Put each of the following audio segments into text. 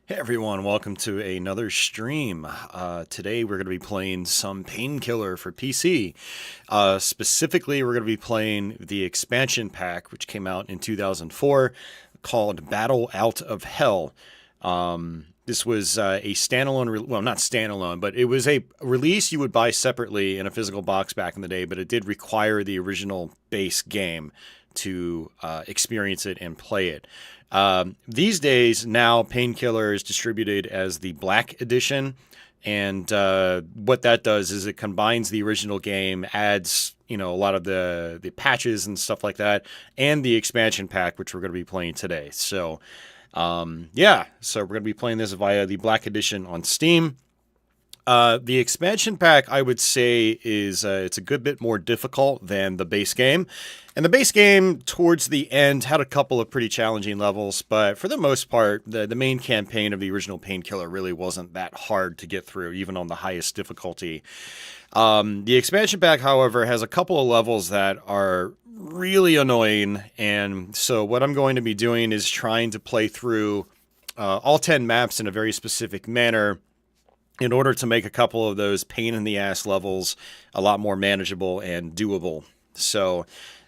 Hey everyone, welcome to another stream. Today we're going to be playing some Painkiller for PC. Specifically, we're going to be playing the expansion pack, which came out in 2004, called Battle Out of Hell. This was a standalone, well, not standalone, but it was a release you would buy separately in a physical box back in the day, but it did require the original base game to experience it and play it. These days, now Painkiller is distributed as the Black Edition, and what that does is it combines the original game, adds a lot of the patches and stuff like that, and the expansion pack, which we're going to be playing today. So, so we're going to be playing this via the Black Edition on Steam. The expansion pack, I would say, is it's a good bit more difficult than the base game. And the base game, towards the end, had a couple of pretty challenging levels, but for the most part, the main campaign of the original Painkiller really wasn't that hard to get through, even on the highest difficulty. The expansion pack, however, has a couple of levels that are really annoying, and so what I'm going to be doing is trying to play through all 10 maps in a very specific manner, in order to make a couple of those pain-in-the-ass levels a lot more manageable and doable. So,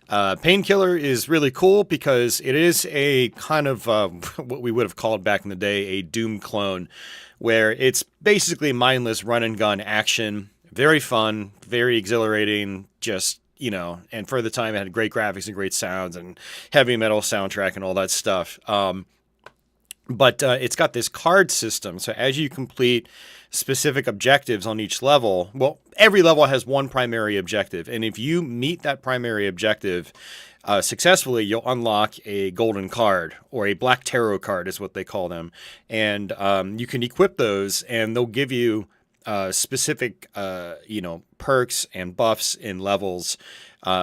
Painkiller is really cool because it is a kind of what we would have called back in the day a Doom clone, where it's basically mindless run-and-gun action, very fun, very exhilarating, just, and for the time it had great graphics and great sounds and heavy metal soundtrack and all that stuff. But it's got this card system, so as you complete specific objectives on each level, well, every level has one primary objective, and if you meet that primary objective successfully, you'll unlock a golden card, or a black tarot card is what they call them, and you can equip those, and they'll give you specific, perks and buffs in levels,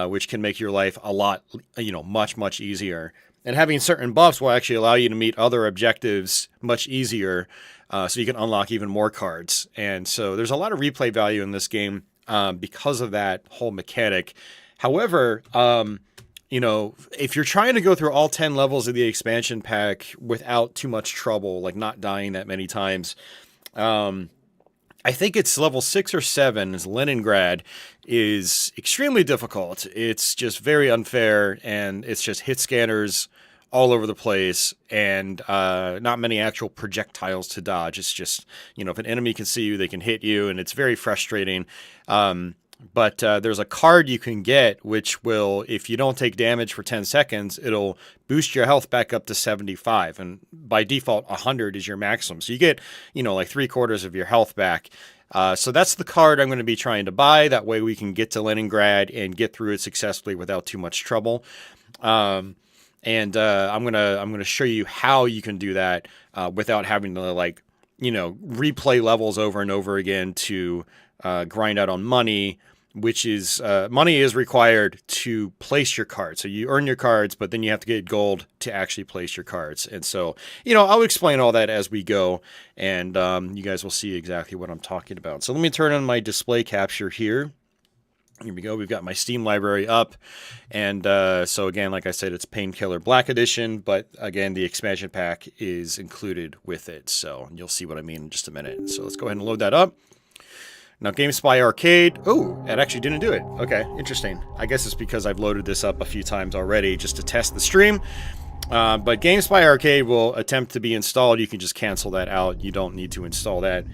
which can make your life a lot, much easier. And having certain buffs will actually allow you to meet other objectives much easier, so you can unlock even more cards. And so there's a lot of replay value in this game because of that whole mechanic. However, if you're trying to go through all 10 levels of the expansion pack without too much trouble, like not dying that many times, I think it's level 6 or 7, is Leningrad, is extremely difficult. It's just very unfair, and it's just hit scanners all over the place, and not many actual projectiles to dodge. It's just, if an enemy can see you, they can hit you, and it's very frustrating. But there's a card you can get, which will, if you don't take damage for 10 seconds, it'll boost your health back up to 75. And by default, 100 is your maximum. So you get, like 3/4 of your health back. So that's the card I'm going to be trying to buy. That way we can get to Leningrad and get through it successfully without too much trouble. I'm gonna show you how you can do that without having to replay levels over and over again to grind out on money, which is money is required to place your cards. So you earn your cards, but then you have to get gold to actually place your cards. And so, I'll explain all that as we go, and you guys will see exactly what I'm talking about. So let me turn on my display capture here. Here we go. We've got my Steam library up. And so again, like I said, it's Painkiller Black Edition, but again, the expansion pack is included with it. So you'll see what I mean in just a minute. So let's go ahead and load that up. Now, GameSpy Arcade. Oh, it actually didn't do it. Okay, interesting. I guess it's because I've loaded this up a few times already just to test the stream. But GameSpy Arcade will attempt to be installed. You can just cancel that out. You don't need to install that.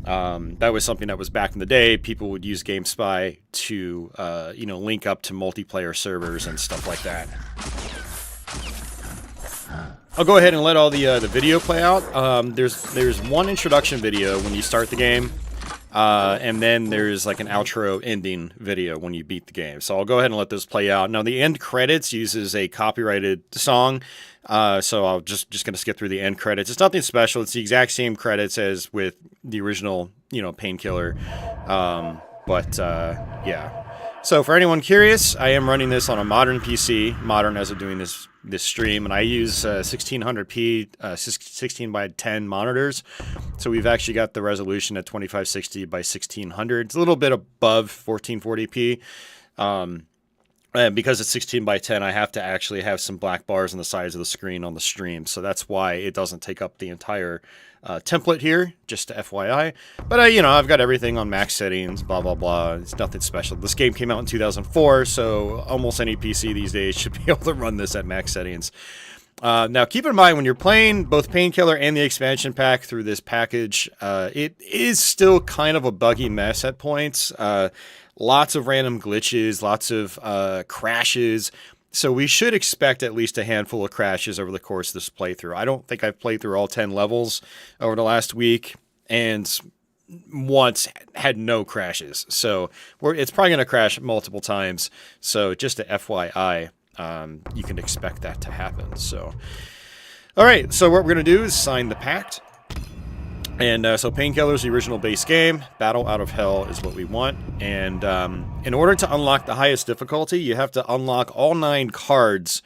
That was something that was back in the day. People would use GameSpy to, link up to multiplayer servers and stuff like that. I'll go ahead and let all the video play out. There's one introduction video when you start the game. And then there's like an outro ending video when you beat the game. So I'll go ahead and let this play out. Now, the end credits uses a copyrighted song. So I'll just going to skip through the end credits. It's nothing special. It's the exact same credits as with the original, Painkiller. Yeah. So for anyone curious, I am running this on a modern PC, modern as of doing this stream, and I use 1600p, 16 by 10 monitors. So we've actually got the resolution at 2560 by 1600. It's a little bit above 1440p. And because it's 16 by 10, I have to actually have some black bars on the sides of the screen on the stream. So that's why it doesn't take up the entire template here, just to FYI. But, I've got everything on max settings, blah, blah, blah. It's nothing special. This game came out in 2004, so almost any PC these days should be able to run this at max settings. Now, keep in mind, when you're playing both Painkiller and the expansion pack through this package, it is still kind of a buggy mess at points. Lots of random glitches, lots of crashes. So we should expect at least a handful of crashes over the course of this playthrough. I don't think I've played through all 10 levels over the last week, and once had no crashes. So it's probably going to crash multiple times. So just a FYI, you can expect that to happen. So, all right. So what we're going to do is sign the pact. And so Painkiller's the original base game. Battle Out of Hell is what we want. And in order to unlock the highest difficulty, you have to unlock all 9 cards.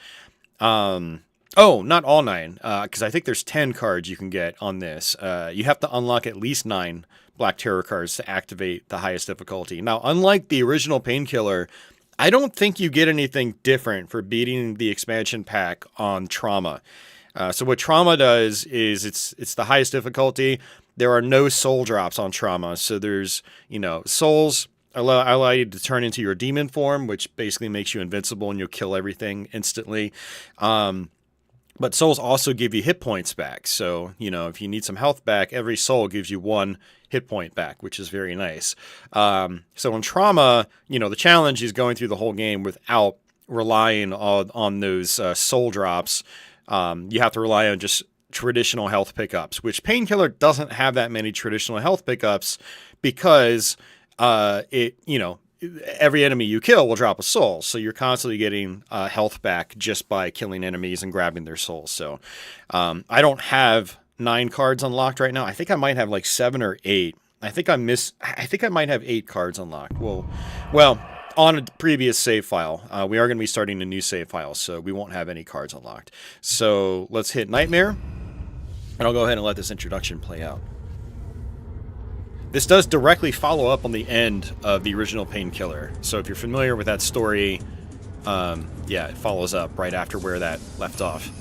Oh, not all 9, because I think there's 10 cards you can get on this. You have to unlock at least 9 Black Terror cards to activate the highest difficulty. Now, unlike the original Painkiller, I don't think you get anything different for beating the expansion pack on Trauma. So what Trauma does is it's the highest difficulty. There are no soul drops on Trauma. So there's, souls allow you to turn into your demon form, which basically makes you invincible and you'll kill everything instantly. But souls also give you hit points back. So, if you need some health back, every soul gives you 1 hit point back, which is very nice. So in Trauma, the challenge is going through the whole game without relying on those soul drops. You have to rely on just traditional health pickups, which Painkiller doesn't have that many traditional health pickups because every enemy you kill will drop a soul. So you're constantly getting health back just by killing enemies and grabbing their souls. So I don't have 9 cards unlocked right now. I think I might have like 7 or 8. I think I might have 8 cards unlocked. Well, on a previous save file. We are going to be starting a new save file, so we won't have any cards unlocked. So let's hit Nightmare, and I'll go ahead and let this introduction play out. This does directly follow up on the end of the original Painkiller. So if you're familiar with that story, it follows up right after where that left off.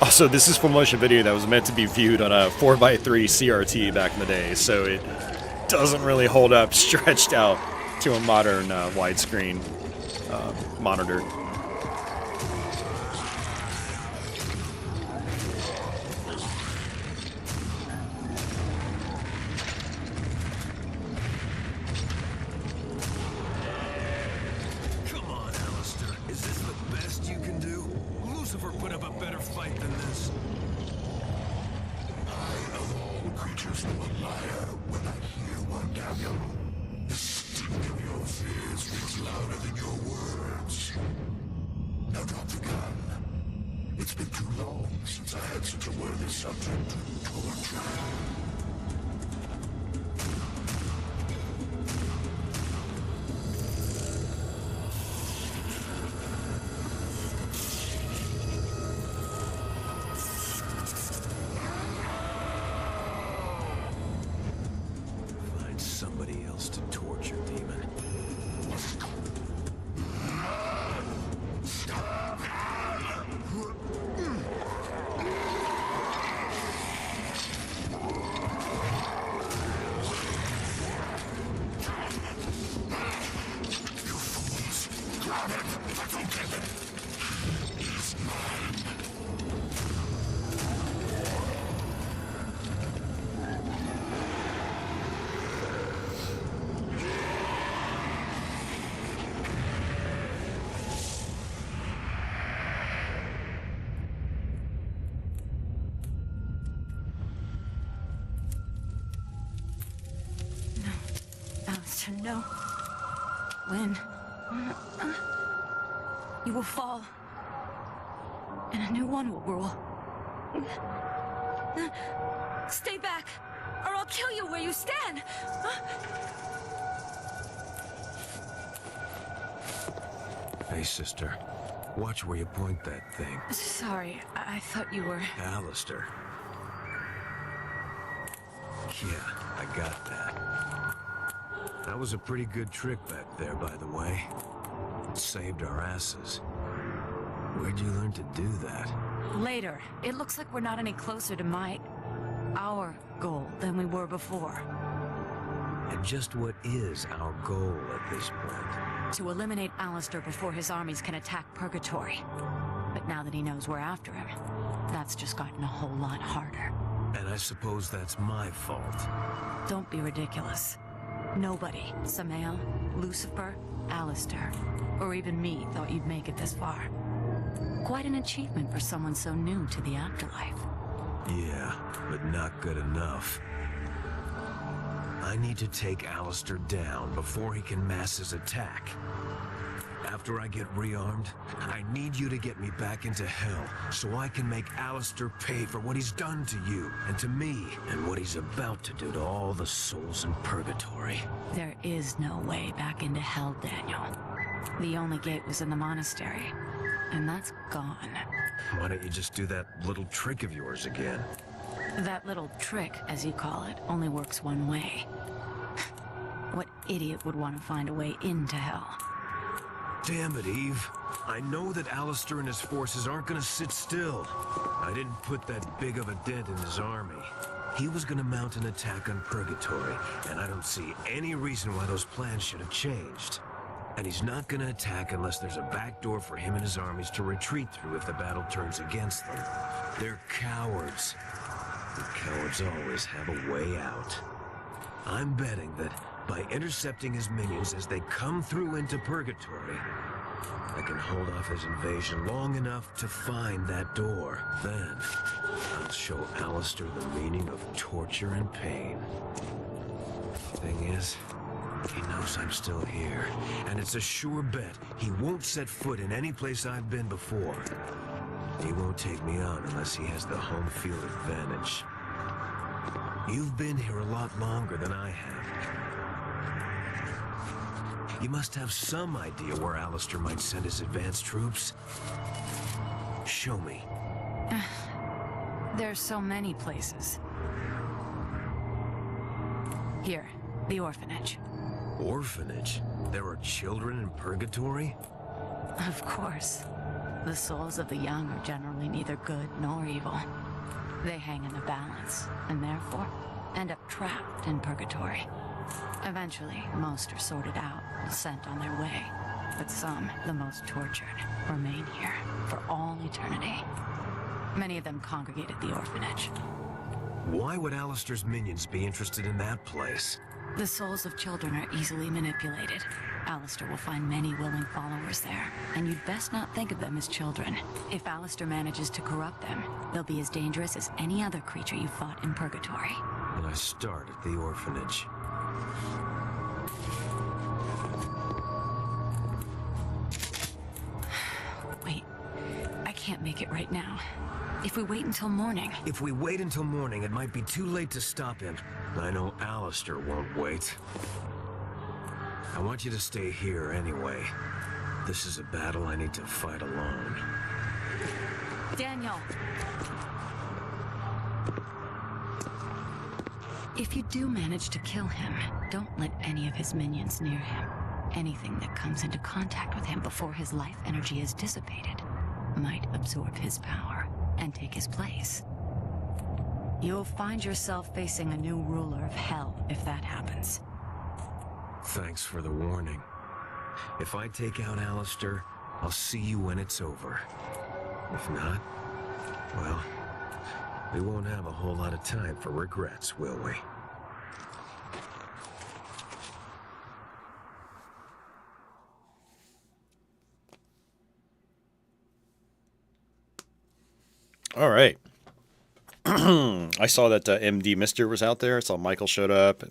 Also, this is full motion video that was meant to be viewed on a 4x3 CRT back in the day, so it doesn't really hold up stretched out to a modern widescreen monitor. No. When you will fall, and a new one will rule. Stay back, or I'll kill you where you stand. Hey, sister. Watch where you point that thing. Sorry, I thought you were... Alistair. Yeah, I got that. That was a pretty good trick back there, by the way. It saved our asses. Where'd you learn to do that? Later. It looks like we're not any closer to our goal than we were before. And just what is our goal at this point? To eliminate Alistair before his armies can attack Purgatory. But now that he knows we're after him, that's just gotten a whole lot harder. And I suppose that's my fault. Don't be ridiculous. Nobody, Samael, Lucifer, Alistair, or even me thought you'd make it this far. Quite an achievement for someone so new to the afterlife. Yeah, but not good enough. I need to take Alistair down before he can mass his attack. After I get rearmed, I need you to get me back into hell so I can make Alistair pay for what he's done to you and to me and what he's about to do to all the souls in Purgatory. There is no way back into hell, Daniel. The only gate was in the monastery, and that's gone. Why don't you just do that little trick of yours again? That little trick, as you call it, only works one way. What idiot would want to find a way into hell? Damn it, Eve. I know that Alistair and his forces aren't gonna sit still. I didn't put that big of a dent in his army. He was gonna mount an attack on Purgatory, and I don't see any reason why those plans should have changed. And he's not gonna attack unless there's a back door for him and his armies to retreat through if the battle turns against them. They're cowards. And cowards always have a way out. I'm betting that by intercepting his minions as they come through into Purgatory, I can hold off his invasion long enough to find that door. Then, I'll show Alistair the meaning of torture and pain. Thing is, he knows I'm still here, and it's a sure bet he won't set foot in any place I've been before. He won't take me on unless he has the home field advantage. You've been here a lot longer than I have. You must have some idea where Alistair might send his advanced troops. Show me. There's so many places. Here, the orphanage. Orphanage? There are children in Purgatory? Of course. The souls of the young are generally neither good nor evil. They hang in the balance, and therefore end up trapped in Purgatory. Eventually, most are sorted out, sent on their way. But some, the most tortured, remain here for all eternity. Many of them congregate at the orphanage. Why would Alistair's minions be interested in that place? The souls of children are easily manipulated. Alistair will find many willing followers there, and you'd best not think of them as children. If Alistair manages to corrupt them, they'll be as dangerous as any other creature you fought in Purgatory. And I start at the orphanage. Wait, I can't make it right now. If we wait until morning... If we wait until morning, it might be too late to stop him. I know Alistair won't wait. I want you to stay here anyway. This is a battle I need to fight alone. Daniel! If you do manage to kill him, don't let any of his minions near him. Anything that comes into contact with him before his life energy is dissipated might absorb his power and take his place. You'll find yourself facing a new ruler of hell if that happens. Thanks for the warning. If I take out Alistair, I'll see you when it's over. If not, well, we won't have a whole lot of time for regrets, will we? All right. I saw that MD Mister was out there. I saw Michael showed up.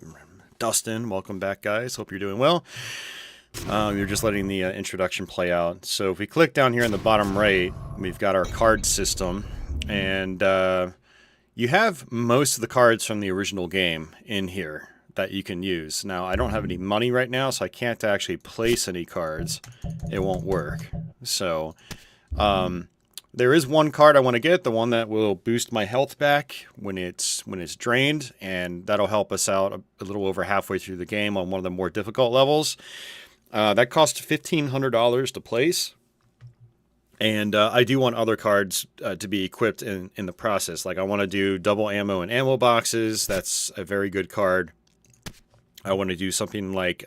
Dustin, welcome back, guys. Hope you're doing well. You're just letting the introduction play out. So if we click down here in the bottom right, we've got our card system. And you have most of the cards from the original game in here that you can use. Now, I don't have any money right now, so I can't actually place any cards. It won't work. So There is one card I want to get, the one that will boost my health back when it's drained, and that'll help us out a little over halfway through the game on one of the more difficult levels. That costs $1,500 to place. And I do want other cards to be equipped in the process. Like I want to do double ammo and ammo boxes. That's a very good card. I want to do something like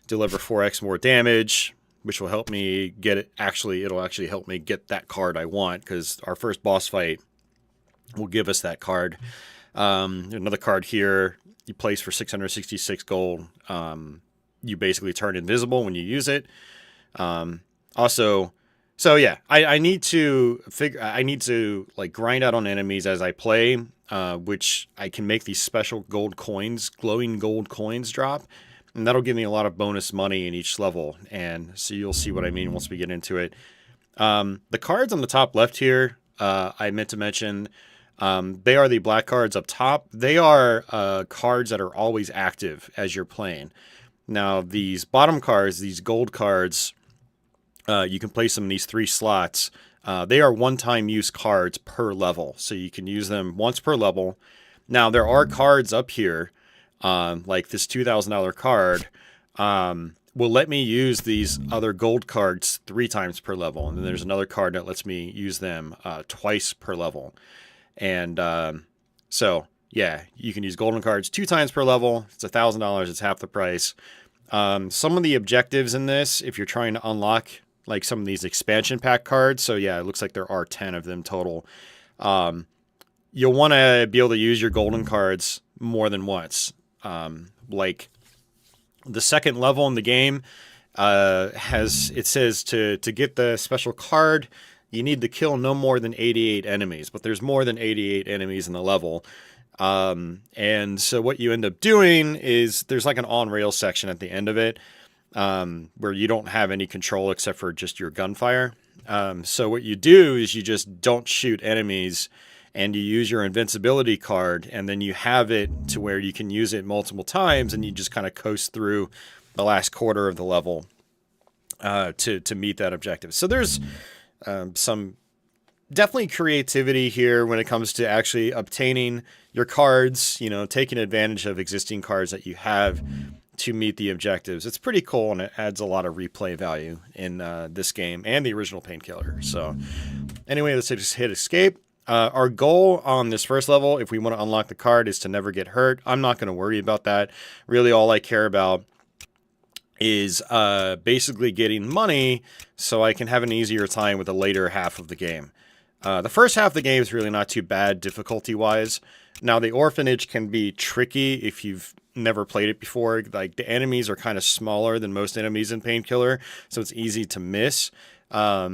deliver 4x more damage, which will help me get it. It'll actually help me get that card I want, because our first boss fight will give us that card. Another card here, you place for 666 gold. You basically turn invisible when you use it. So yeah, I need to like grind out on enemies as I play, which I can make these special gold coins, glowing gold coins drop, and that'll give me a lot of bonus money in each level. And so you'll see what I mean once we get into it. The cards on the top left here, I meant to mention, they are the black cards up top. They are cards that are always active as you're playing. Now these bottom cards, these gold cards, you can place them in these 3 slots. They are one-time use cards per level, so you can use them once per level. Now, there are cards up here, like this $2,000 card, will let me use these other gold cards 3 times per level. And then there's another card that lets me use them twice per level. And so, yeah, you can use golden cards 2 times per level. It's $1,000. It's half the price. Some of the objectives in this, if you're trying to unlock like some of these expansion pack cards. So yeah, it looks like there are 10 of them total. You'll want to be able to use your golden cards more than once. Like the second level in the game it says to get the special card, you need to kill no more than 88 enemies, but there's more than 88 enemies in the level. And so what you end up doing is there's like an on-rail section at the end of it, where you don't have any control except for just your gunfire. So what you do is you just don't shoot enemies, and you use your invincibility card, and then you have it to where you can use it multiple times, and you just kind of coast through the last quarter of the level to meet that objective. So there's some definitely creativity here when it comes to actually obtaining your cards, taking advantage of existing cards that you have to meet the objectives. It's pretty cool, and it adds a lot of replay value in this game and the original Painkiller. So anyway, let's just hit escape. Our goal on this first level, if we want to unlock the card, is to never get hurt. I'm not going to worry about that. Really, all I care about is basically getting money so I can have an easier time with the later half of the game. The first half of the game is really not too bad difficulty-wise. Now, the Orphanage can be tricky if you've never played it before. Like, the enemies are kind of smaller than most enemies in Painkiller, so it's easy to miss. But,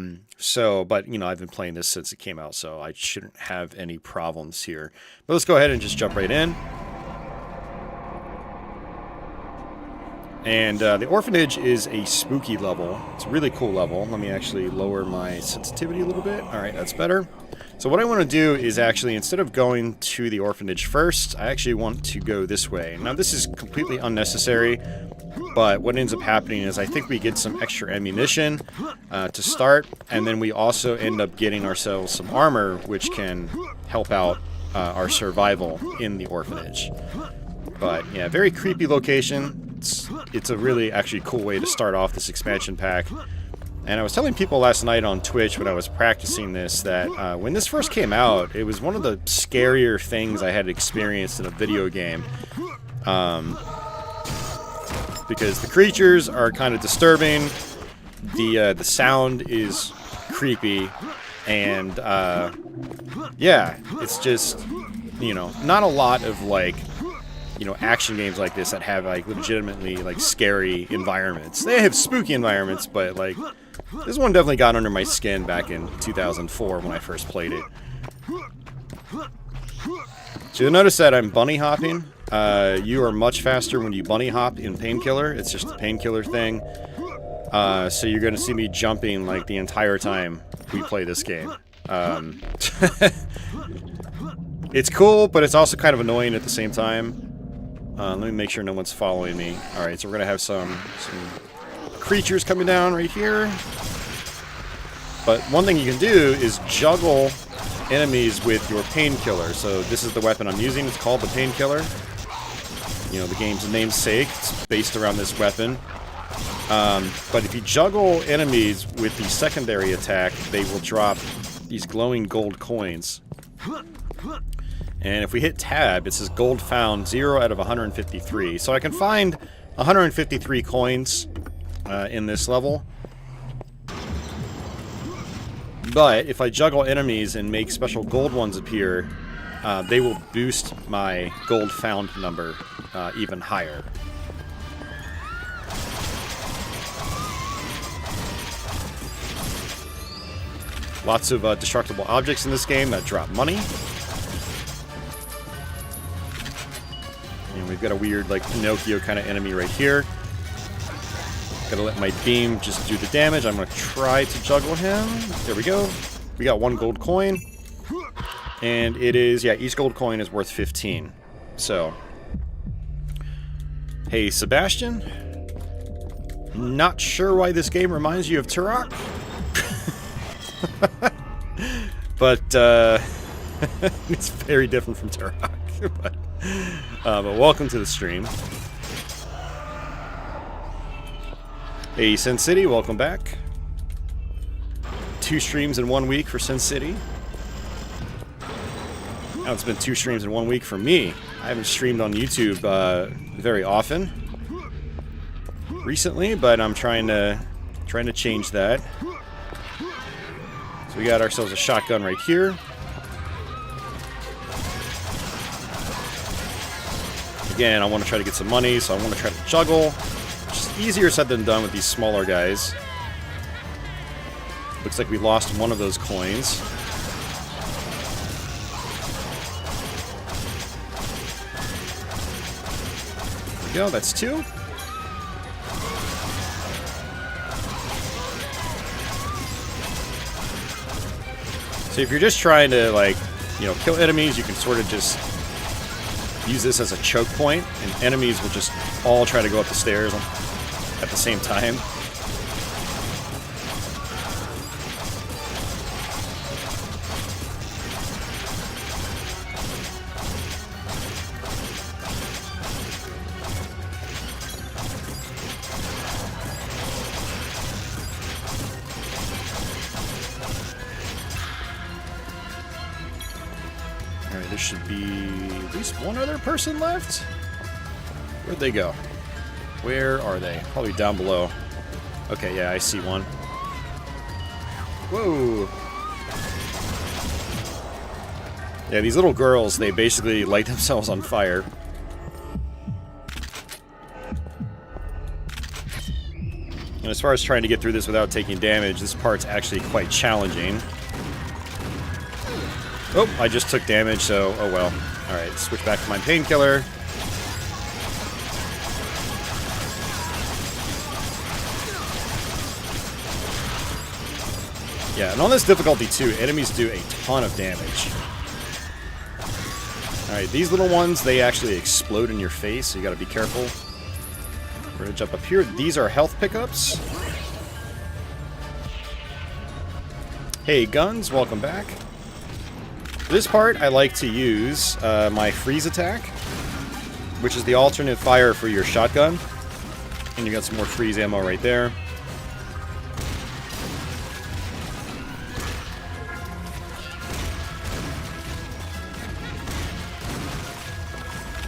I've been playing this since it came out, so I shouldn't have any problems here. But let's go ahead and just jump right in. And the Orphanage is a spooky level. It's a really cool level. Let me actually lower my sensitivity a little bit. All right, that's better. So what I want to do is actually, instead of going to the Orphanage first, I actually want to go this way. Now, this is completely unnecessary, but what ends up happening is I think we get some extra ammunition to start, and then we also end up getting ourselves some armor, which can help out our survival in the Orphanage. But yeah, very creepy location. It's a really actually cool way to start off this expansion pack. And I was telling people last night on Twitch when I was practicing this that when this first came out, it was one of the scarier things I had experienced in a video game. Because the creatures are kind of disturbing, the sound is creepy, and yeah, it's just, not a lot of action games like this that have legitimately scary environments. They have spooky environments, but this one definitely got under my skin back in 2004 when I first played it. So you'll notice that I'm bunny hopping. You are much faster when you bunny hop in Painkiller. It's just a Painkiller thing. So you're going to see me jumping the entire time we play this game. It's cool, but it's also kind of annoying at the same time. Let me make sure no one's following me. Alright, so we're going to have some creatures coming down right here. But one thing you can do is juggle enemies with your Painkiller. So this is the weapon I'm using. It's called the Painkiller. You know, the game's namesake. It's based around this weapon. But if you juggle enemies with the secondary attack, they will drop these glowing gold coins. And if we hit tab, it says gold found 0 out of 153. So I can find 153 coins in this level. But if I juggle enemies and make special gold ones appear, they will boost my gold found number even higher. Lots of destructible objects in this game that drop money. And we've got a weird, like, Pinocchio kind of enemy right here. Gotta let my beam just do the damage. I'm gonna try to juggle him. There we go. We got 1 gold coin. And it is, yeah, each gold coin is worth 15. So. Hey, Sebastian. Not sure why this game reminds you of Turok. But it's very different from Turok. but welcome to the stream. Hey, Sin City, welcome back. 2 streams in 1 week for Sin City. Now it's been 2 streams in 1 week for me. I haven't streamed on YouTube very often recently, but I'm trying to change that. So we got ourselves a shotgun right here. Again, I want to try to get some money, so I want to try to juggle. Which is easier said than done with these smaller guys. Looks like we lost one of those coins. There we go, that's 2. So if you're just trying to, like, you know, kill enemies, you can sort of just use this as a choke point, and enemies will just all try to go up the stairs at the same time. There should be at least one other person left. Where'd they go? Where are they? Probably down below. Okay, yeah, I see one. Whoa! Yeah, these little girls, they basically light themselves on fire. And as far as trying to get through this without taking damage, this part's actually quite challenging. Oh, I just took damage, so oh well. Alright, switch back to my Painkiller. Yeah, and on this difficulty too, enemies do a ton of damage. Alright, these little ones, they actually explode in your face, so you gotta be careful. We're gonna jump up here. These are health pickups. Hey, Guns, welcome back. For this part, I like to use my freeze attack, which is the alternate fire for your shotgun. And you got some more freeze ammo right there.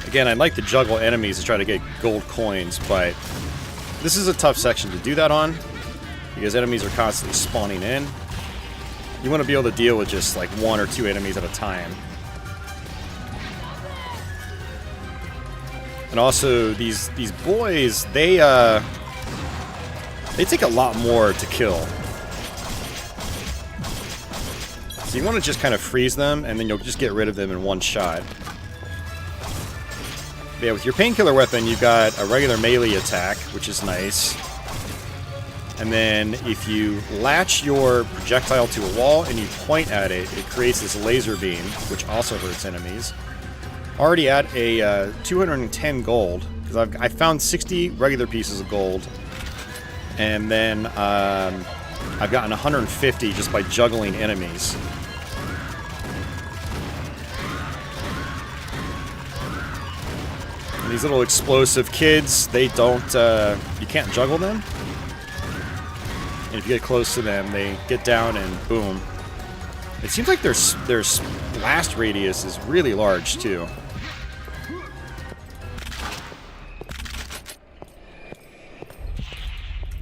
Again, I'd like to juggle enemies to try to get gold coins, but this is a tough section to do that on, because enemies are constantly spawning in. You want to be able to deal with just like 1 or 2 enemies at a time. And also, these boys, they take a lot more to kill. So you want to just kind of freeze them, and then you'll just get rid of them in one shot. But yeah, with your Painkiller weapon, you've got a regular melee attack, which is nice. And then if you latch your projectile to a wall and you point at it, it creates this laser beam, which also hurts enemies. Already at a 210 gold, because I found 60 regular pieces of gold. And then I've gotten 150 just by juggling enemies. And these little explosive kids, they don't, you can't juggle them. And if you get close to them, they get down and boom. It seems like their blast radius is really large, too.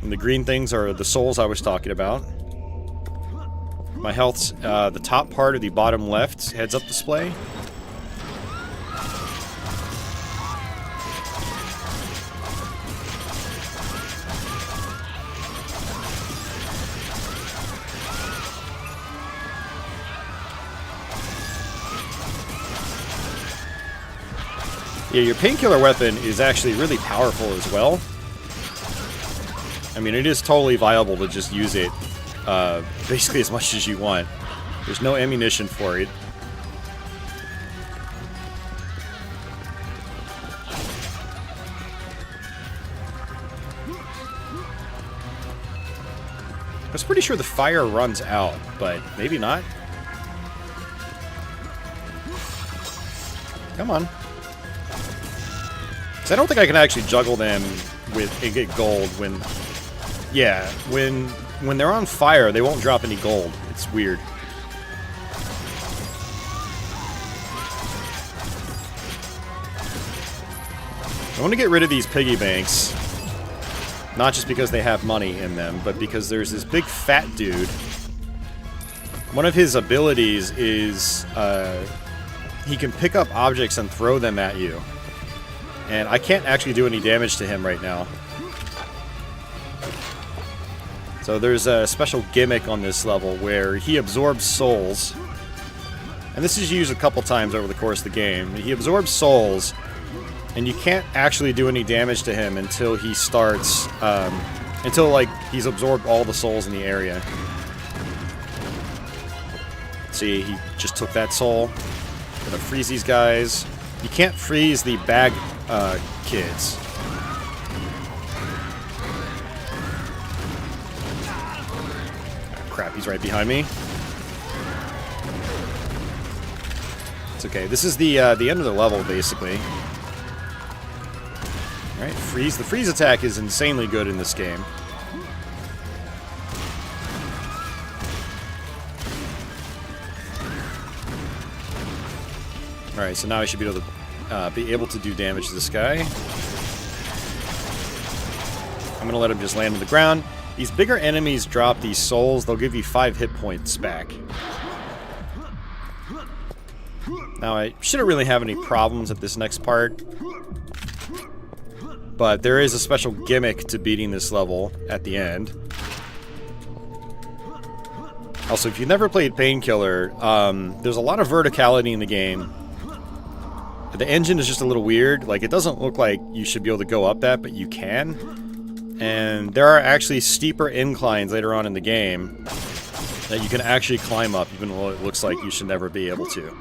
And the green things are the souls I was talking about. My health's the top part of the bottom left heads-up display. Yeah, your painkiller weapon is actually really powerful as well. I mean, it is totally viable to just use it basically as much as you want. There's no ammunition for it. I was pretty sure the fire runs out, but maybe not. Come on. I don't think I can actually juggle them and get gold when... Yeah, when they're on fire, they won't drop any gold. It's weird. I want to get rid of these piggy banks. Not just because they have money in them, but because there's this big fat dude. One of his abilities is he can pick up objects and throw them at you. And I can't actually do any damage to him right now. So there's a special gimmick on this level where he absorbs souls. And this is used a couple times over the course of the game. He absorbs souls, and you can't actually do any damage to him until he starts... until, like, he's absorbed all the souls in the area. See, he just took that soul. Gonna freeze these guys. You can't freeze the bag kids. Crap, he's right behind me. It's okay. This is the end of the level, basically. Alright, freeze. The freeze attack is insanely good in this game. Alright, so now I should be able to do damage to this guy. I'm going to let him just land on the ground. These bigger enemies drop these souls. They'll give you 5 hit points back. Now, I shouldn't really have any problems at this next part. But there is a special gimmick to beating this level at the end. Also, if you've never played Painkiller, there's a lot of verticality in the game. The engine is just a little weird. Like, it doesn't look like you should be able to go up that, but you can. And there are actually steeper inclines later on in the game that you can actually climb up, even though it looks like you should never be able to.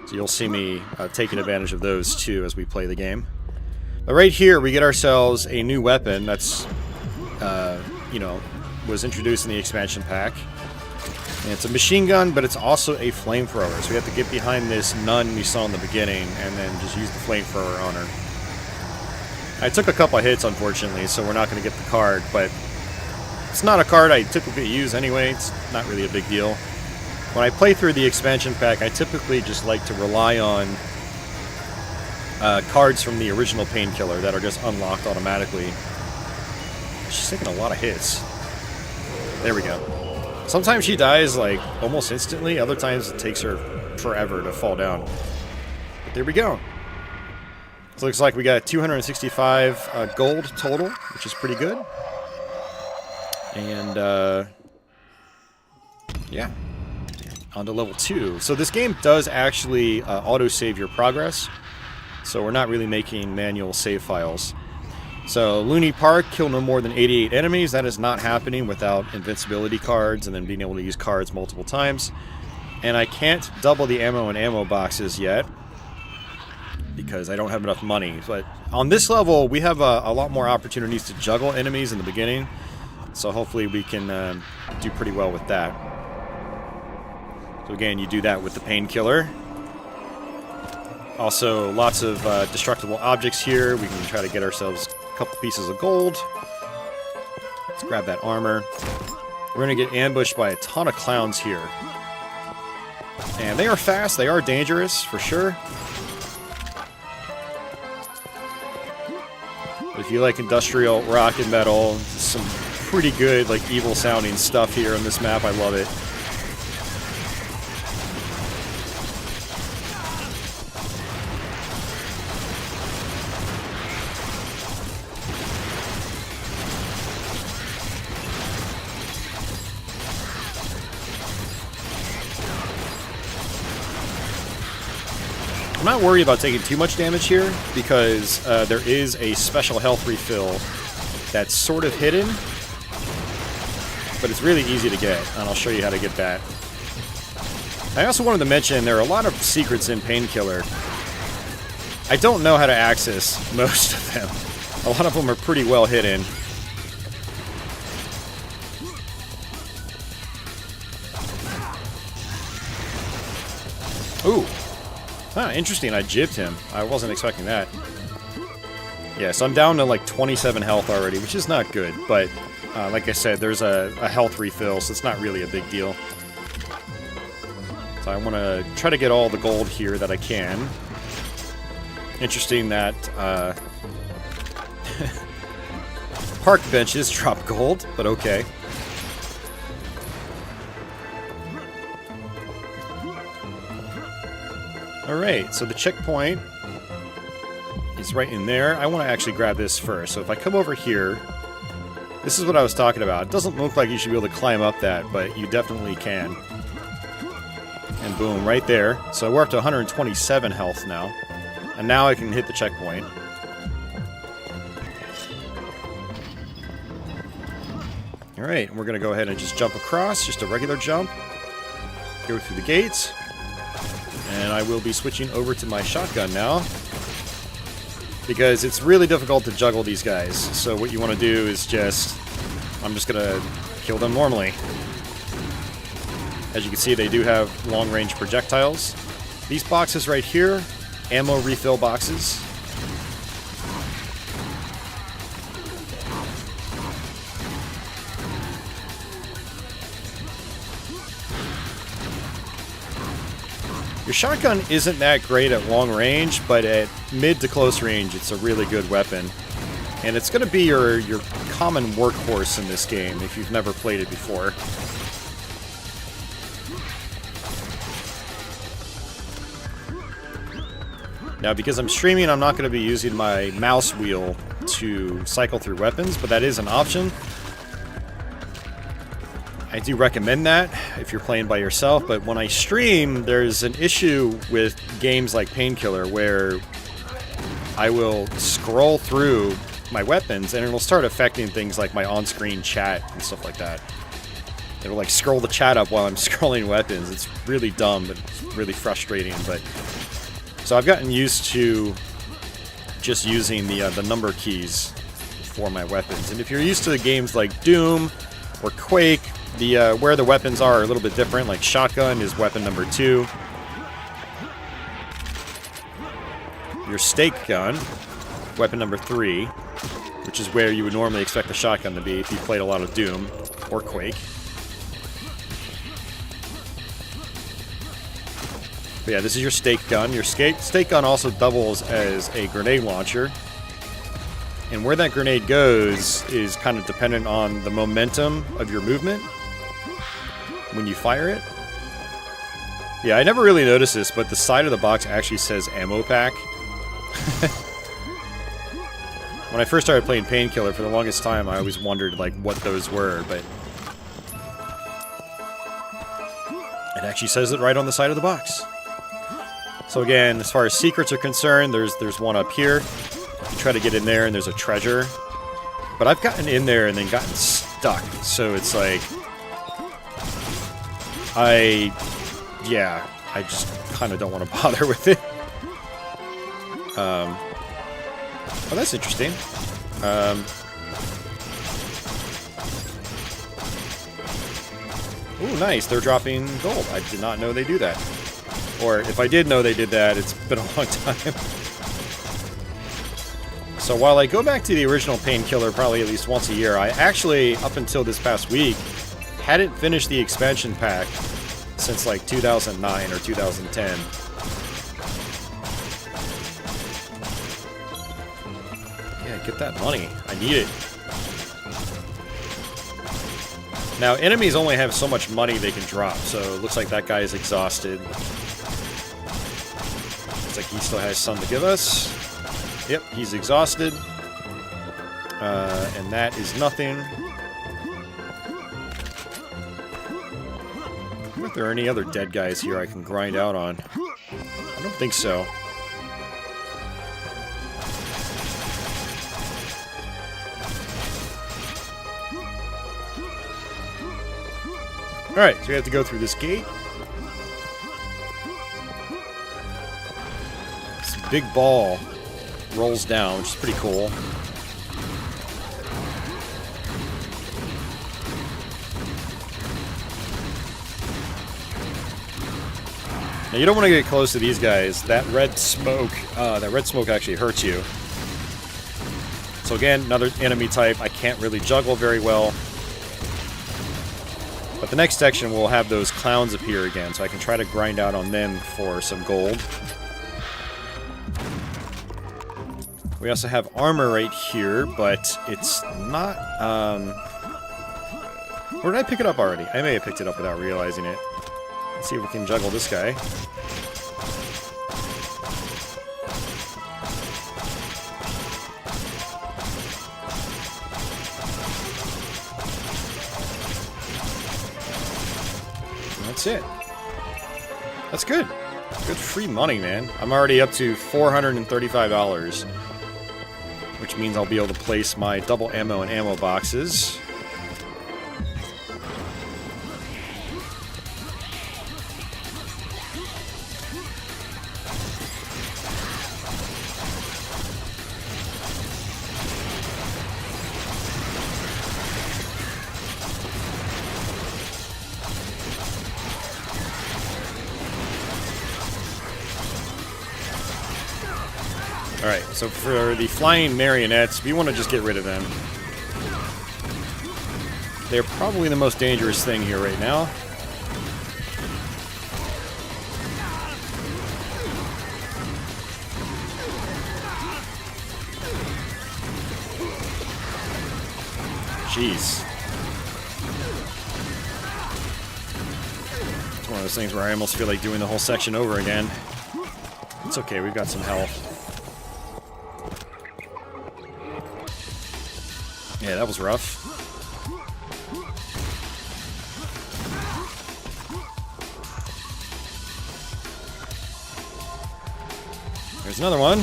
So you'll see me taking advantage of those, too, as we play the game. But right here, we get ourselves a new weapon that's, you know, was introduced in the expansion pack. And it's a machine gun, but it's also a flamethrower. So we have to get behind this nun we saw in the beginning and then just use the flamethrower on her. I took a couple of hits, unfortunately, so we're not going to get the card, but it's not a card I typically use anyway. It's not really a big deal. When I play through the expansion pack, I typically just like to rely on cards from the original Painkiller that are just unlocked automatically. She's taking a lot of hits. There we go. Sometimes she dies, like, almost instantly. Other times it takes her forever to fall down. But there we go. So it looks like we got 265 gold total, which is pretty good. And, yeah. On to level 2. So this game does actually auto-save your progress. So we're not really making manual save files. So, Loony Park, kill no more than 88 enemies. That is not happening without invincibility cards and then being able to use cards multiple times. And I can't double the ammo in ammo boxes yet because I don't have enough money. But on this level, we have a lot more opportunities to juggle enemies in the beginning. So hopefully we can do pretty well with that. So again, you do that with the Painkiller. Also, lots of destructible objects here. We can try to get ourselves a couple pieces of gold. Let's grab that armor. We're going to get ambushed by a ton of clowns here. And they are fast, they are dangerous, for sure. If you like industrial rock and metal, some pretty good, like, evil-sounding stuff here on this map. I love it. I'm not worried about taking too much damage here, because there is a special health refill that's sort of hidden, but it's really easy to get, and I'll show you how to get that. I also wanted to mention there are a lot of secrets in Painkiller. I don't know how to access most of them. A lot of them are pretty well hidden. Ooh. Huh, interesting. I jibbed him. I wasn't expecting that. Yeah, so I'm down to like 27 health already, which is not good, but like I said, there's a health refill, so it's not really a big deal. So I want to try to get all the gold here that I can. Interesting that park benches drop gold, but okay. Alright, so the checkpoint is right in there. I want to actually grab this first. So if I come over here, this is what I was talking about. It doesn't look like you should be able to climb up that, but you definitely can. And boom, right there. So we're up to 127 health now. And now I can hit the checkpoint. Alright, we're going to go ahead and just jump across. Just a regular jump. Go through the gates. And I will be switching over to my shotgun now, because it's really difficult to juggle these guys. So what you want to do is I'm just going to kill them normally. As you can see, they do have long-range projectiles. These boxes right here, ammo refill boxes. Your shotgun isn't that great at long range, but at mid to close range, it's a really good weapon. And it's going to be your common workhorse in this game if you've never played it before. Now, because I'm streaming, I'm not going to be using my mouse wheel to cycle through weapons, but that is an option. I do recommend that if you're playing by yourself, but when I stream, there's an issue with games like Painkiller where I will scroll through my weapons and it'll start affecting things like my on-screen chat and stuff like that. It'll like scroll the chat up while I'm scrolling weapons. It's really dumb, but it's really frustrating. But so I've gotten used to just using the number keys for my weapons. And if you're used to games like Doom or Quake, where the weapons are a little bit different. Like shotgun is weapon number 2. Your stake gun, weapon number 3, which is where you would normally expect the shotgun to be if you played a lot of Doom or Quake. But yeah, this is your stake gun. Your stake gun also doubles as a grenade launcher. And where that grenade goes is kind of dependent on the momentum of your movement when you fire it. Yeah, I never really noticed this, but the side of the box actually says ammo pack. When I first started playing Painkiller, for the longest time, I always wondered like what those were, but it actually says it right on the side of the box. So again, as far as secrets are concerned, there's one up here. You try to get in there and there's a treasure. But I've gotten in there and then gotten stuck. So it's like I just kind of don't want to bother with it. Oh, that's interesting. Ooh, nice. They're dropping gold. I did not know they do that. Or if I did know they did that, it's been a long time. So while I go back to the original Painkiller probably at least once a year, I actually, up until this past week, hadn't finished the expansion pack since like 2009 or 2010. Yeah, get that money. I need it. Now, enemies only have so much money they can drop, so it looks like that guy is exhausted. Looks like he still has some to give us. Yep, he's exhausted. And that is nothing. I wonder if there are any other dead guys here I can grind out on. I don't think so. Alright, so we have to go through this gate. This big ball rolls down, which is pretty cool. Now you don't want to get close to these guys. That red smoke actually hurts you. So again, another enemy type I can't really juggle very well. But the next section will have those clowns appear again, so I can try to grind out on them for some gold. We also have armor right here, but it's not, where did I pick it up already? I may have picked it up without realizing it. Let's see if we can juggle this guy. That's it. That's good. Good free money, man. I'm already up to $435, which means I'll be able to place my double ammo and ammo boxes. Alright, so for the flying marionettes, we want to just get rid of them. They're probably the most dangerous thing here right now. Jeez. It's one of those things where I almost feel like doing the whole section over again. It's okay, we've got some health. Yeah, that was rough. There's another one.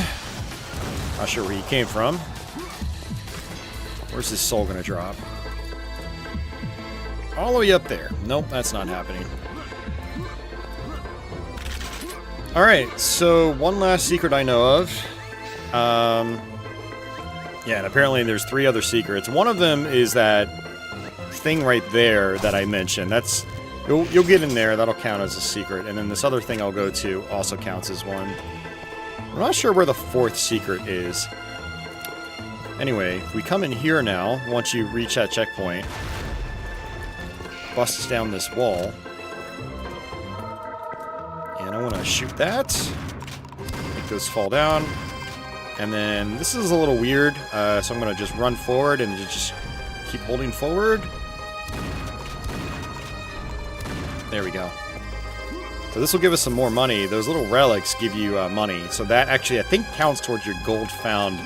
Not sure where he came from. Where's his soul gonna drop? All the way up there. Nope, that's not happening. Alright, so one last secret I know of. Yeah, and apparently there's 3 other secrets. One of them is that thing right there that I mentioned. That's you'll get in there, that'll count as a secret. And then this other thing I'll go to also counts as one. I'm not sure where the 4th secret is. Anyway, we come in here now, once you reach that checkpoint. Busts down this wall. And I want to shoot that. Make those fall down. And then this is a little weird, so I'm going to just run forward and just keep holding forward. There we go. So this will give us some more money. Those little relics give you money. So that actually, I think, counts towards your gold found.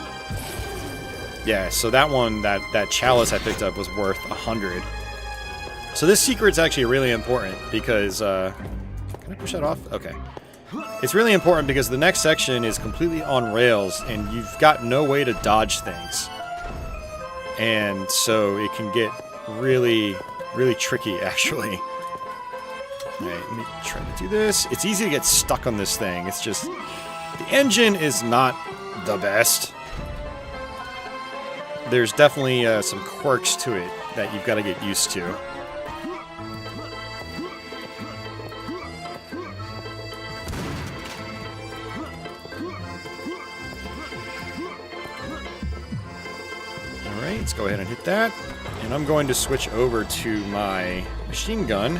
Yeah, so that one, that chalice I picked up was worth 100. So this secret's actually really important because... can I push that off? Okay. It's really important because the next section is completely on rails and you've got no way to dodge things. And so it can get really, really tricky, actually. Alright, let me try to do this. It's easy to get stuck on this thing. It's just... the engine is not the best. There's definitely some quirks to it that you've got to get used to. Let's go ahead and hit that. And I'm going to switch over to my machine gun,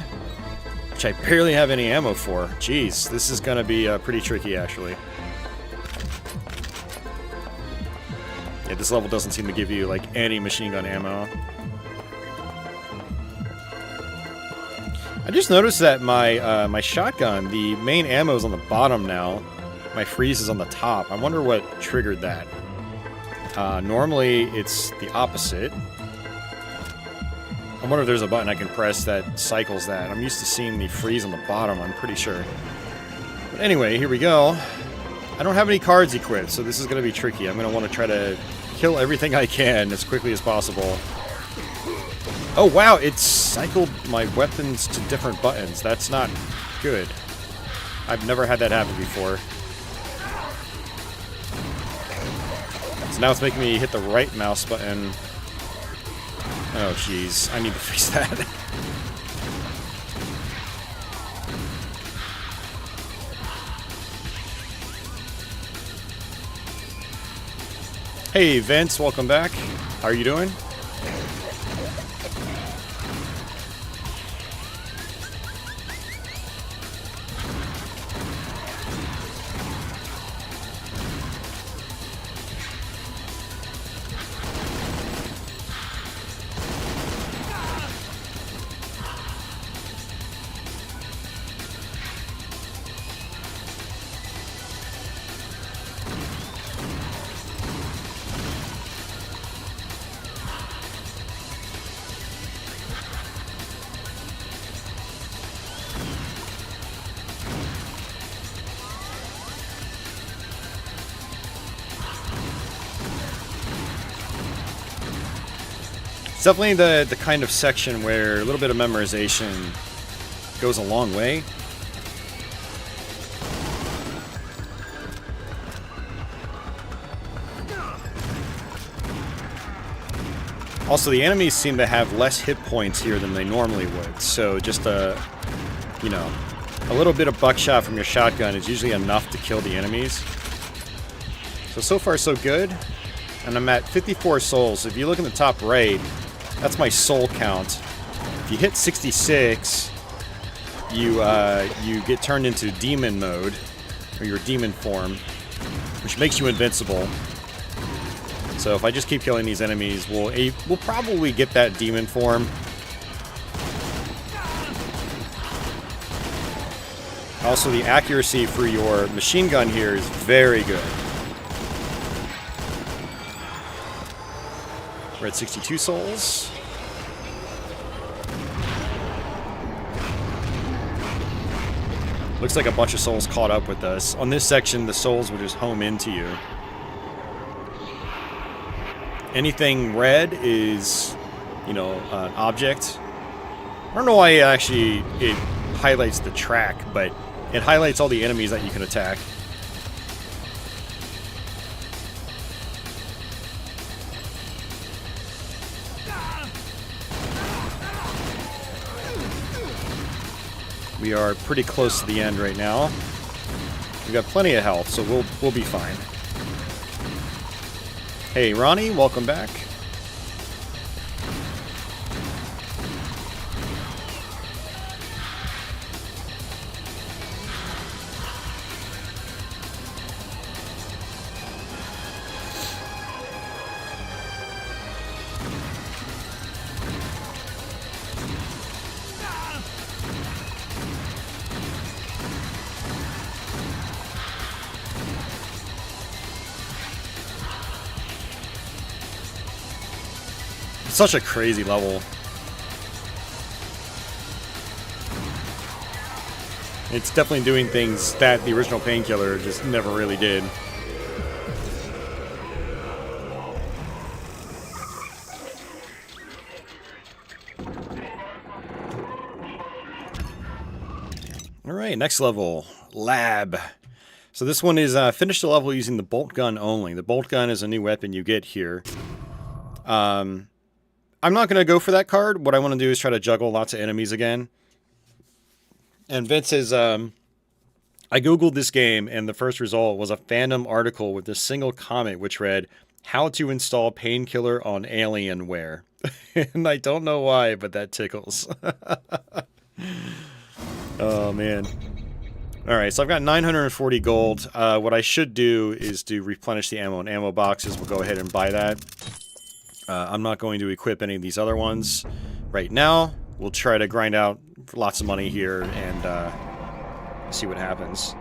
which I barely have any ammo for. Jeez, this is going to be pretty tricky, actually. Yeah, this level doesn't seem to give you, like, any machine gun ammo. I just noticed that my my shotgun, the main ammo is on the bottom now. My freeze is on the top. I wonder what triggered that. Normally, it's the opposite. I wonder if there's a button I can press that cycles that. I'm used to seeing the freeze on the bottom, I'm pretty sure. But anyway, here we go. I don't have any cards equipped, so this is going to be tricky. I'm going to want to try to kill everything I can as quickly as possible. Oh, wow, it cycled my weapons to different buttons. That's not good. I've never had that happen before. So now it's making me hit the right mouse button. Oh, jeez. I need to fix that. Hey, Vince, welcome back. How are you doing? It's definitely the kind of section where a little bit of memorization goes a long way. Also, the enemies seem to have less hit points here than they normally would. So just a little bit of buckshot from your shotgun is usually enough to kill the enemies. So far so good. And I'm at 54 souls. If you look in the top right, that's my soul count. If you hit 66, you get turned into demon mode, or your demon form, which makes you invincible. So if I just keep killing these enemies, we'll probably get that demon form. Also, the accuracy for your machine gun here is very good. We're at 62 souls. Looks like a bunch of souls caught up with us. On this section, the souls will just home into you. Anything red is, an object. I don't know why it highlights the track, but it highlights all the enemies that you can attack. We are pretty close to the end right now. We've got plenty of health, so we'll be fine. Hey, Ronnie, welcome back. Such a crazy level. It's definitely doing things that the original Painkiller just never really did. Alright, next level. Lab. So this one is finish the level using the bolt gun only. The bolt gun is a new weapon you get here. I'm not going to go for that card. What I want to do is try to juggle lots of enemies again. And Vince says, I googled this game, and the first result was a fandom article with a single comment which read, How to install Painkiller on Alienware. And I don't know why, but that tickles. Oh, man. Alright, so I've got 940 gold. What I should do is to replenish the ammo and ammo boxes. We'll go ahead and buy that. I'm not going to equip any of these other ones right now. We'll try to grind out lots of money here and see what happens.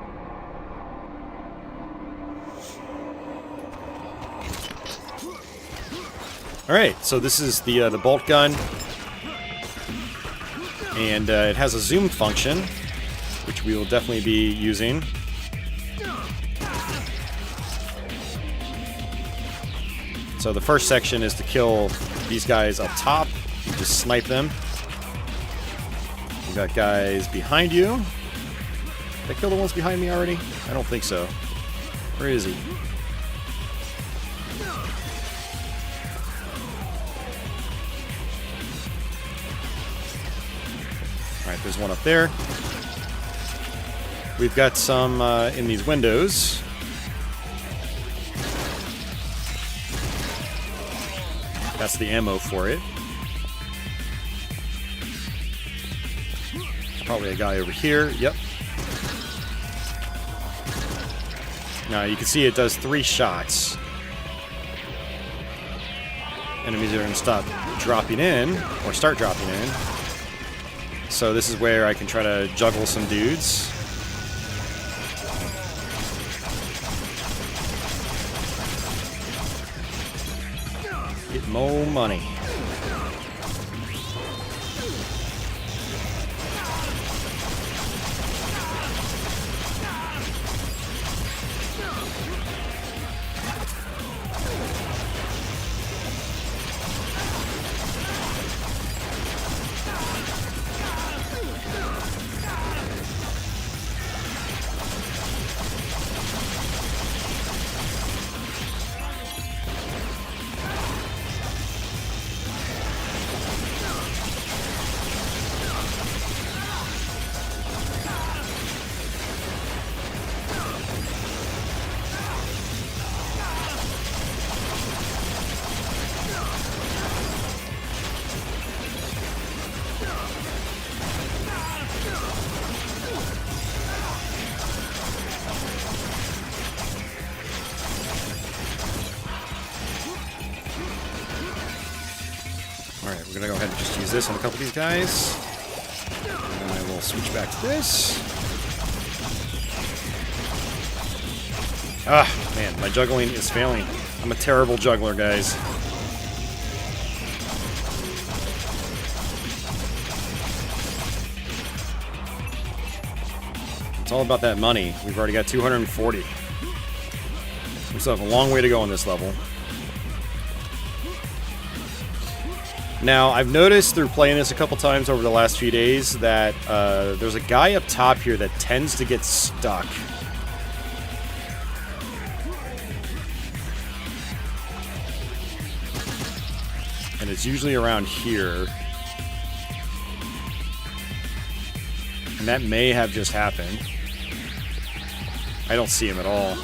Alright, so this is the bolt gun. And it has a zoom function, which we will definitely be using. So the first section is to kill these guys up top. You just snipe them. You got guys behind you. Did I kill the ones behind me already? I don't think so. Where is he? Alright, there's one up there. We've got some in these windows. That's the ammo for it. Probably a guy over here. Yep. Now you can see it does 3 shots. Enemies are going to stop dropping in, or start dropping in. So this is where I can try to juggle some dudes. Get more money. Alright, we're gonna go ahead and just use this on a couple of these guys. And then I will switch back to this. Ah, man, my juggling is failing. I'm a terrible juggler, guys. It's all about that money. We've already got 240. We still have a long way to go on this level. Now, I've noticed through playing this a couple times over the last few days that there's a guy up top here that tends to get stuck. And it's usually around here. And that may have just happened. I don't see him at all.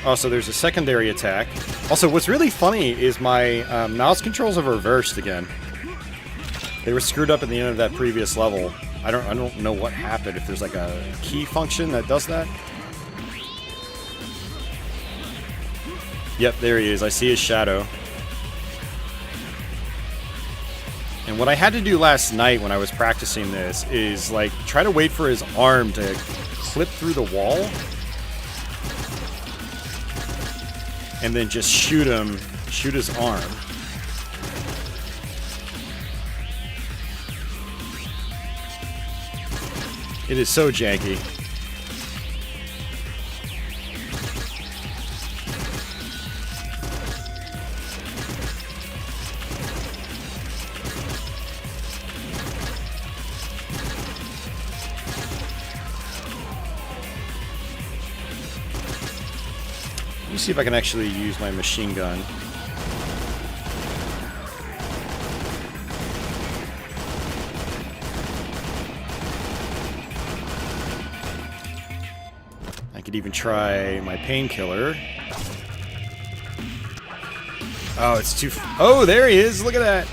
Also, there's a secondary attack. Also, what's really funny is my mouse controls have reversed again. They were screwed up at the end of that previous level. I don't know what happened. If there's like a key function that does that. Yep, there he is. I see his shadow. And what I had to do last night when I was practicing this is like try to wait for his arm to clip through the wall. And then just shoot his arm. It is so janky. Let me see if I can actually use my machine gun. could even try my painkiller. Oh, it's too... Oh, there he is! Look at that!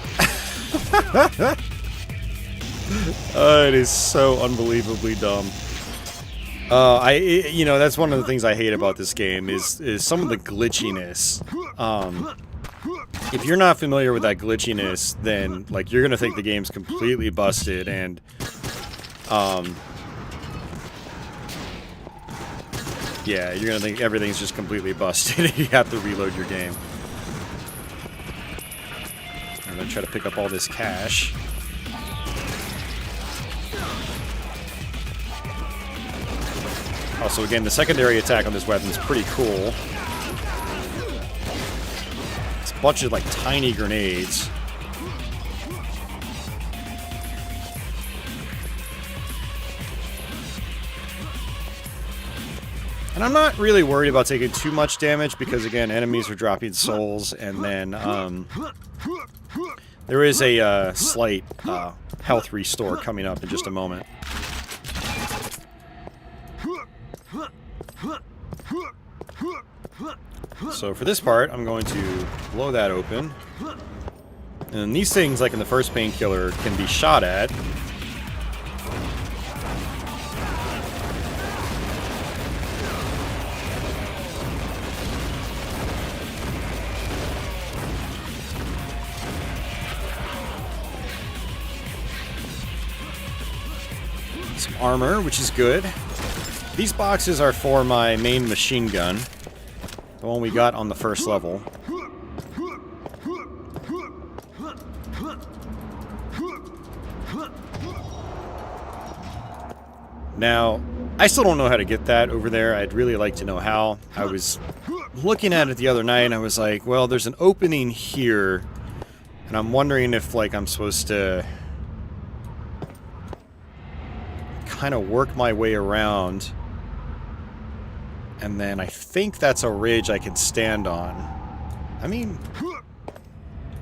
Oh, it is so unbelievably dumb. You know, that's one of the things I hate about this game is some of the glitchiness. If you're not familiar with that glitchiness, then, like, you're gonna think the game's completely busted, and, yeah, you're gonna think everything's just completely busted and you have to reload your game. I'm gonna try to pick up all this cash. Also, again, the secondary attack on this weapon is pretty cool. It's a bunch of, like, tiny grenades. And I'm not really worried about taking too much damage because, again, enemies are dropping souls, and then, there is a slight health restore coming up in just a moment. So for this part, I'm going to blow that open. And these things, like in the first painkiller, can be shot at. Some armor, which is good. These boxes are for my main machine gun. The one we got on the first level. Now, I still don't know how to get that over there. I'd really like to know how. I was looking at it the other night and I was like, well, there's an opening here. And I'm wondering if, like, I'm supposed to kind of work my way around. And then I think that's a ridge I can stand on. I mean,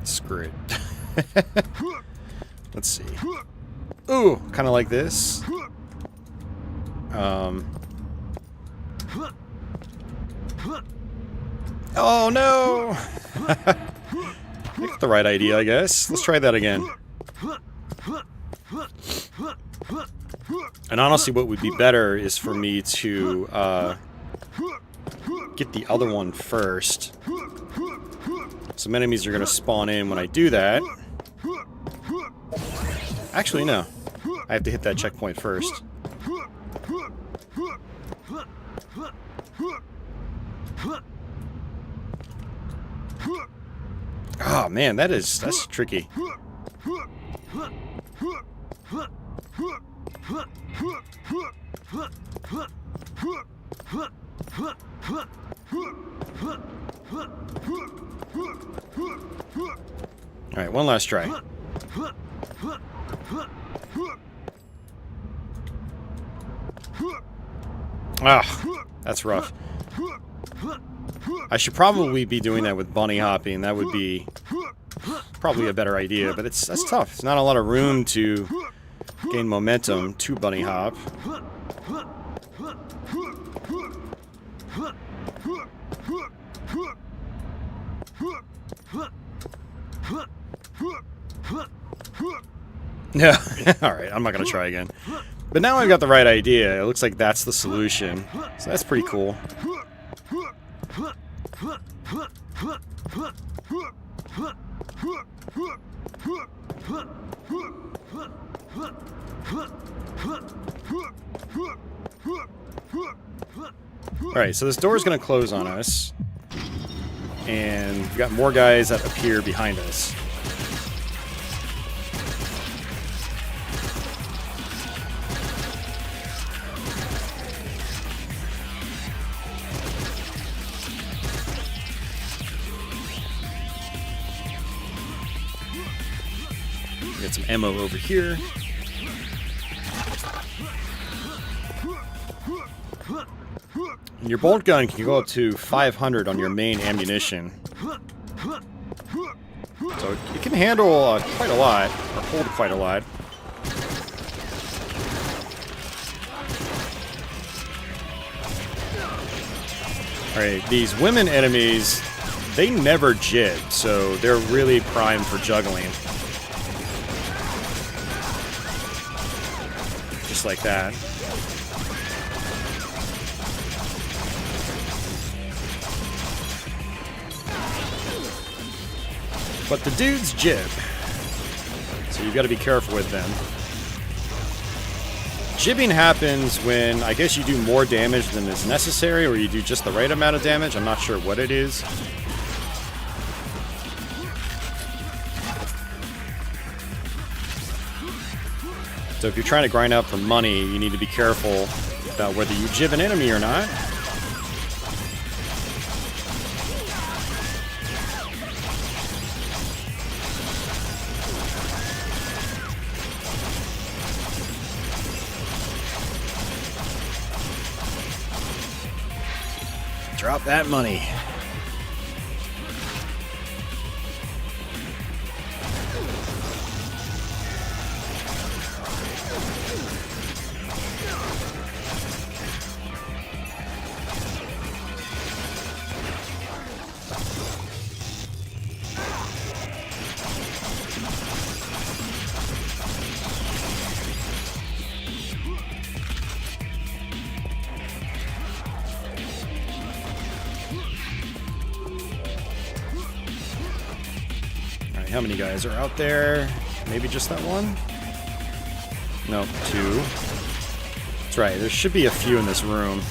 screw it. Let's see. Ooh, kind of like this. Oh no! That's the right idea, I guess. Let's try that again. And honestly, what would be better is for me to get the other one first. Some enemies are going to spawn in when I do that. Actually, no. I have to hit that checkpoint first. Oh man, that's tricky. Alright, one last try. Ah, that's rough. I should probably be doing that with bunny hopping. That would be probably a better idea, but that's tough. There's not a lot of room to gain momentum to bunny hop. Yeah, alright, I'm not gonna try again. But now I've got the right idea. It looks like that's the solution. So that's pretty cool. Alright, so this door is going to close on us. And we've got more guys that appear behind us. Get some ammo over here. And your bolt gun can go up to 500 on your main ammunition. So it can handle quite a lot, or hold quite a lot. Alright, these women enemies, they never jib, so they're really primed for juggling. Just like that. But the dudes jib, so you've got to be careful with them. Jibbing happens when, I guess, you do more damage than is necessary, or you do just the right amount of damage. I'm not sure what it is. So if you're trying to grind out for money, you need to be careful about whether you jib an enemy or not. Drop that money. How many guys are out there? Maybe just that one? No, 2. That's right, there should be a few in this room.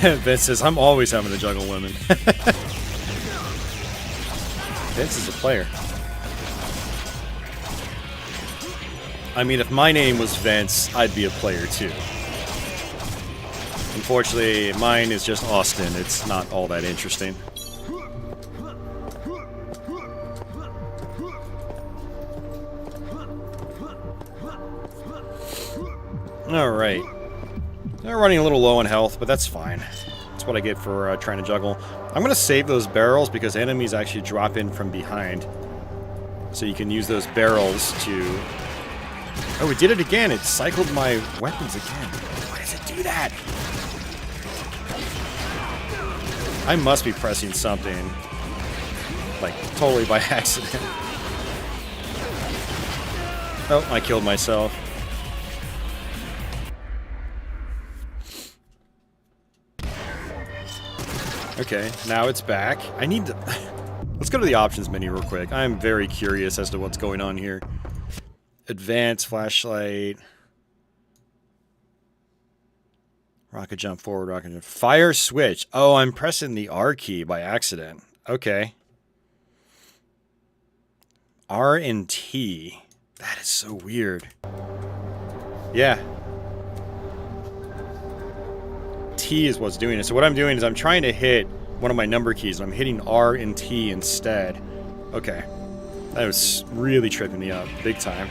Vince says, I'm always having to juggle women. Vince is a player. I mean, if my name was Vince, I'd be a player too. Unfortunately, mine is just Austin. It's not all that interesting. Alright. They're running a little low on health, but that's fine. That's what I get for trying to juggle. I'm going to save those barrels because enemies actually drop in from behind. So you can use those barrels to... Oh, it did it again. It cycled my weapons again. Why does it do that? I must be pressing something, like, totally by accident. Oh, I killed myself. Okay, now it's back. I need to... Let's go to the options menu real quick. I'm very curious as to what's going on here. Advanced flashlight. Rocket jump forward, rocket jump. Fire switch. Oh, I'm pressing the R key by accident. Okay. R and T. That is so weird. Yeah. T is what's doing it. So what I'm doing is I'm trying to hit one of my number keys. And I'm hitting R and T instead. Okay. That was really tripping me up. Big time.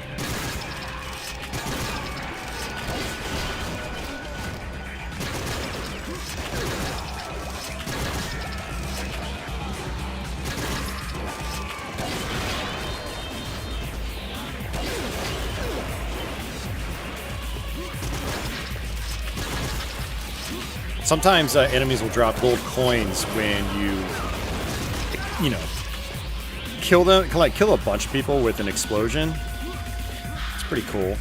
Sometimes enemies will drop gold coins when you know, kill them, like kill a bunch of people with an explosion. It's pretty cool.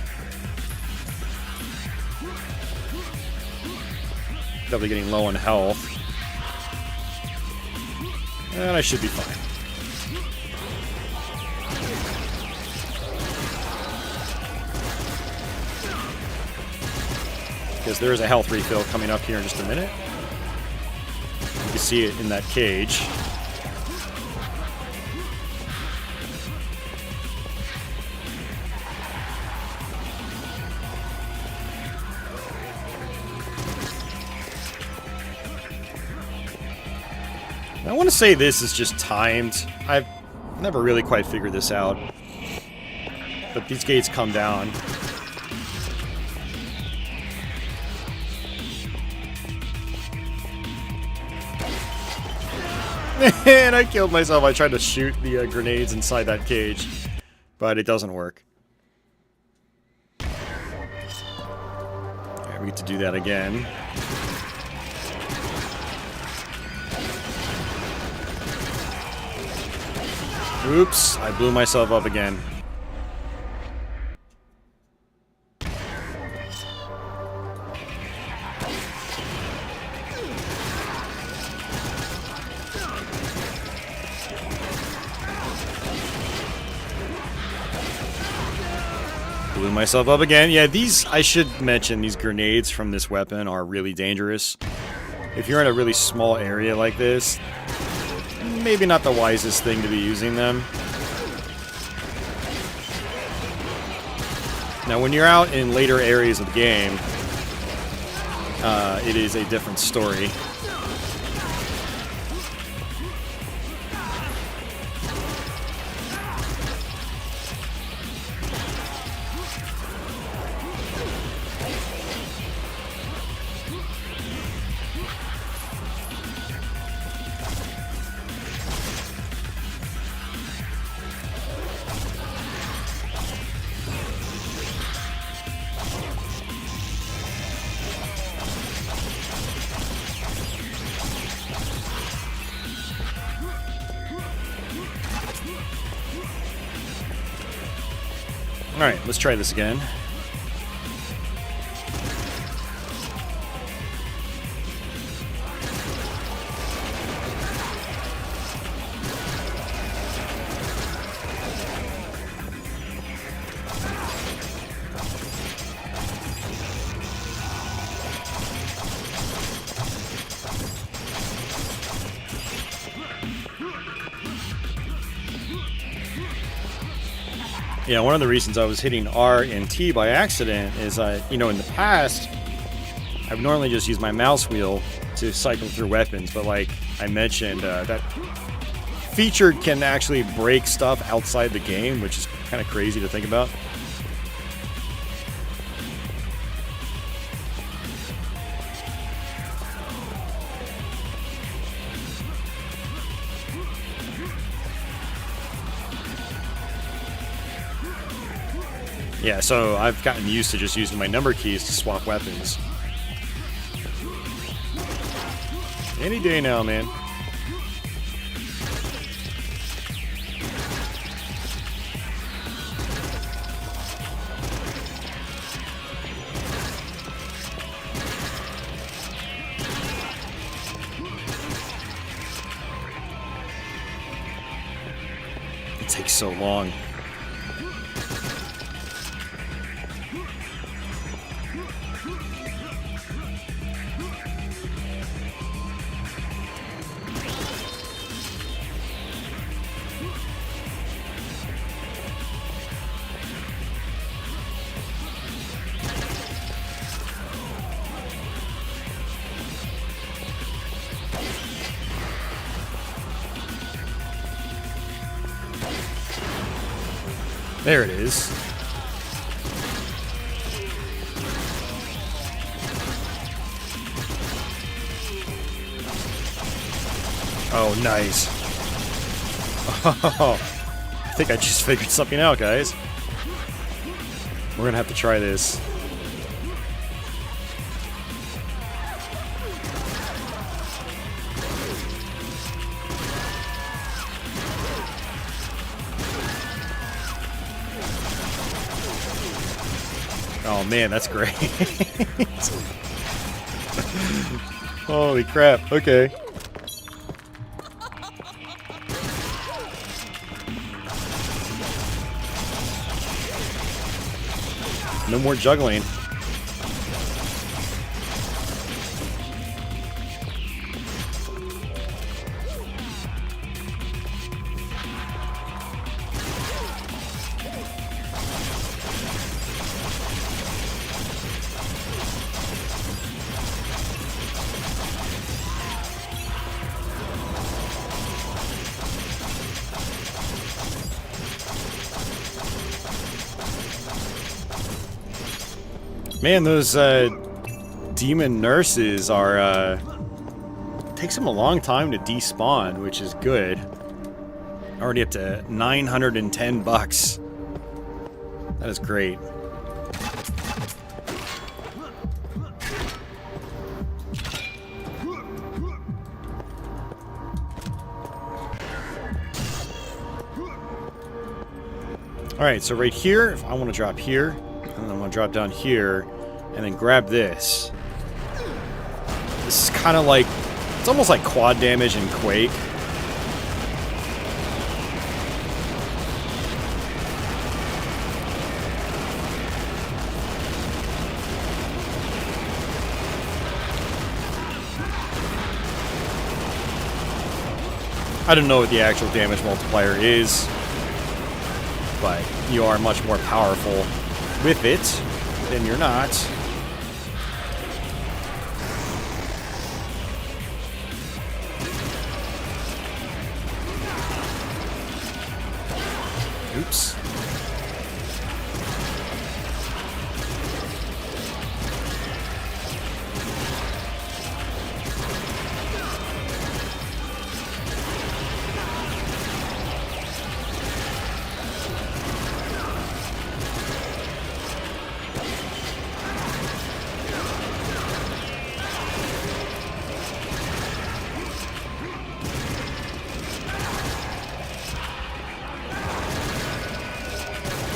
Definitely getting low on health. And I should be fine. Because there is a health refill coming up here in just a minute. You can see it in that cage. I want to say this is just timed. I've never really quite figured this out. But these gates come down. And I killed myself. I tried to shoot the grenades inside that cage, but it doesn't work. Alright, we get to do that again. Oops, I blew myself up again. Blew myself up again. Yeah, these, I should mention, these grenades from this weapon are really dangerous. If you're in a really small area like this, maybe not the wisest thing to be using them. Now, when you're out in later areas of the game, it is a different story. Alright, let's try this again. Yeah, one of the reasons I was hitting R and T by accident is in the past, I've normally just used my mouse wheel to cycle through weapons, but like I mentioned, that feature can actually break stuff outside the game, which is kind of crazy to think about. Yeah, so I've gotten used to just using my number keys to swap weapons. Any day now, man. It takes so long. There it is. Oh, nice. Oh, I think I just figured something out, guys. We're gonna have to try this. Oh man, that's great. Holy crap, okay. No more juggling. Man, those demon nurses are takes him a long time to despawn, which is good. Already up to 910 bucks. That is great. Alright, so right here, if I want to drop here, and then I want to drop down here, and then grab this. This is kind of like, it's almost like quad damage in Quake. I don't know what the actual damage multiplier is, but you are much more powerful with it than you're not. Oops.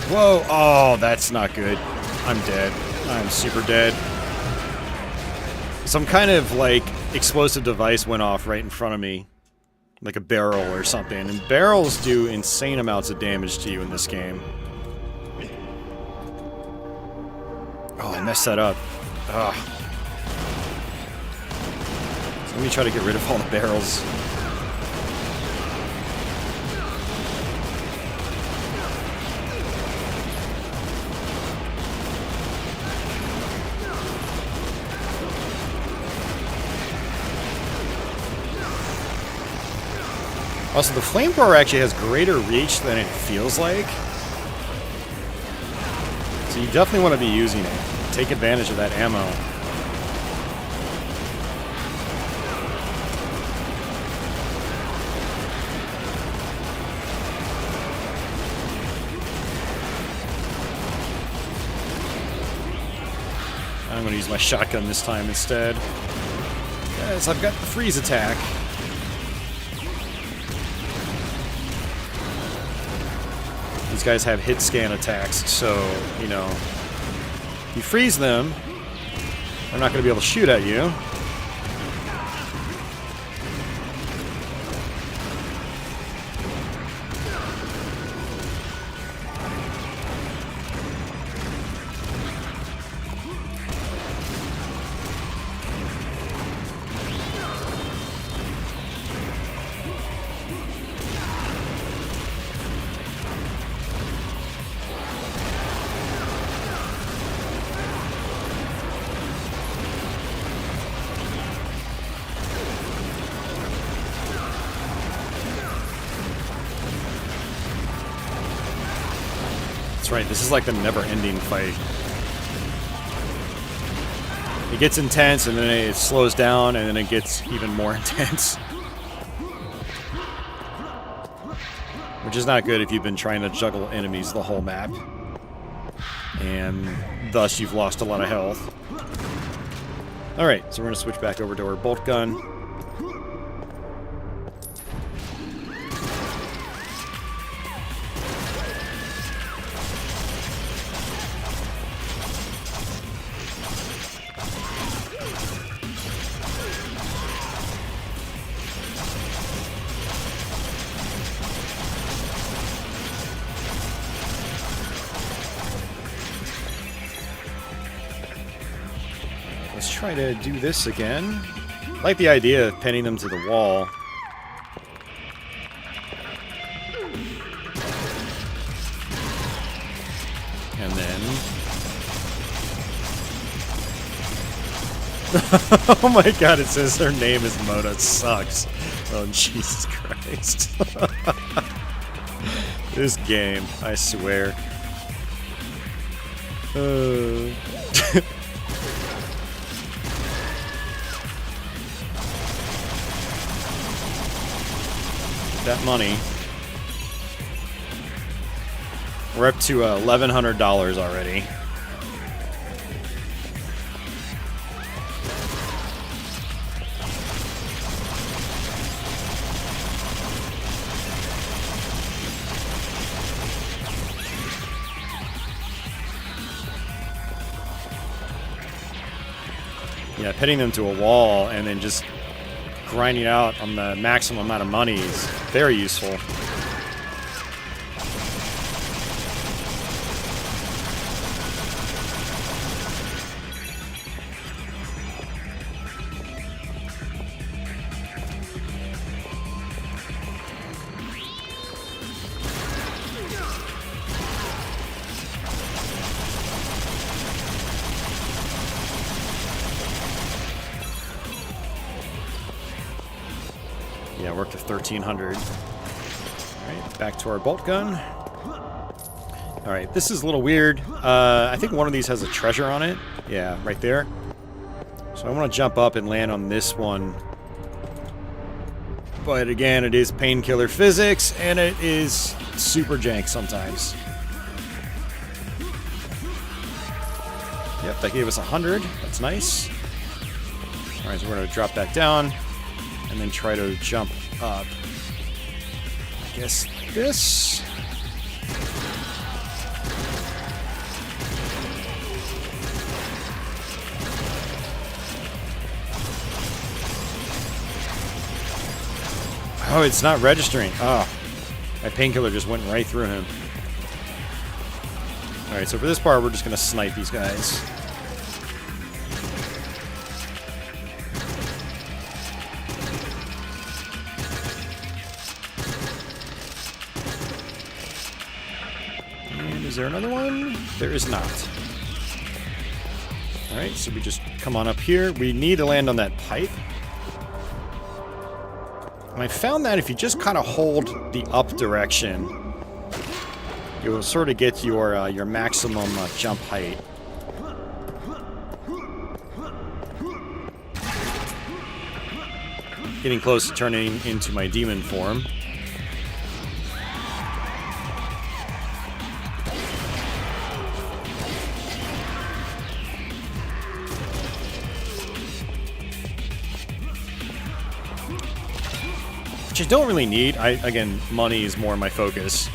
Whoa, oh, that's not good. I'm dead. I'm super dead. Some kind of, like, explosive device went off right in front of me. Like a barrel or something. And barrels do insane amounts of damage to you in this game. Oh, I messed that up. Ugh. So let me try to get rid of all the barrels. Also, the flamethrower actually has greater reach than it feels like. So you definitely want to be using it. Take advantage of that ammo. I'm going to use my shotgun this time instead. Yes, I've got the freeze attack. These guys have hit scan attacks, so, you know, you freeze them, they're not going to be able to shoot at you. That's right, this is like the never-ending fight. It gets intense, and then it slows down, and then it gets even more intense. Which is not good if you've been trying to juggle enemies the whole map. And thus you've lost a lot of health. Alright, so we're going to switch back over to our bolt gun. Let's try to do this again. I like the idea of pinning them to the wall. And then... oh my god, it says her name is Mona. It sucks. Oh, Jesus Christ. This game, I swear. that money. We're up to $1,100 already. Yeah, pitting them to a wall and then just grinding out on the maximum amount of money is very useful. Yeah, we're up to 1,300. Alright, back to our bolt gun. Alright, this is a little weird. I think one of these has a treasure on it. Yeah, right there. So I want to jump up and land on this one. But again, it is painkiller physics, and it is super jank sometimes. Yep, that gave us 100. That's nice. Alright, so we're going to drop that down. And then try to jump up. I guess like this. Oh, it's not registering. Oh, my painkiller just went right through him. Alright, so for this part, we're just going to snipe these guys. Is there another one? There is not. Alright, so we just come on up here. We need to land on that pipe. And I found that if you just kind of hold the up direction, you will sort of get your maximum jump height. Getting close to turning into my demon form. Which I don't really need. Again, money is more my focus.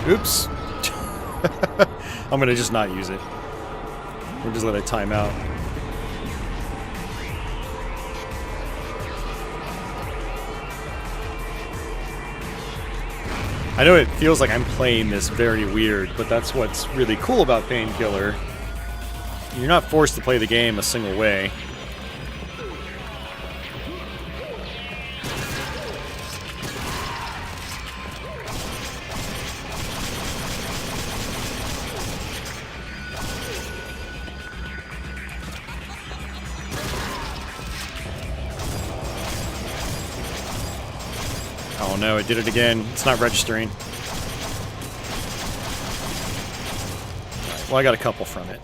Oops. I'm gonna just not use it. We'll just let it time out. I know it feels like I'm playing this very weird, but that's what's really cool about Painkiller. You're not forced to play the game a single way. Oh no, it did it again. It's not registering. Well, I got a couple from it.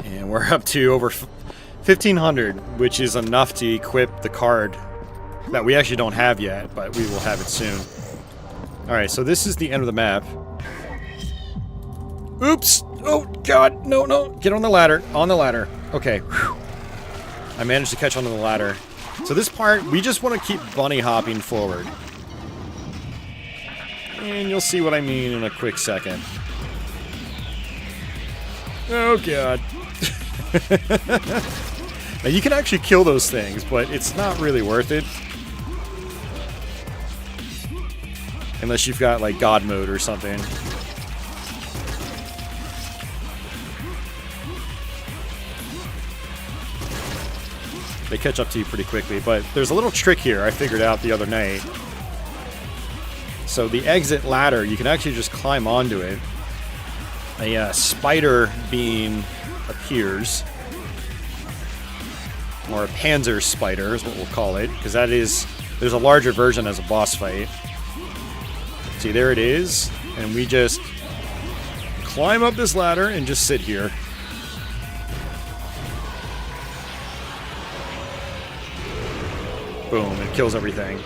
And we're up to over 1,500, which is enough to equip the card that we actually don't have yet, but we will have it soon. Alright, so this is the end of the map. Oops! Oh, God! No, no! Get on the ladder. On the ladder. Okay. Whew. I managed to catch onto the ladder. So this part, we just want to keep bunny hopping forward. And you'll see what I mean in a quick second. Oh, God. Now, you can actually kill those things, but it's not really worth it. Unless you've got, like, God mode or something. They catch up to you pretty quickly, but there's a little trick here I figured out the other night. So the exit ladder, you can actually just climb onto it. A spider beam appears. or a Panzer Spider is what we'll call it, because there's a larger version as a boss fight. See, there it is, and we just climb up this ladder and just sit here. Boom, it kills everything.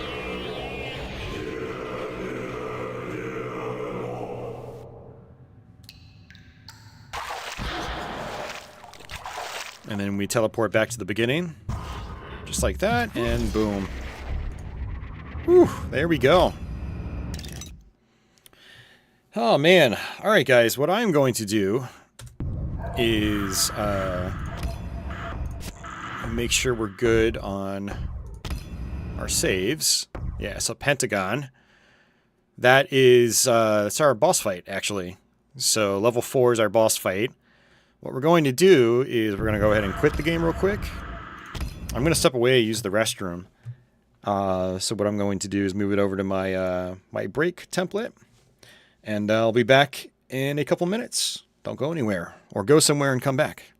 And then we teleport back to the beginning. Just like that, and boom. Whew, there we go. Oh, man. Alright, guys, what I'm going to do is make sure we're good on our saves. Yeah, so Pentagon. That's our boss fight, actually. So level 4 is our boss fight. What we're going to do is we're going to go ahead and quit the game real quick. I'm going to step away, use the restroom. So what I'm going to do is move it over to my my break template. And I'll be back in a couple minutes. Don't go anywhere. Or go somewhere and come back.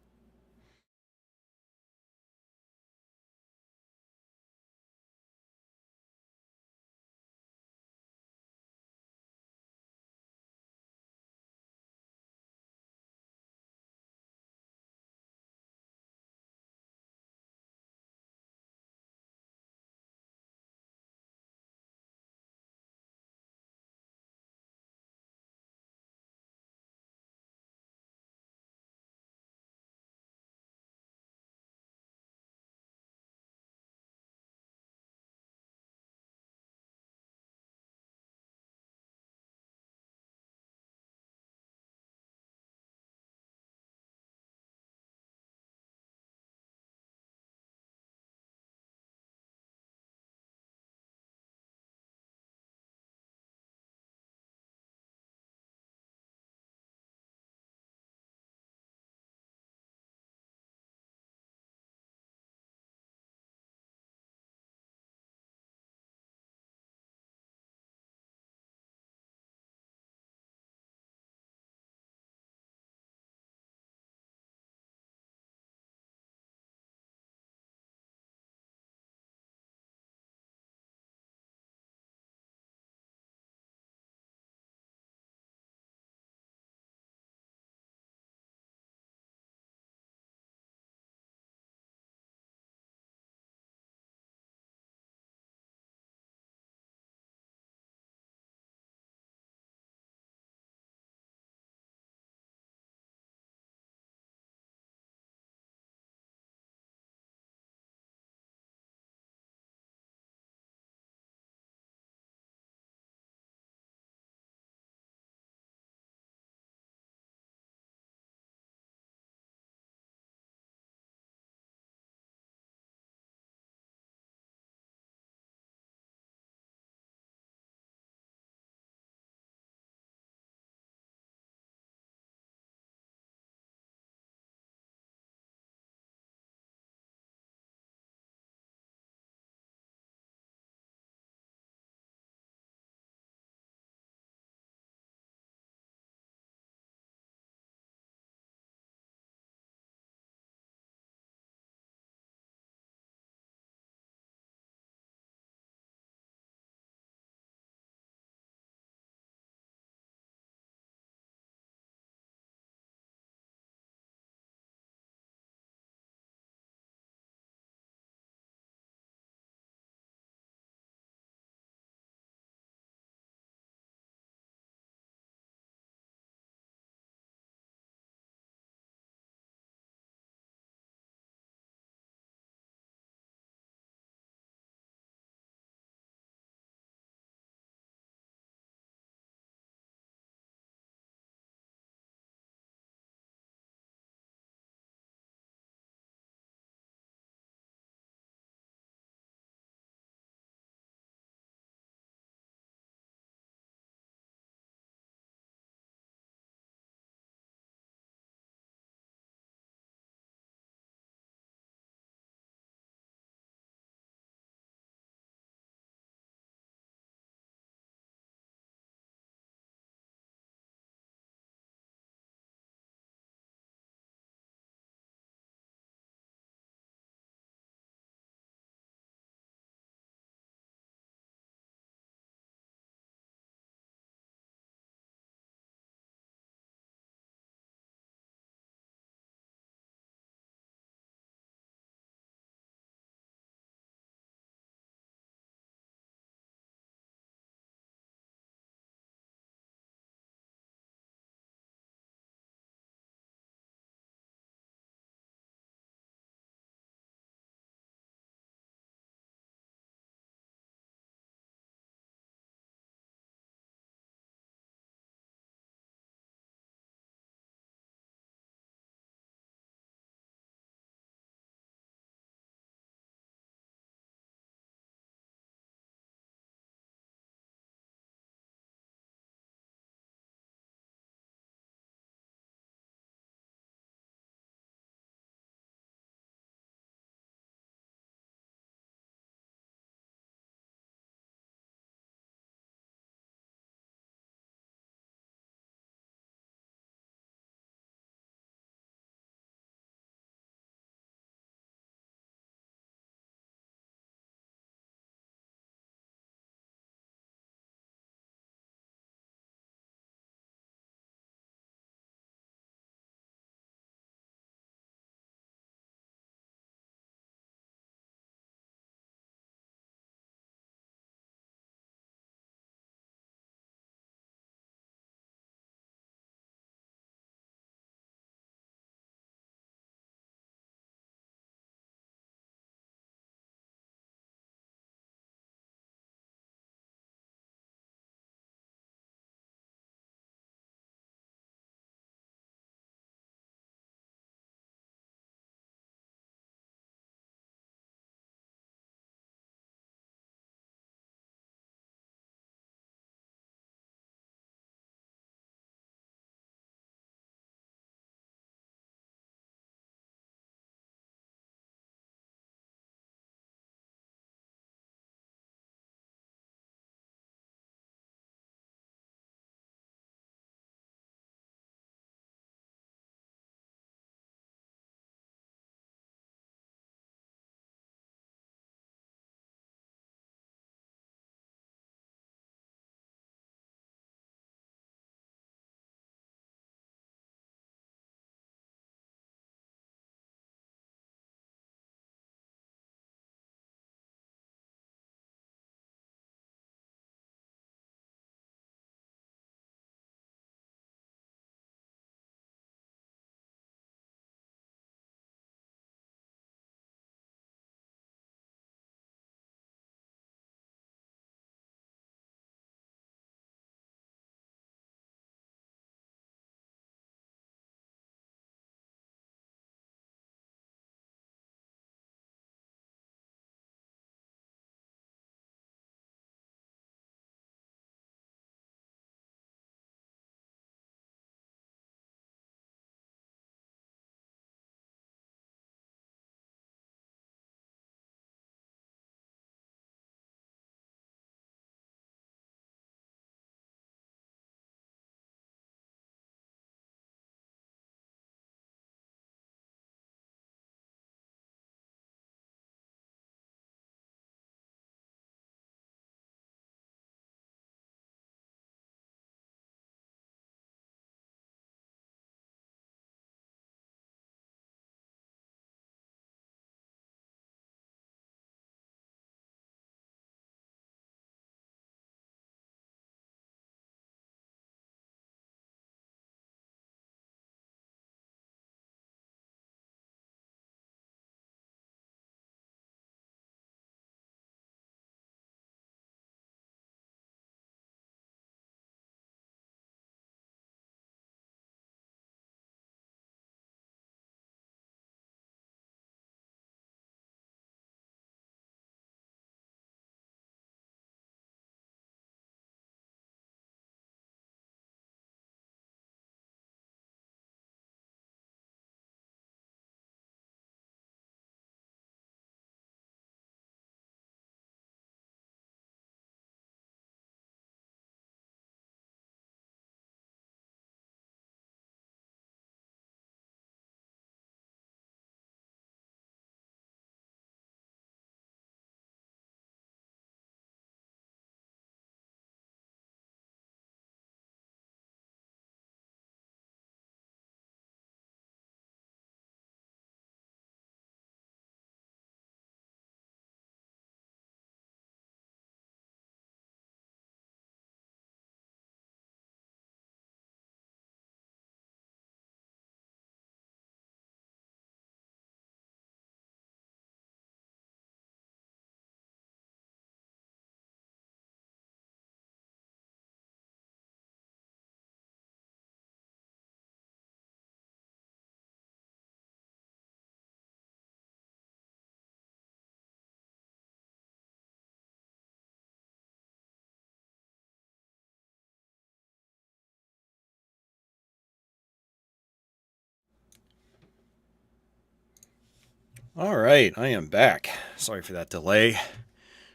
All right, I am back. Sorry for that delay.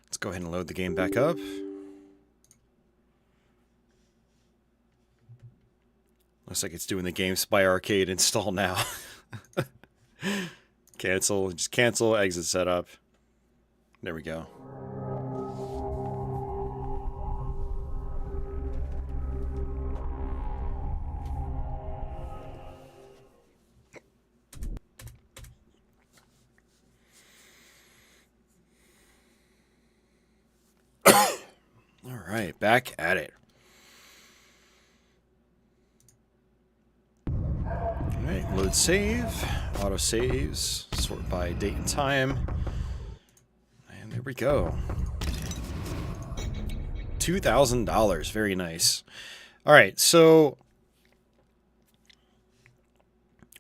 Let's go ahead and load the game back up. Looks like it's doing the GameSpy Arcade install now. Cancel, just cancel, exit setup. There we go. All right, back at it. All right, load save, auto saves, sort by date and time. And there we go. $2,000, very nice. All right, so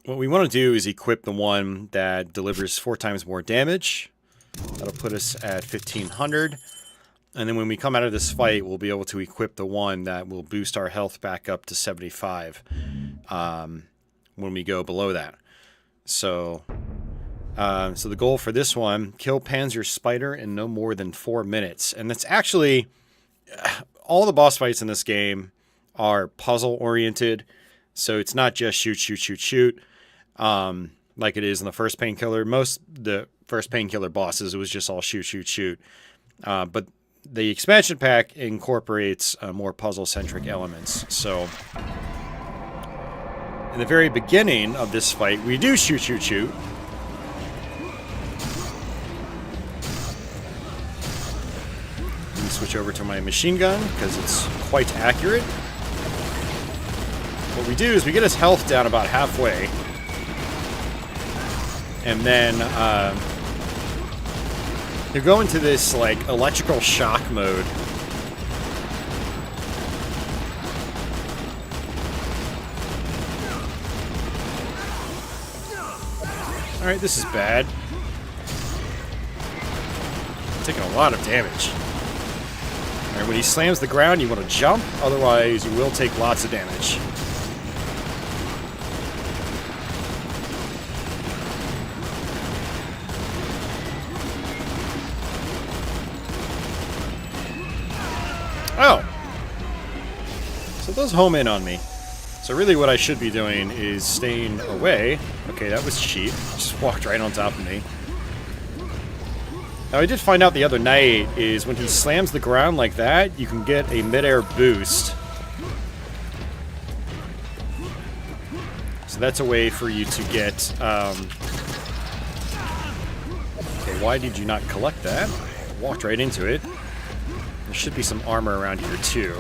what we want to do is equip the one that delivers 4 times more damage. That'll put us at 1,500. And then when we come out of this fight, we'll be able to equip the one that will boost our health back up to 75 when we go below that. So the goal for this one, kill Panzer Spider in no more than 4 minutes. And that's actually, all the boss fights in this game are puzzle-oriented. So it's not just shoot, shoot, shoot, shoot, like it is in the first Painkiller. The first Painkiller bosses, it was just all shoot, shoot, shoot. But the expansion pack incorporates more puzzle-centric elements. So, in the very beginning of this fight, we do shoot, shoot, shoot. Let me switch over to my machine gun, because it's quite accurate. What we do is we get his health down about halfway. And then, you go into this, like, electrical shock mode. Alright, this is bad. Taking a lot of damage. Alright, when he slams the ground, you want to jump, otherwise you will take lots of damage. Oh! So those home in on me. So really what I should be doing is staying away. Okay, that was cheap. Just walked right on top of me. Now I did find out the other night is when he slams the ground like that, you can get a midair boost. So that's a way for you to get... Okay, why did you not collect that? I walked right into it. There should be some armor around here, too.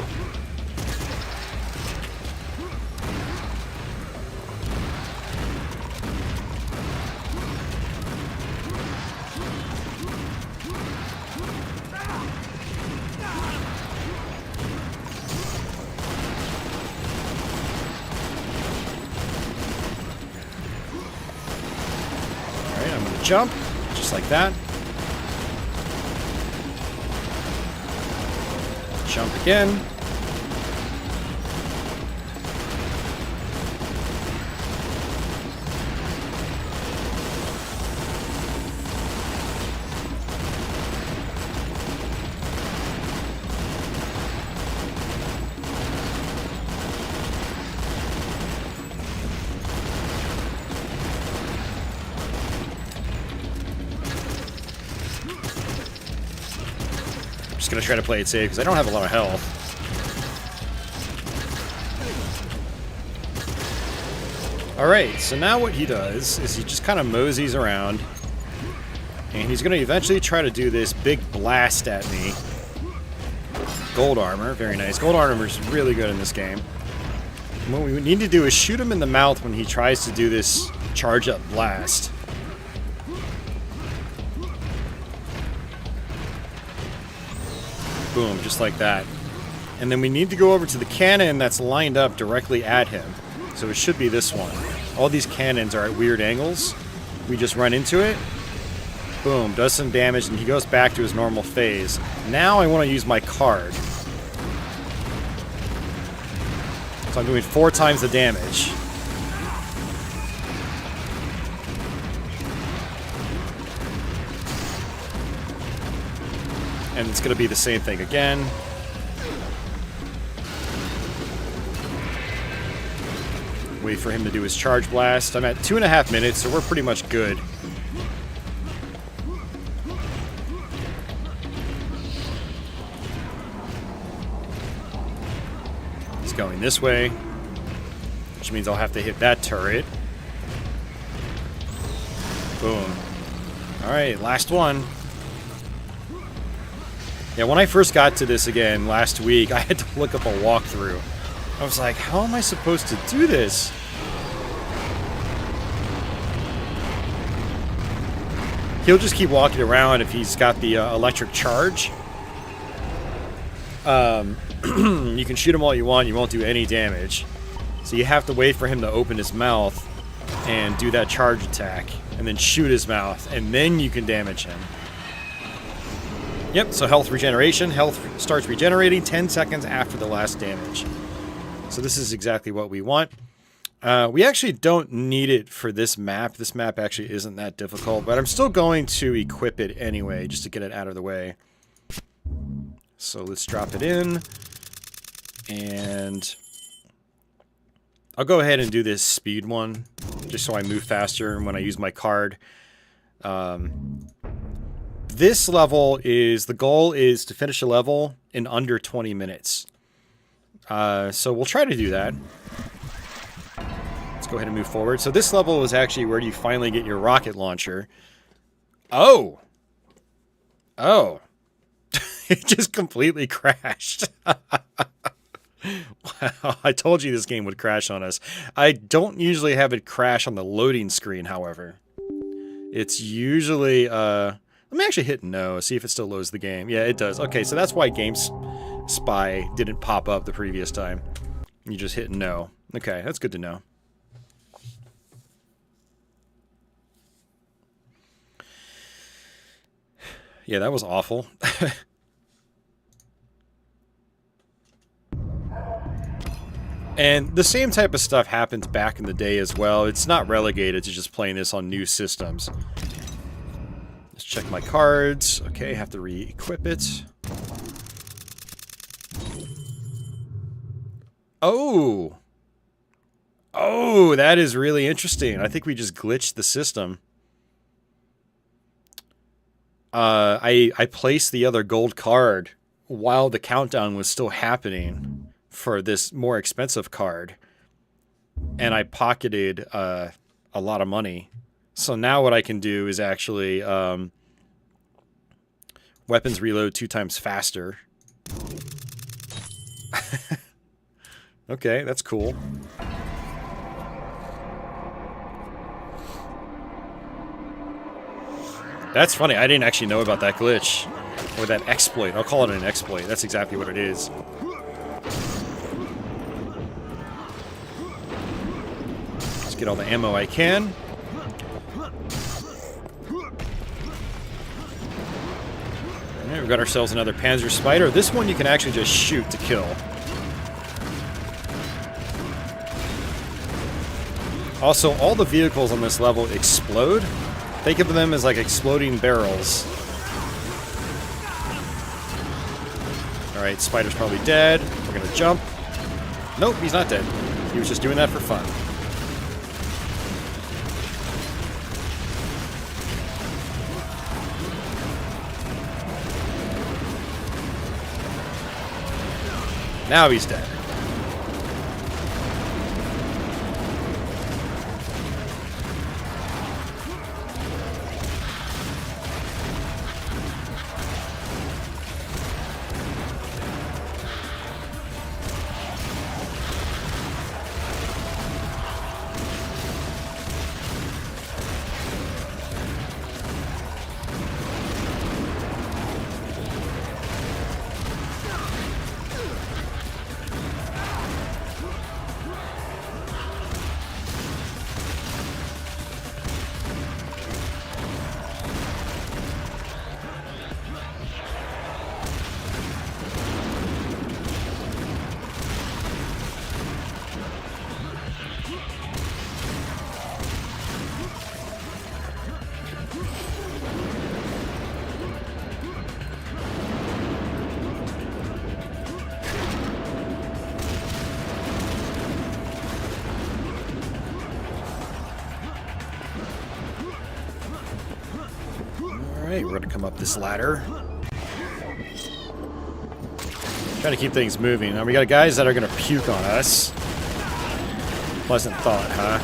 Alright, I'm gonna jump, just like that. Jump again. Just gonna try to play it safe because I don't have a lot of health. Alright, so now what he does is he just kind of moseys around, and he's gonna eventually try to do this big blast at me. Gold armor, very nice. Gold armor is really good in this game. And what we need to do is shoot him in the mouth when he tries to do this charge up blast. Boom, just like that. And then we need to go over to the cannon that's lined up directly at him. So it should be this one. All these cannons are at weird angles. We just run into it. Boom, does some damage, and he goes back to his normal phase. Now I want to use my card. So I'm doing 4 times the damage. And it's going to be the same thing again. Wait for him to do his charge blast. I'm at 2.5 minutes, so we're pretty much good. He's going this way, which means I'll have to hit that turret. Boom. Alright, last one. Yeah, when I first got to this again last week, I had to look up a walkthrough. I was like, how am I supposed to do this? He'll just keep walking around if he's got the electric charge. You can shoot him all you want, you won't do any damage. So you have to wait for him to open his mouth and do that charge attack, and then shoot his mouth, and then you can damage him. Yep, so health regeneration. Health starts regenerating 10 seconds after the last damage. So this is exactly what we want. We actually don't need it for this map. This map actually isn't that difficult, but I'm still going to equip it anyway, just to get it out of the way. So let's drop it in. And I'll go ahead and do this speed one, just so I move faster when I use my card. This level is, the goal is to finish a level in under 20 minutes. So we'll try to do that. Let's go ahead and move forward. So this level is actually where you finally get your rocket launcher. Oh! Oh. It just completely crashed. Wow, I told you this game would crash on us. I don't usually have it crash on the loading screen, however. It's usually, let me actually hit no, see if it still loads the game. Yeah, it does. Okay, so that's why GameSpy didn't pop up the previous time. You just hit no. Okay, that's good to know. Yeah, that was awful. And the same type of stuff happened back in the day as well. It's not relegated to just playing this on new systems. Let's check my cards. Okay, have to re-equip it. Oh! Oh, that is really interesting. I think we just glitched the system. I placed the other gold card while the countdown was still happening for this more expensive card, and I pocketed a lot of money. So now what I can do is actually weapons reload 2 times faster. Okay, that's cool. That's funny. I didn't actually know about that glitch. Or that exploit. I'll call it an exploit. That's exactly what it is. Let's get all the ammo I can. Alright, we've got ourselves another Panzer Spider. This one you can actually just shoot to kill. Also, all the vehicles on this level explode. Think of them as like exploding barrels. Alright, Spider's probably dead. We're gonna jump. Nope, he's not dead. He was just doing that for fun. Now he's dead. Alright, we're gonna come up this ladder. Trying to keep things moving. Now we got guys that are gonna puke on us. Pleasant thought, huh?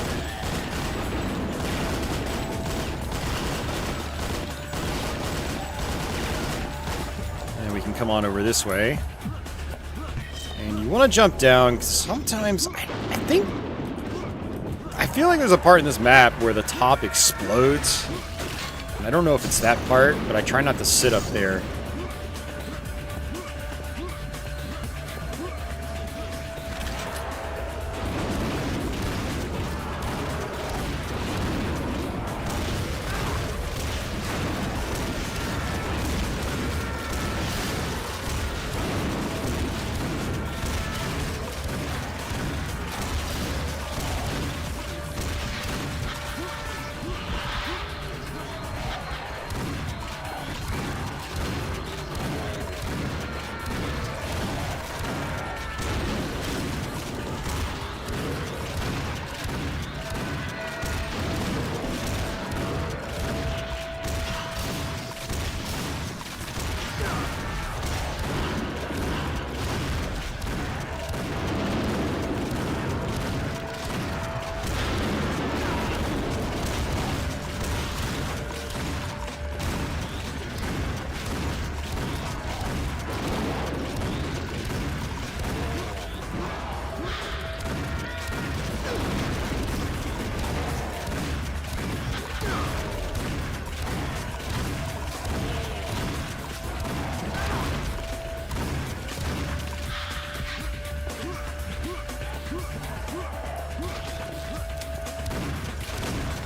And we can come on over this way. And you want to jump down, because sometimes, I feel like there's a part in this map where the top explodes. And I don't know if it's that part, but I try not to sit up there.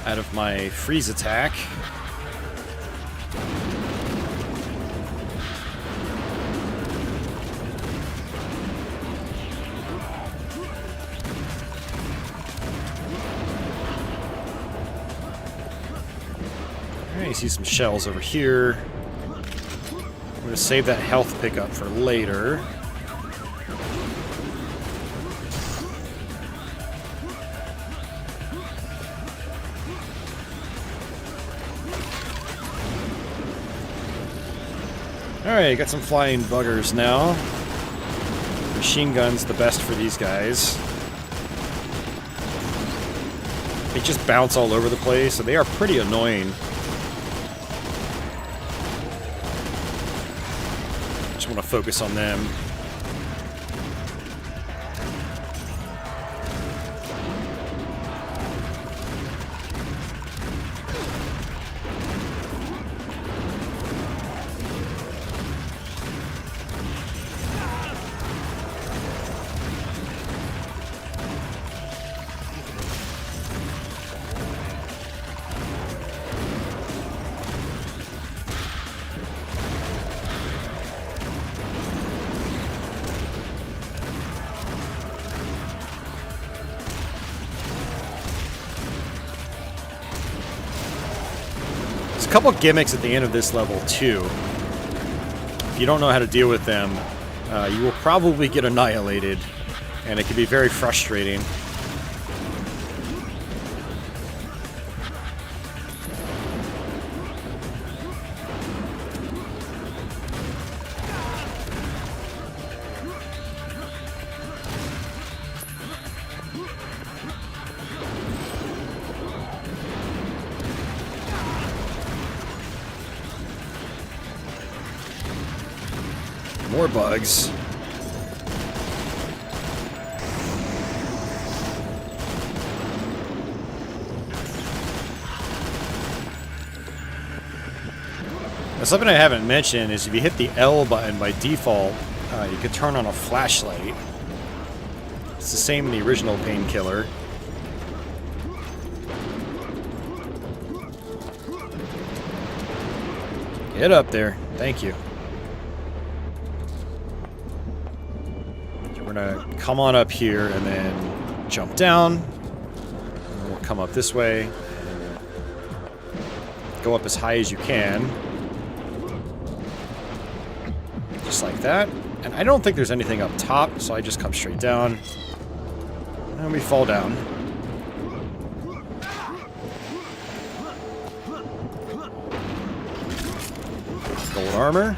Out of my freeze attack. Alright, you see some shells over here. I'm going to save that health pickup for later. Alright, got some flying buggers now. Machine gun's the best for these guys. They just bounce all over the place, so they are pretty annoying. Just want to focus on them. There's a couple gimmicks at the end of this level too. If you don't know how to deal with them, you will probably get annihilated, and it can be very frustrating. More bugs. Now, something I haven't mentioned is if you hit the L button by default, you can turn on a flashlight. It's the same in the original Painkiller. Get up there. Thank you. We're gonna come on up here and then jump down. And we'll come up this way. Go up as high as you can. Just like that. And I don't think there's anything up top, so I just come straight down. And we fall down. Gold armor.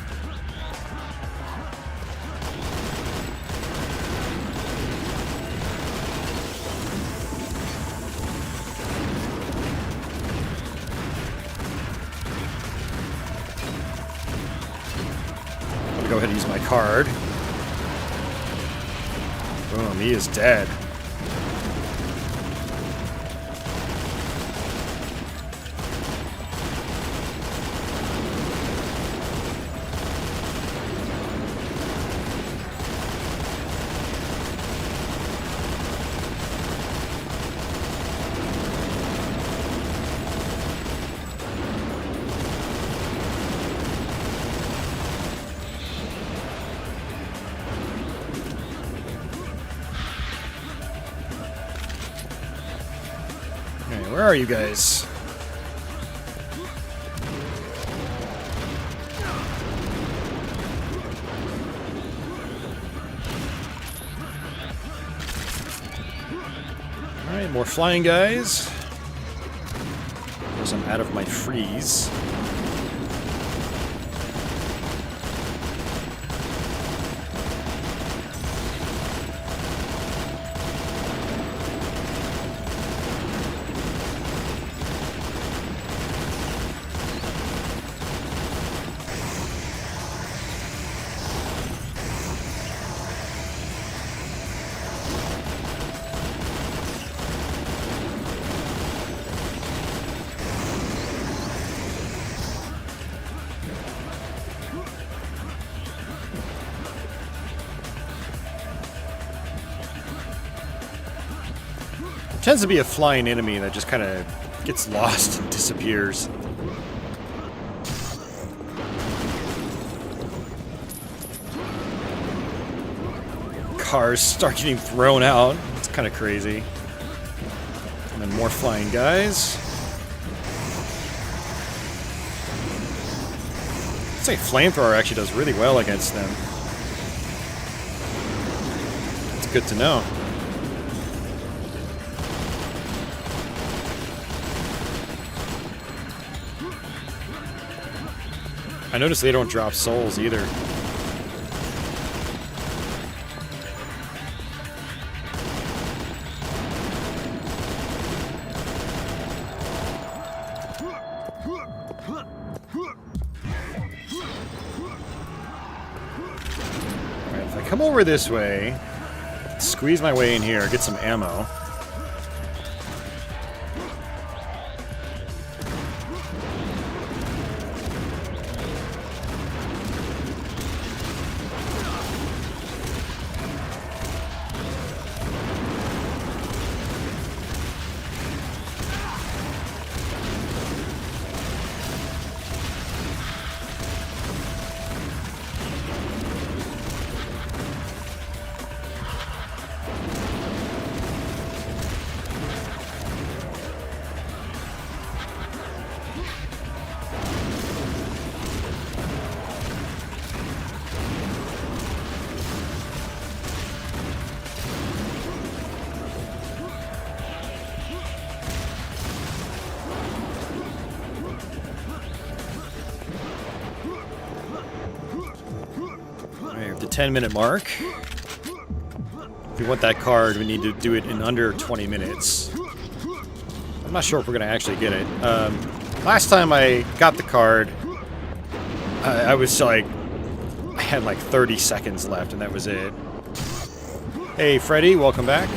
I'm gonna go ahead and use my card. Boom, he is dead. Where are you guys? Alright, more flying guys. Because I'm out of my freeze. Tends to be a flying enemy that just kind of gets lost and disappears. Cars start getting thrown out. It's kind of crazy. And then more flying guys. I'd say flamethrower actually does really well against them. It's good to know. I noticed they don't drop souls either. Alright, if I come over this way, squeeze my way in here, get some ammo. Alright, the 10-minute mark. If we want that card, we need to do it in under 20 minutes. I'm not sure if we're going to actually get it. Last time I got the card, I was like, I had like 30 seconds left, and that was it. Hey, Freddy, welcome back.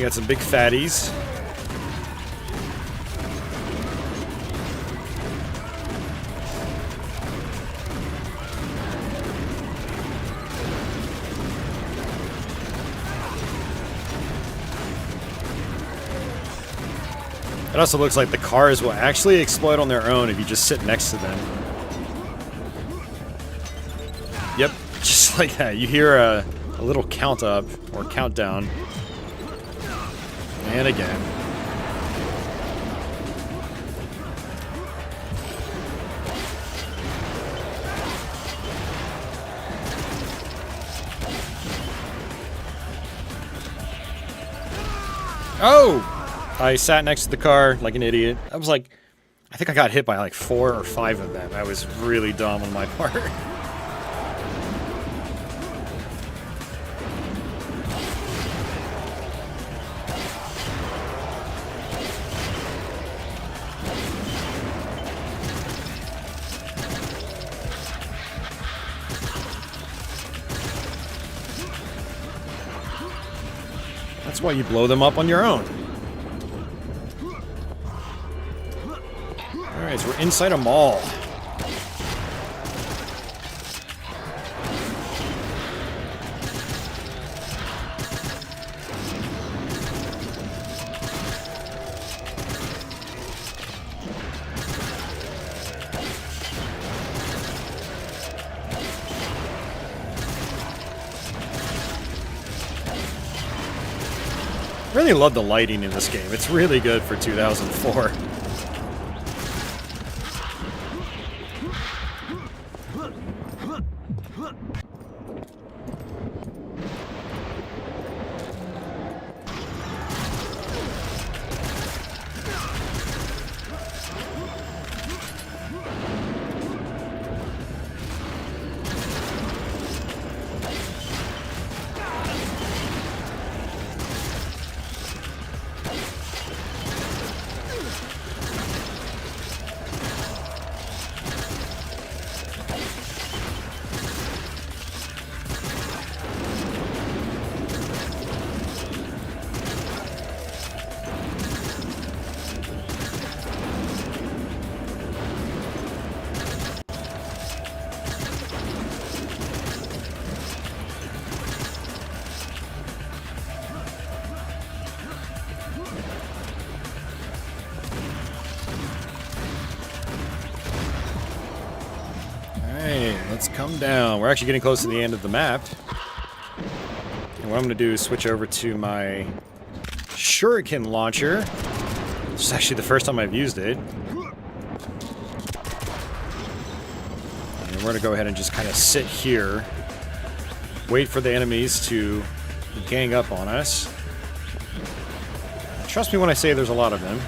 you got some big fatties. It also looks like the cars will actually explode on their own if you just sit next to them. Yep, just like that. You hear a little count up or countdown. And again. Oh! I sat next to the car like an idiot. I was like, I think I got hit by like 4 or 5 of them. That was really dumb on my part. That's why you blow them up on your own. Alright, so we're inside a mall. I really love the lighting in this game. It's really good for 2004. Let's come down. We're actually getting close to the end of the map. And what I'm going to do is switch over to my shuriken launcher. This is actually the first time I've used it. And we're going to go ahead and just kind of sit here. Wait for the enemies to gang up on us. Trust me when I say there's a lot of them.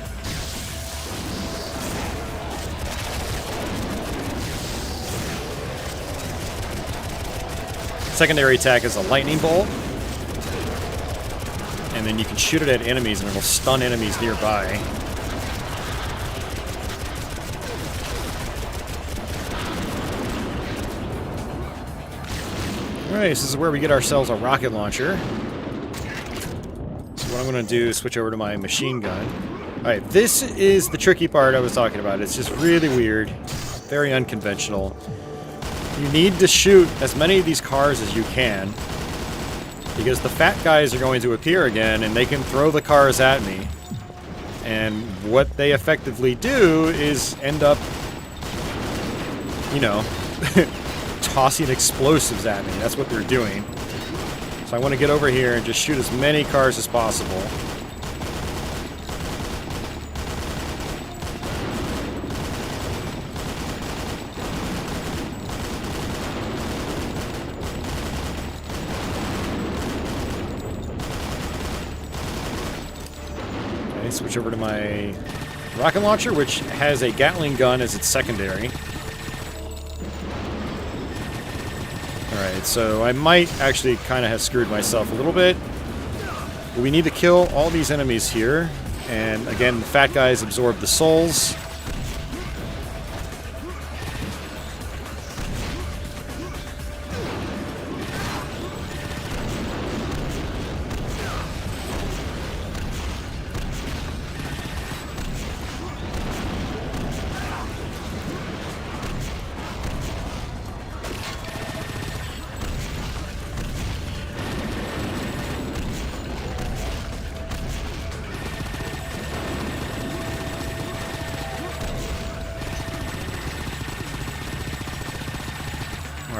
Secondary attack is a lightning bolt. And then you can shoot it at enemies and it'll stun enemies nearby. Alright, this is where we get ourselves a rocket launcher. So what I'm going to do is switch over to my machine gun. Alright, this is the tricky part I was talking about. It's just really weird. Very unconventional. You need to shoot as many of these cars as you can, because the fat guys are going to appear again and they can throw the cars at me. And what they effectively do is end up, you know, tossing explosives at me. That's what they're doing. So I want to get over here and just shoot as many cars as possible. Switch over to my rocket launcher, which has a Gatling gun as its secondary. Alright, so I might actually kind of have screwed myself a little bit. But we need to kill all these enemies here. And again, the fat guys absorb the souls.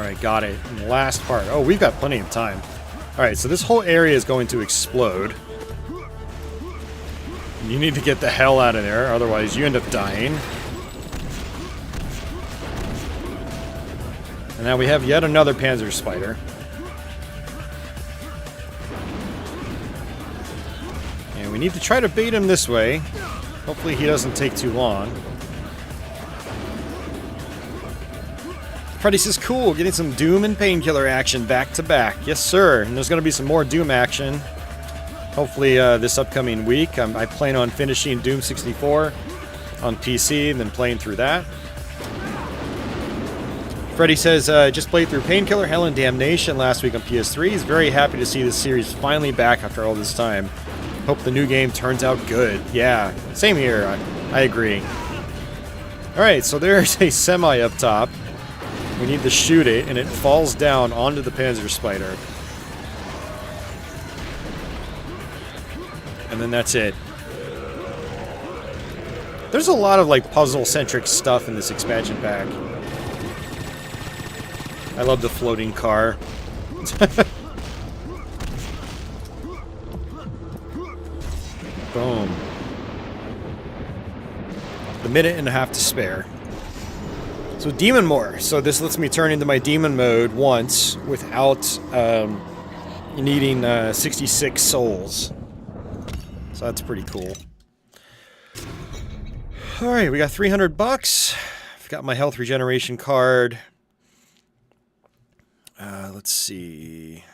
Alright, got it. And the last part. Oh, we've got plenty of time. Alright, so this whole area is going to explode. You need to get the hell out of there, otherwise you end up dying. And now we have yet another Panzer Spider. And we need to try to bait him this way. Hopefully he doesn't take too long. Freddy says, cool, getting some Doom and Painkiller action back to back. Yes, sir. And there's going to be some more Doom action. Hopefully this upcoming week. I plan on finishing Doom 64 on PC and then playing through that. Freddy says, just played through Painkiller, Hell and Damnation last week on PS3. He's very happy to see this series finally back after all this time. Hope the new game turns out good. Yeah, same here. I agree. Alright, so there's a semi up top. We need to shoot it, and it falls down onto the Panzer Spider. And then that's it. There's a lot of, like, puzzle-centric stuff in this expansion pack. I love the floating car. Boom. A minute and a half to spare. So Demon More. So this lets me turn into my Demon mode once without needing 66 souls. So that's pretty cool. Alright, we got 300 bucks. I've got my health regeneration card. Let's see.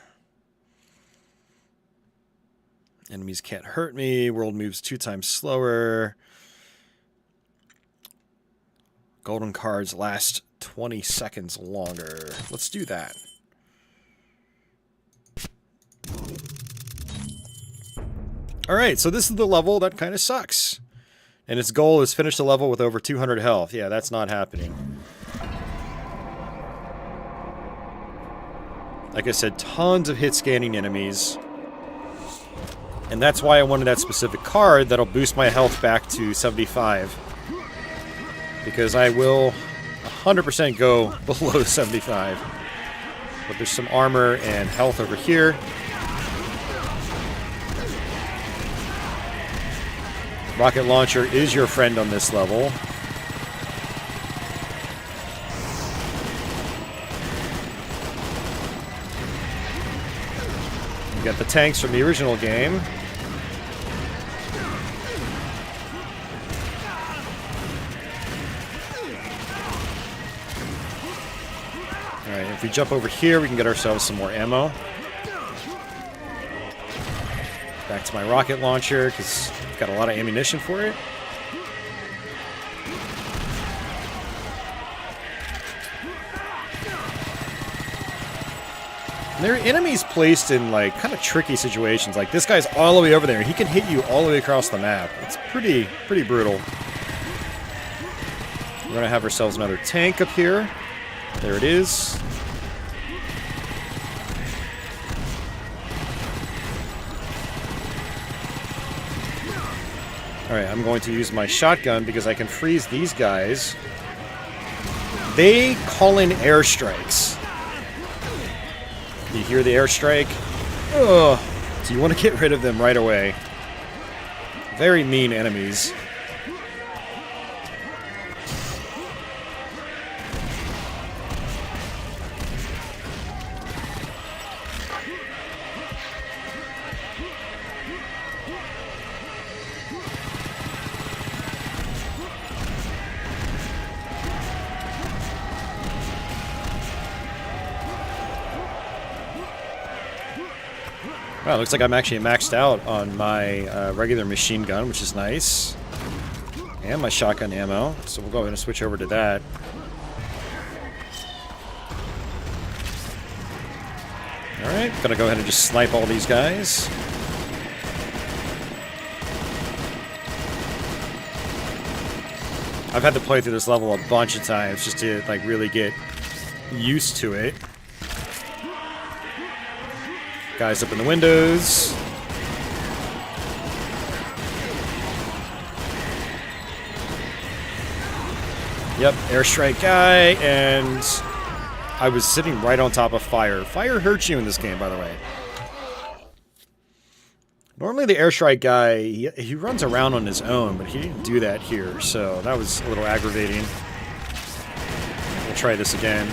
Enemies can't hurt me. World moves 2 times slower. Golden cards last 20 seconds longer. Let's do that. Alright, so this is the level that kind of sucks. And its goal is finish the level with over 200 health. Yeah, that's not happening. Like I said, tons of hit scanning enemies. And that's why I wanted that specific card that'll boost my health back to 75. Because I will 100% go below 75. But there's some armor and health over here. Rocket launcher is your friend on this level. You got the tanks from the original game. Alright, if we jump over here, we can get ourselves some more ammo. Back to my rocket launcher, because I've got a lot of ammunition for it. And there are enemies placed in, like, kind of tricky situations. Like, this guy's all the way over there. He can hit you all the way across the map. It's pretty brutal. We're going to have ourselves another tank up here. There it is. Alright, I'm going to use my shotgun because I can freeze these guys. They call in airstrikes. You hear the airstrike? Ugh. So you want to get rid of them right away. Very mean enemies. Wow, looks like I'm actually maxed out on my regular machine gun, which is nice. And my shotgun ammo, so we'll go ahead and switch over to that. Alright, gonna go ahead and just snipe all these guys. I've had to play through this level a bunch of times just to, like, really get used to it. Guys up in the windows. Yep, airstrike guy, and I was sitting right on top of fire. Fire hurts you in this game, by the way. Normally the airstrike guy, he runs around on his own, but he didn't do that here, so that was a little aggravating. We'll try this again.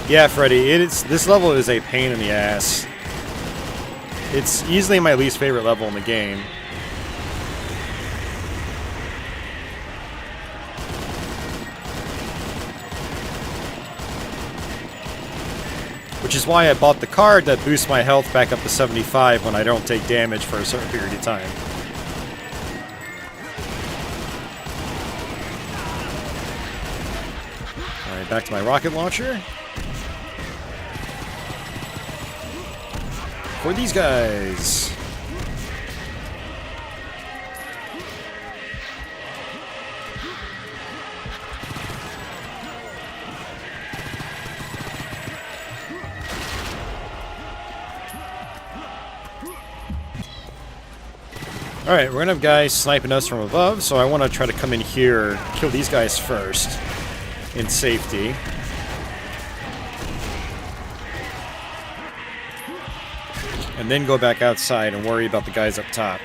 Yeah, Freddy, this level is a pain in the ass. It's easily my least favorite level in the game. Which is why I bought the card that boosts my health back up to 75 when I don't take damage for a certain period of time. Alright, back to my rocket launcher. For these guys. Alright, we're gonna have guys sniping us from above, so I want to try to come in here, kill these guys first, in safety. And then go back outside and worry about the guys up top.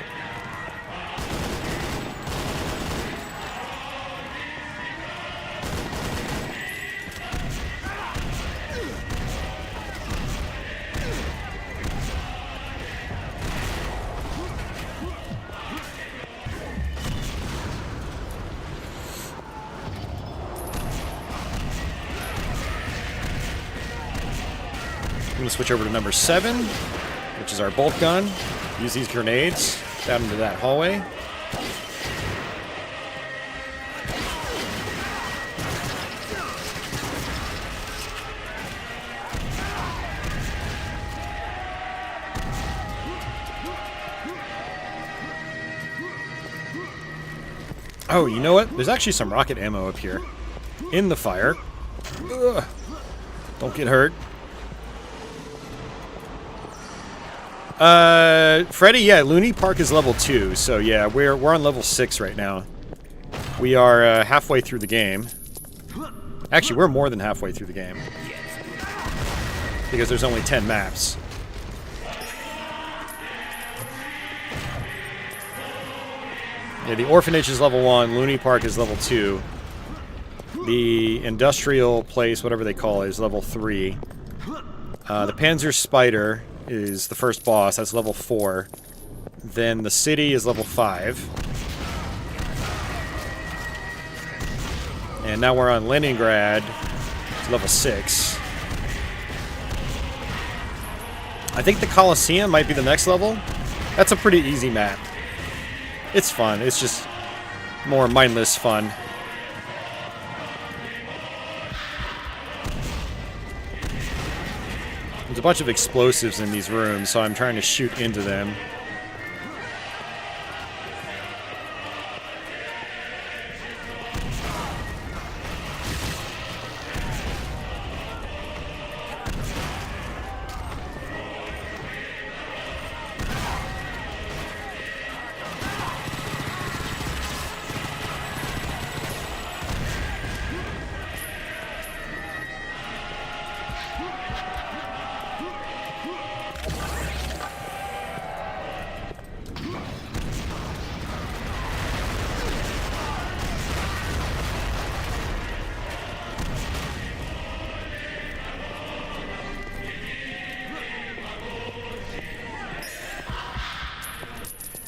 I'm going to switch over to number 7, which is our bolt gun. Use these grenades down into that hallway. Oh, you know what? There's actually some rocket ammo up here. In the fire. Ugh. Don't get hurt. Freddy, yeah, Loony Park is level 2, so yeah, we're on level 6 right now. We are halfway through the game. Actually, we're more than halfway through the game. Because there's only 10 maps. Yeah, the Orphanage is level 1, Loony Park is level 2. The industrial place, whatever they call it, is level 3. The Panzer Spider is the first boss, that's level 4. Then the city is level 5. And now we're on Leningrad, it's level 6. I think the Colloseum might be the next level. That's a pretty easy map. It's fun, it's just more mindless fun. There's a bunch of explosives in these rooms, so I'm trying to shoot into them.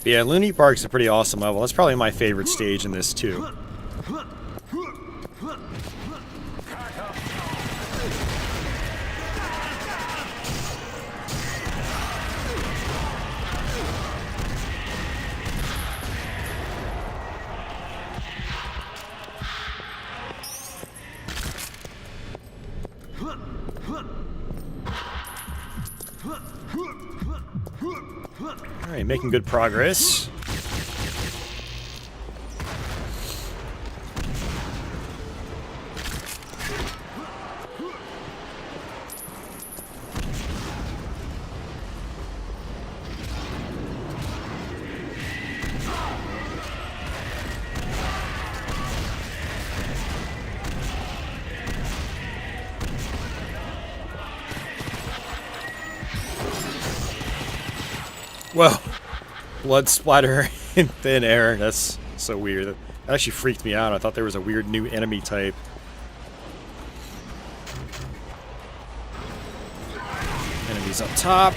Yeah, Loony Park's a pretty awesome level. That's probably my favorite stage in this, too. Alright, making good progress. Whoa. Blood splatter in thin air. That's so weird. That actually freaked me out. I thought there was a weird new enemy type. Enemies up top.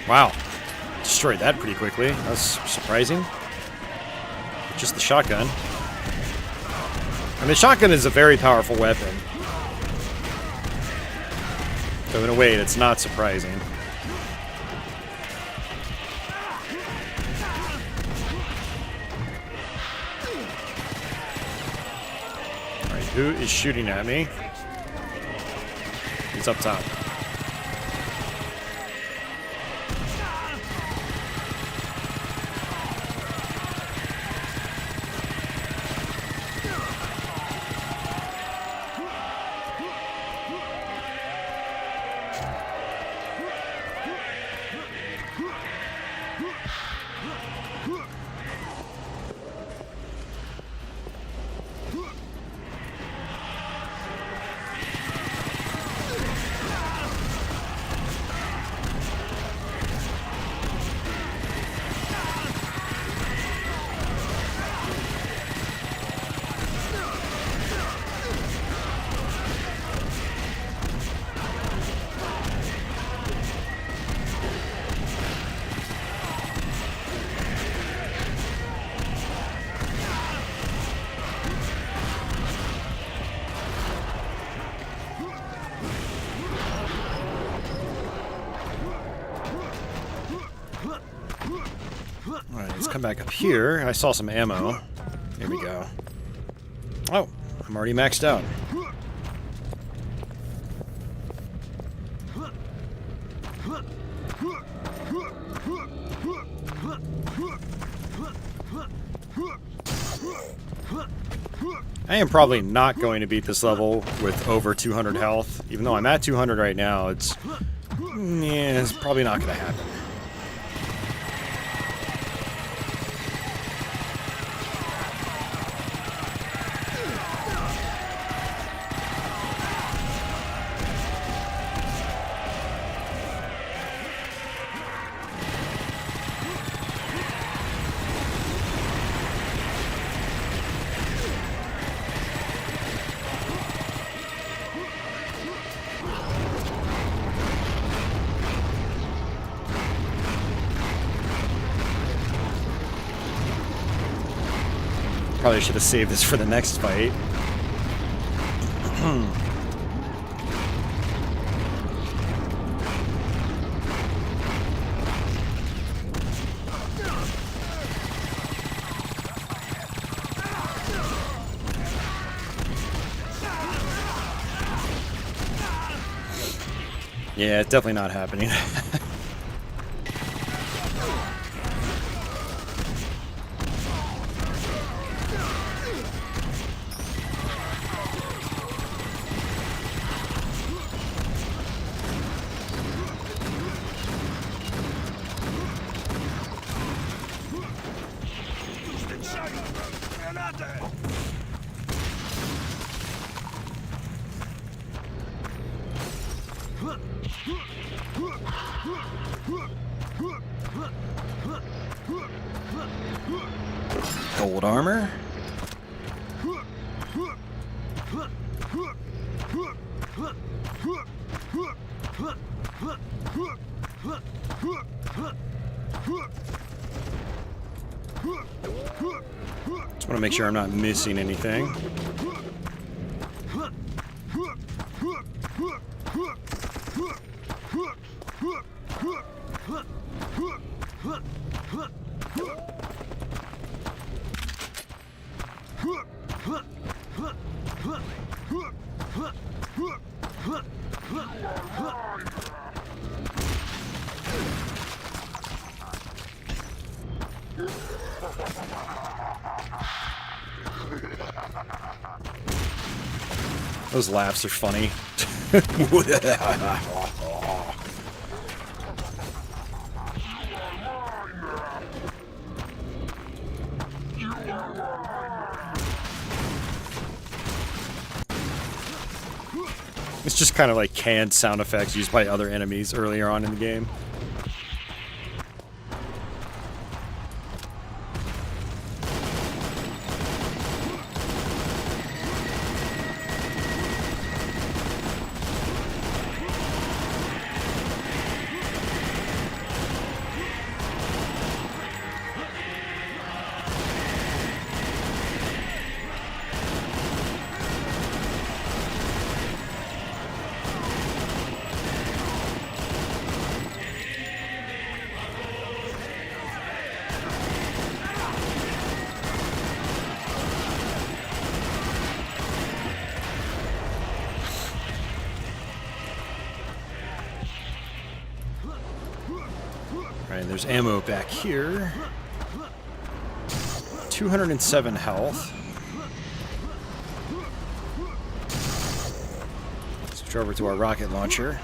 Wow. Destroyed that pretty quickly. That's surprising. Just the shotgun. I mean, the shotgun is a very powerful weapon. So in a way, it's not surprising. Alright, who is shooting at me? He's up top. Alright, let's come back up here. I saw some ammo. Here we go. Oh, I'm already maxed out. I am probably not going to beat this level with over 200 health. Even though I'm at 200 right now, it's probably not going to happen. Probably should have saved this for the next fight. Yeah, it's definitely not happening. Gold armor. Just want to make sure I'm not missing anything. Those laughs are funny. It's just kind of like canned sound effects used by other enemies earlier on in the game. Alright, there's ammo back here. 207 health. Switch over to our rocket launcher.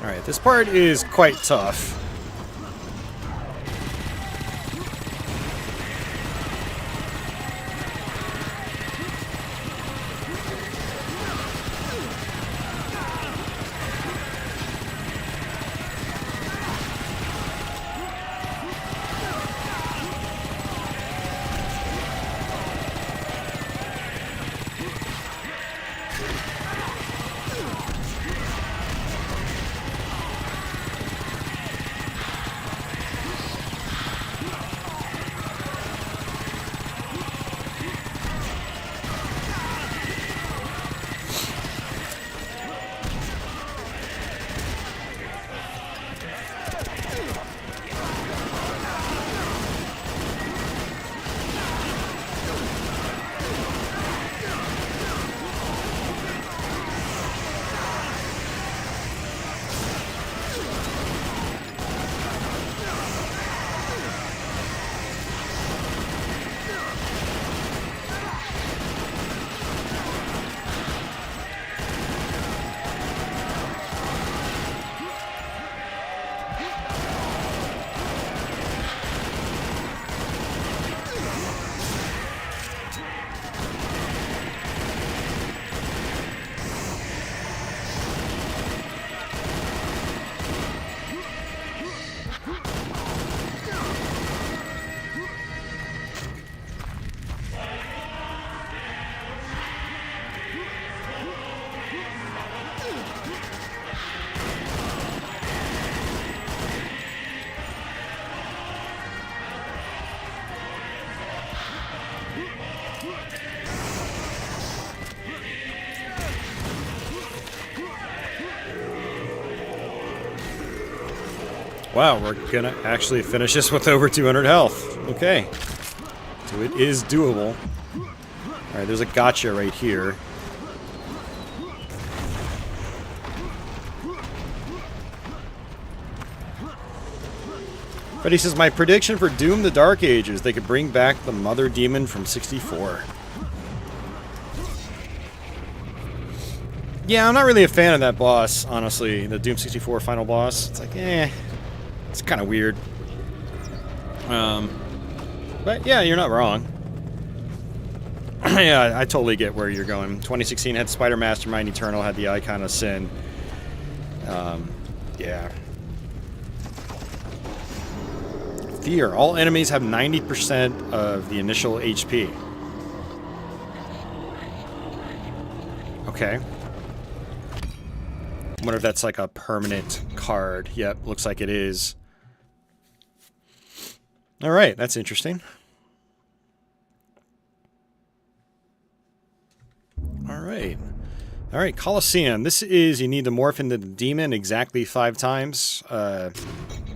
Alright, this part is quite tough. Wow, we're gonna actually finish this with over 200 health. Okay. So it is doable. Alright, there's a gotcha right here. But he says, my prediction for Doom the Dark Ages, they could bring back the Mother Demon from 64. Yeah, I'm not really a fan of that boss, honestly. The Doom 64 final boss. It's like, it's kind of weird. But yeah, you're not wrong. Yeah, I totally get where you're going. 2016 had Spider Mastermind, Eternal had the Icon of Sin. Yeah. Fear. All enemies have 90% of the initial HP. Okay. I wonder if that's like a permanent card. Yep, looks like it is. All right, that's interesting. All right. All right, Colloseum. This is, you need to morph into the demon exactly 5 times.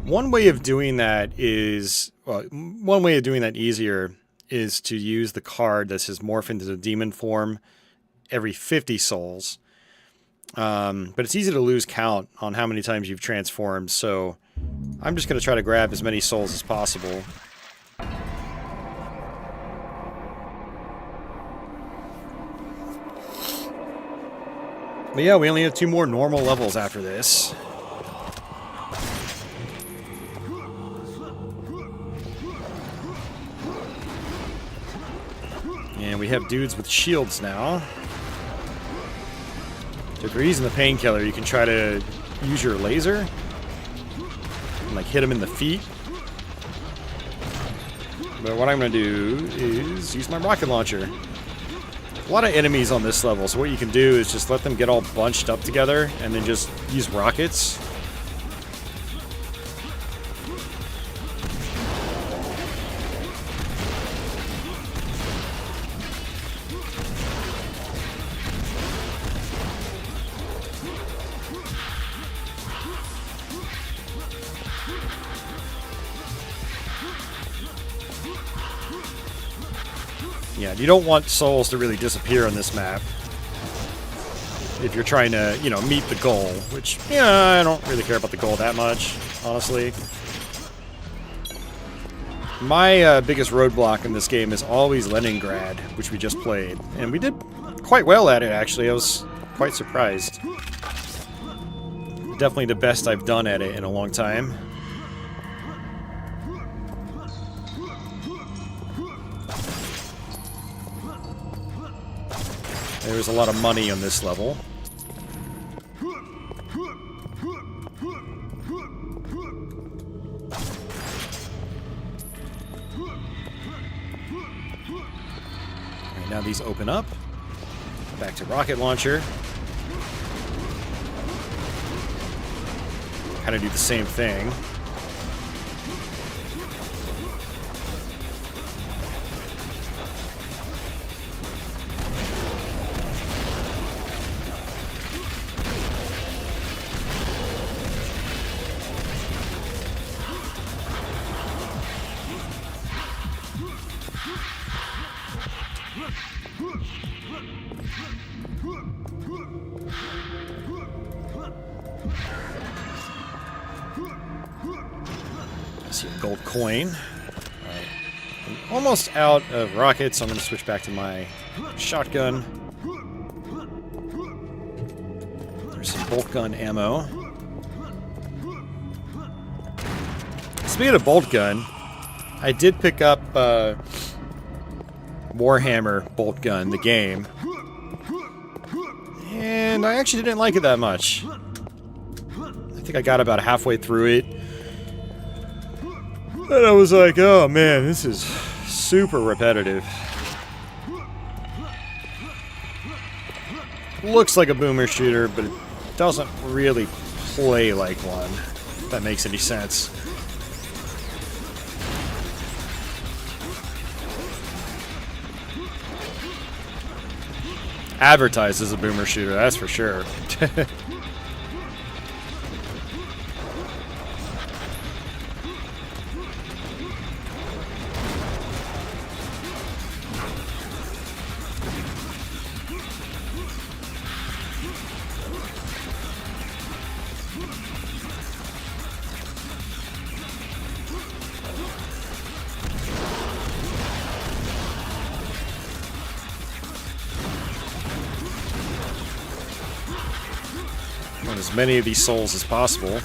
One way of doing that is, well, one way of doing that easier is to use the card that says morph into the demon form every 50 souls. But it's easy to lose count on how many times you've transformed, so I'm just going to try to grab as many souls as possible. But yeah, we only have 2 more normal levels after this. And we have dudes with shields now. So if you're using the painkiller, you can try to use your laser and like hit them in the feet. But what I'm going to do is use my rocket launcher. A lot of enemies on this level, so what you can do is just let them get all bunched up together and then just use rockets. Yeah, you don't want souls to really disappear on this map if you're trying to, you know, meet the goal, which, yeah, I don't really care about the goal that much, honestly. My biggest roadblock in this game is always Leningrad, which we just played, and we did quite well at it, actually. I was quite surprised. Definitely the best I've done at it in a long time. There's a lot of money on this level. Alright, now these open up. Back to rocket launcher. Kind of do the same thing. I see a gold coin. Alright. I'm almost out of rockets, so I'm going to switch back to my shotgun. There's some bolt gun ammo. Speaking of bolt gun, I did pick up Warhammer bolt gun, the game. And I actually didn't like it that much. I think I got about halfway through it. And I was like, oh man, this is super repetitive. Looks like a boomer shooter, but it doesn't really play like one, if that makes any sense. Advertised as a boomer shooter, that's for sure. Want as many of these souls as possible.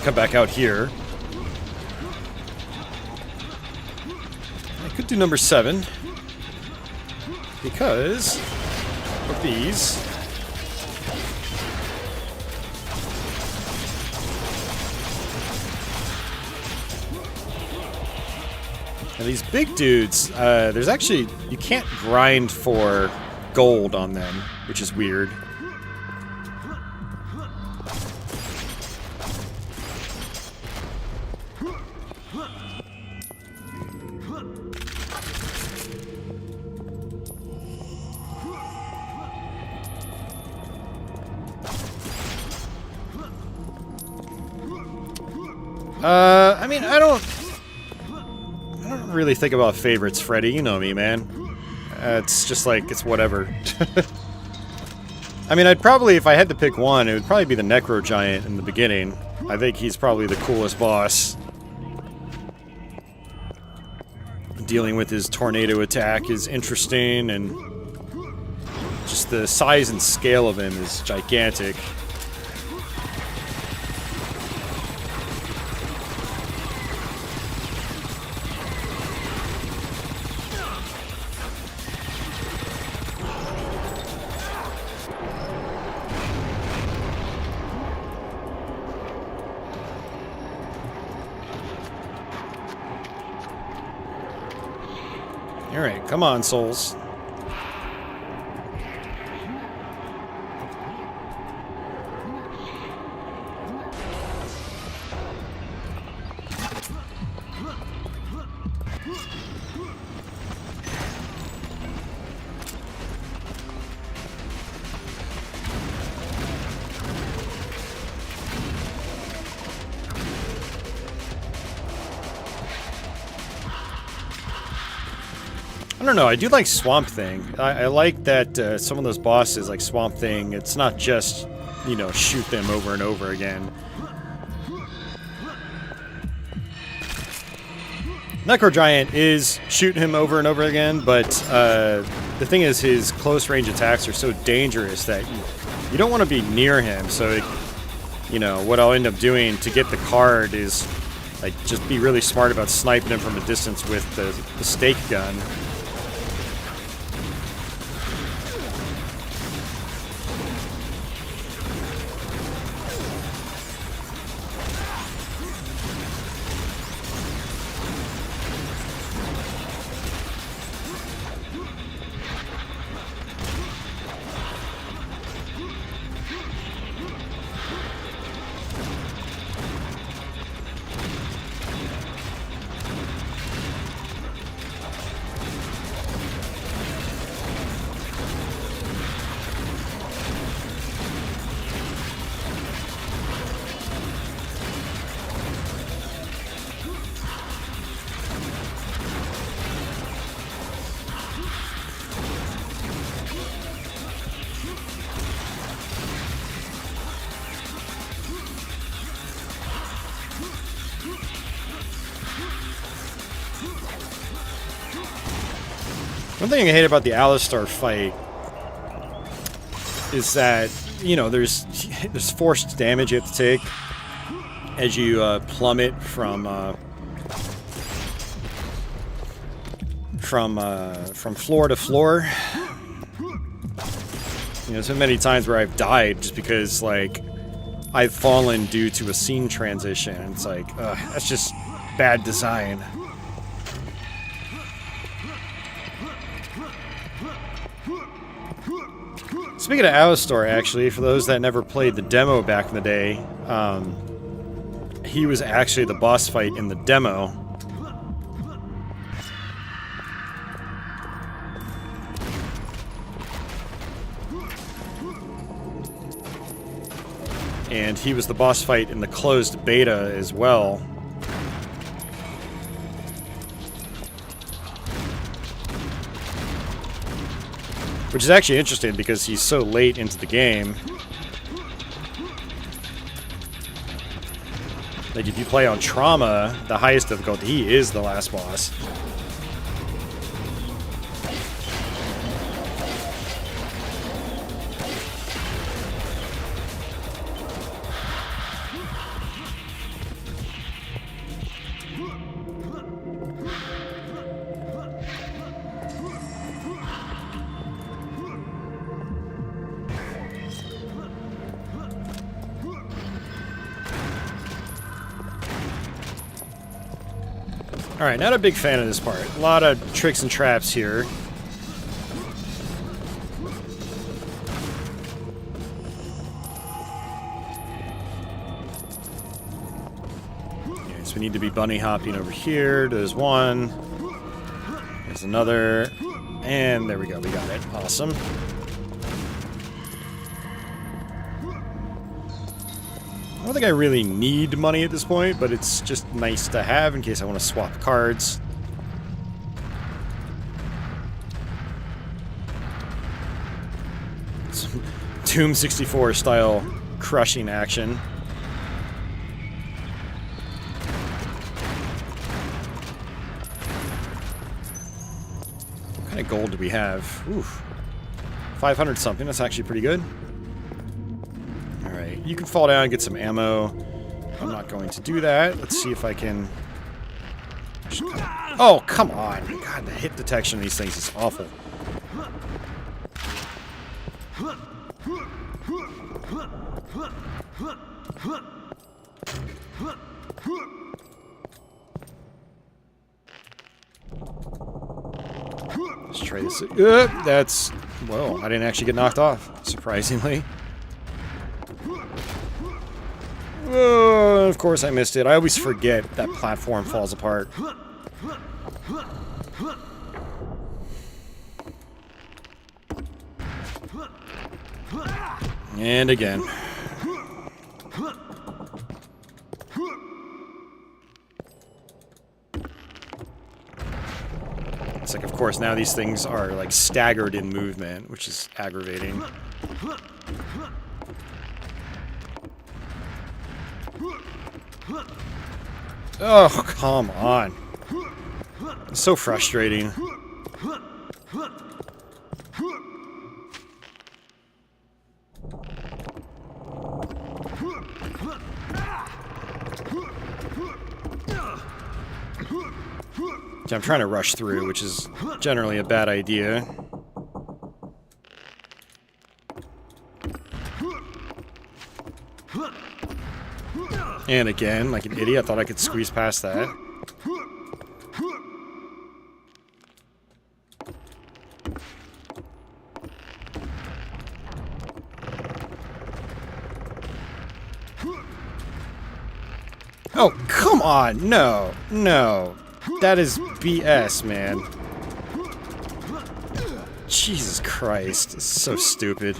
come back out here. I could do number 7. Because of these. And these big dudes, there's actually, you can't grind for gold on them, which is weird. I mean, I don't really think about favorites, Freddy. You know me, man. It's just like, it's whatever. I mean, I'd probably, if I had to pick one, it would probably be the Necro Giant in the beginning. I think he's probably the coolest boss. Dealing with his tornado attack is interesting, and just the size and scale of him is gigantic. Alright, come on, souls. I don't know, I do like Swamp Thing. I like that some of those bosses, like Swamp Thing, it's not just, you know, shoot them over and over again. Necro Giant is shooting him over and over again, but the thing is his close range attacks are so dangerous that you don't want to be near him, so, you know, what I'll end up doing to get the card is, like, just be really smart about sniping him from a distance with the stake gun. One thing I hate about the Alistar fight is that, you know, there's forced damage you have to take as you plummet from floor to floor. You know, there's been many times where I've died just because, like, I've fallen due to a scene transition. And it's like, ugh, that's just bad design. Speaking of Alistar, actually, for those that never played the demo back in the day, he was actually the boss fight in the demo. And he was the boss fight in the closed beta as well. Which is actually interesting because he's so late into the game. Like, if you play on Trauma, the highest difficulty, he is the last boss. Alright, not a big fan of this part. A lot of tricks and traps here. Okay, so we need to be bunny hopping over here. There's one. There's another. And there we go. We got it. Awesome. I don't think I really need money at this point, but it's just nice to have in case I want to swap cards. Some Doom 64 style crushing action. What kind of gold do we have? Oof. 500 something. That's actually pretty good. Alright, you can fall down and get some ammo. I'm not going to do that. Let's see if I can... Oh, come on! God, the hit detection of these things is awful. Let's try this. That's... Whoa, I didn't actually get knocked off, surprisingly. Oh, of course I missed it. I always forget that platform falls apart. And again. It's like, of course, now these things are like staggered in movement, which is aggravating. Oh, come on. It's so frustrating. I'm trying to rush through, which is generally a bad idea. And again, like an idiot, I thought I could squeeze past that. Oh, come on! No, no. That is BS, man. Jesus Christ, it's so stupid.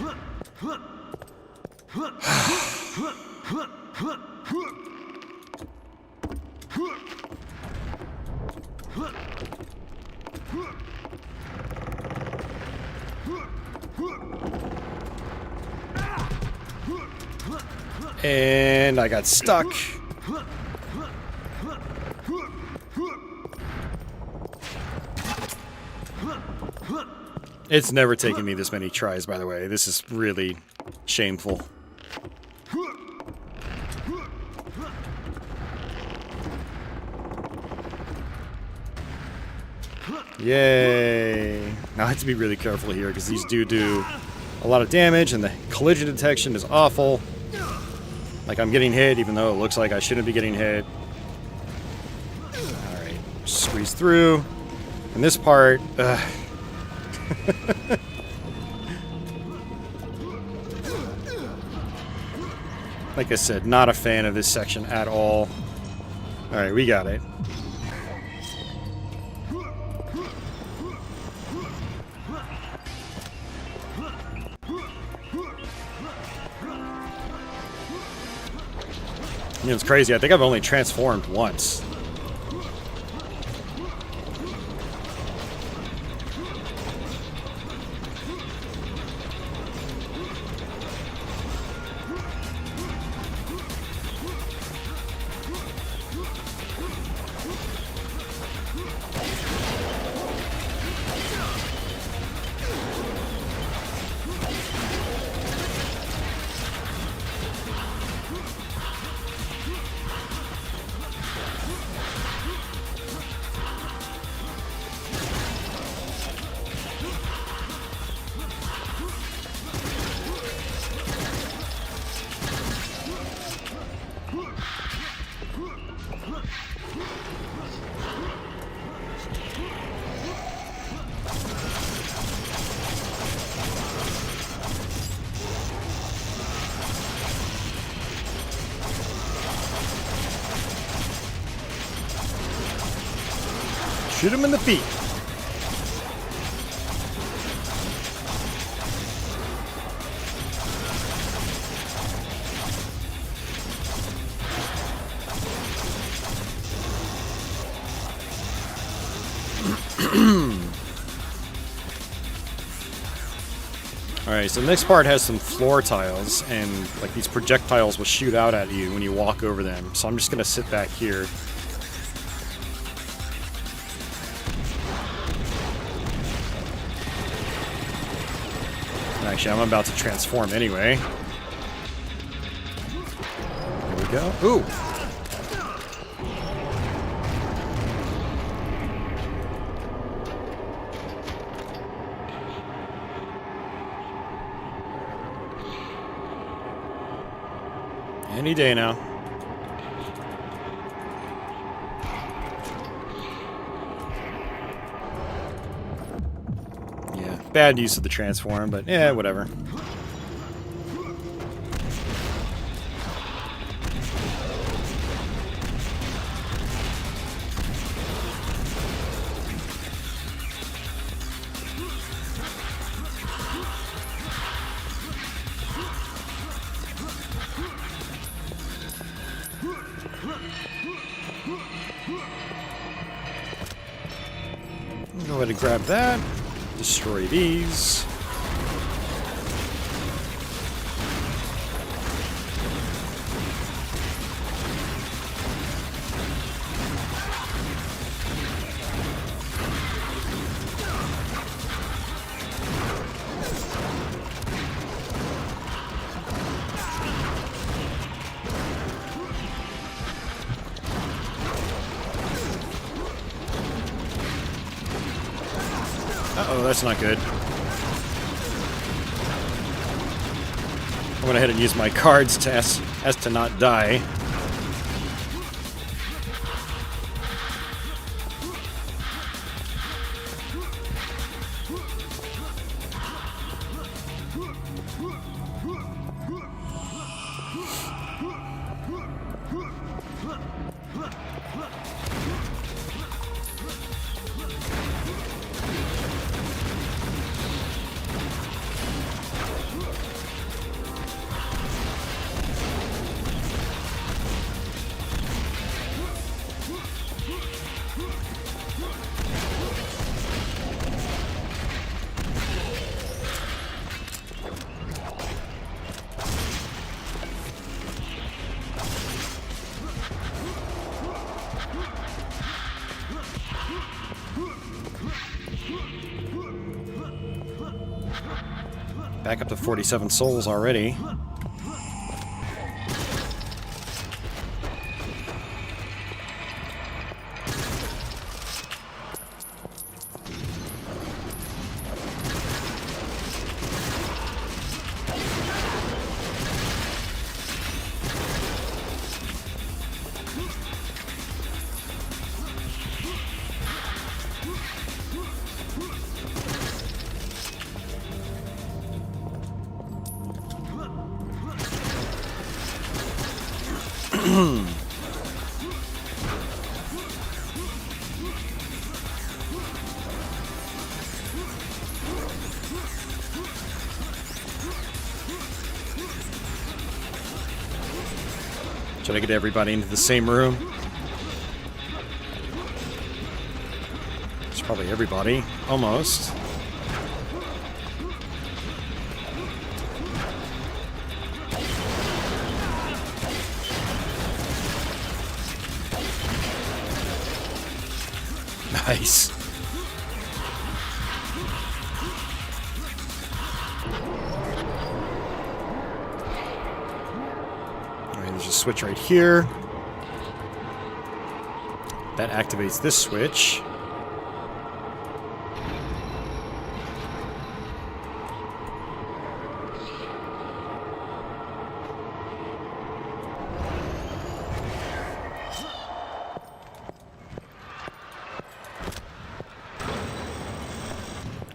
And I got stuck. It's never taken me this many tries, by the way. This is really shameful. Yay! Now I have to be really careful here, because these do a lot of damage, and the collision detection is awful. Like, I'm getting hit, even though it looks like I shouldn't be getting hit. Alright, squeeze through. And this part... Like I said, not a fan of this section at all. Alright, we got it. You know, it's crazy. I think I've only transformed once. Shoot him in the feet. Alright, so the next part has some floor tiles, and like these projectiles will shoot out at you when you walk over them. So I'm just gonna sit back here. Actually, I'm about to transform anyway. There we go. Ooh! Any day now. Yeah, bad use of the transform, but yeah, whatever. Go ahead and grab that. Destroy these. Uh-oh, that's not good. I went ahead and used my cards to as to not die. Back up to 47 souls already. Should I get everybody into the same room? It's probably everybody. Almost. Nice. Alright, there's a switch right here. That activates this switch.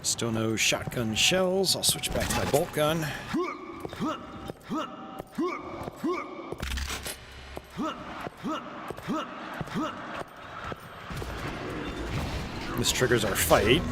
Still no shotgun shells. I'll switch back to my bolt gun. This triggers our fight.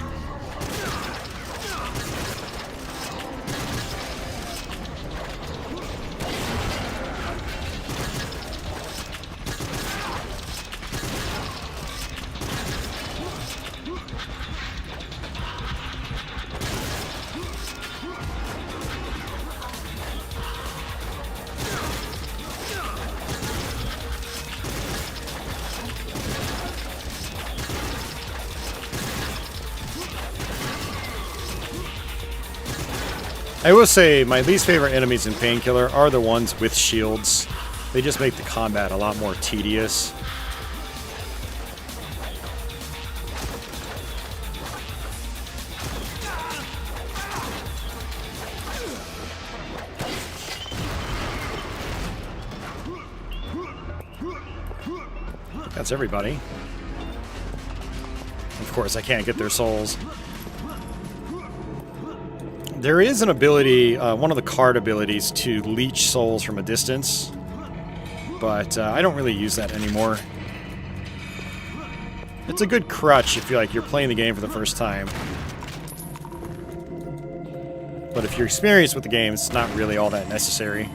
I will say my least favorite enemies in Painkiller are the ones with shields. They just make the combat a lot more tedious. That's everybody. Of course, I can't get their souls. There is an ability, one of the card abilities, to leech souls from a distance, but I don't really use that anymore. It's a good crutch if you're playing the game for the first time. But if you're experienced with the game, it's not really all that necessary.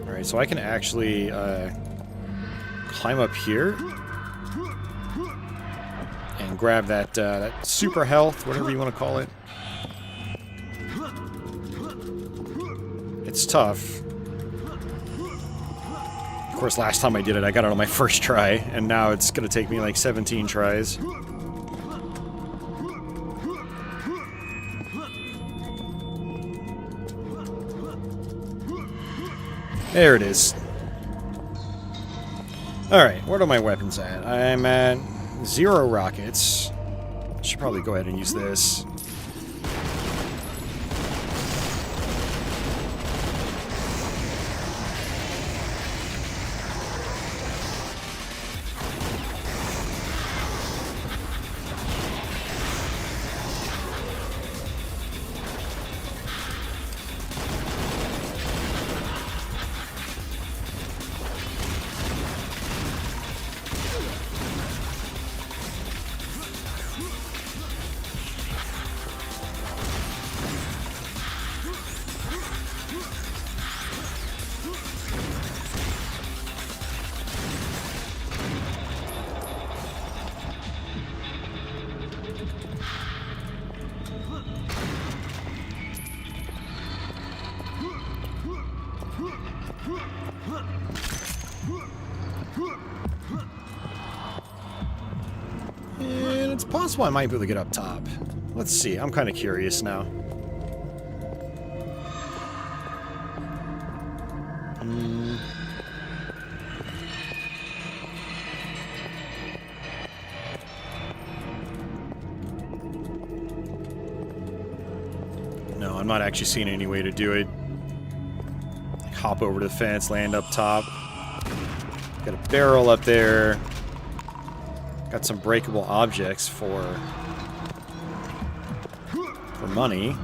Alright, so I can actually climb up here and grab that, that super health, whatever you want to call it. It's tough. Of course, last time I did it, I got it on my first try, and now it's going to take me like 17 tries. There it is. Alright, where are my weapons at? I'm at 0 rockets. I should probably go ahead and use this. And it's possible I might be able to get up top. Let's see, I'm kind of curious now. No, I'm not actually seeing any way to do it. Like, hop over the fence, land up top. Got a barrel up there. Got some breakable objects for money.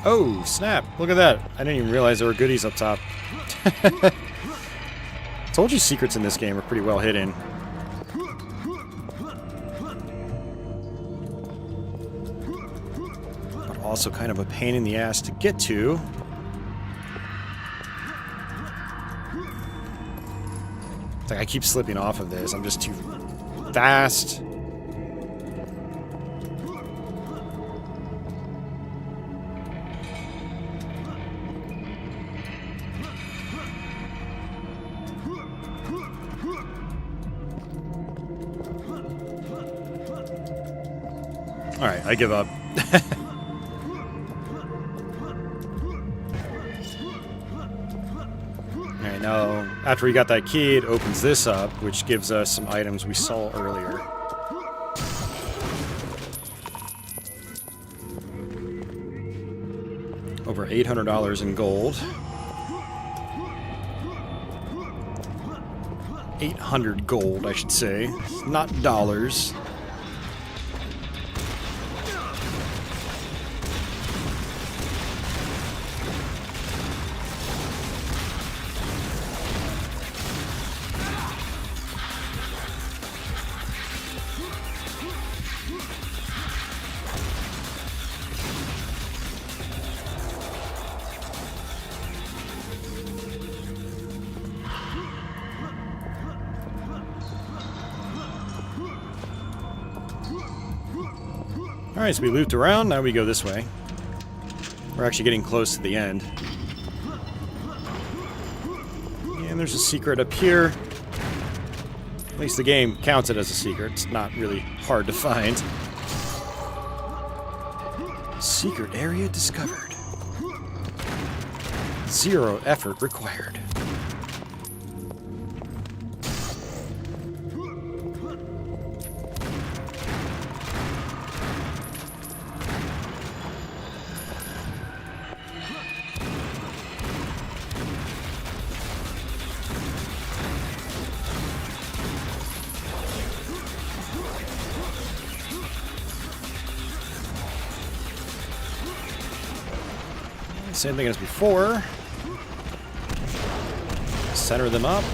Oh, snap. Look at that. I didn't even realize there were goodies up top. Told you secrets in this game are pretty well hidden. But also kind of a pain in the ass to get to. It's like I keep slipping off of this. I'm just too fast. Alright, I give up. Alright, now, after we got that key, it opens this up, which gives us some items we saw earlier. Over $800 in gold. 800 gold, I should say. Not dollars. Alright, so we looped around, now we go this way. We're actually getting close to the end. And there's a secret up here. At least the game counts it as a secret. It's not really hard to find. Secret area discovered. 0 effort required. Same thing as before. Center them up.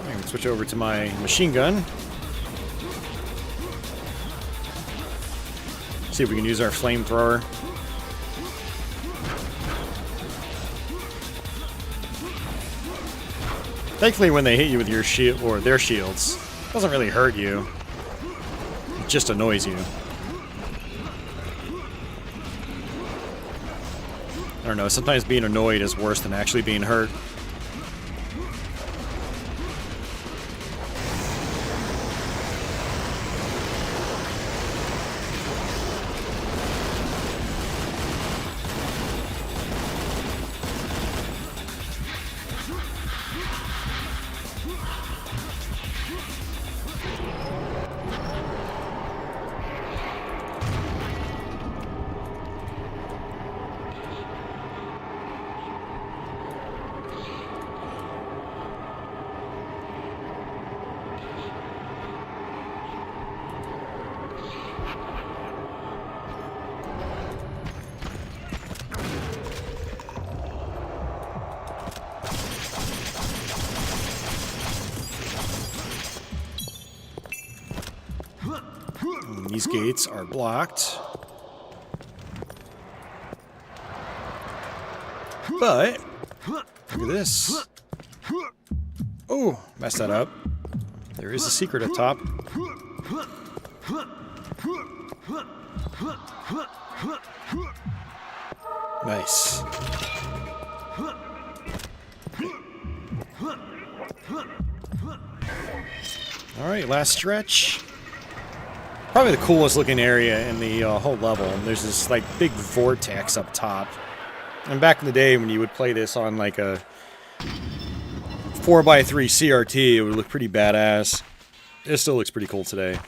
I can switch over to my machine gun. See if we can use our flamethrower. Thankfully, when they hit you with your shield or their shields, it doesn't really hurt you. It just annoys you. I don't know, sometimes being annoyed is worse than actually being hurt. These gates are blocked. But, look at this. Oh, messed that up. There is a secret up top. Nice. Alright, last stretch. Probably the coolest looking area in the whole level. There's this like big vortex up top. And back in the day when you would play this on like a 4x3 CRT, it would look pretty badass. It still looks pretty cool today.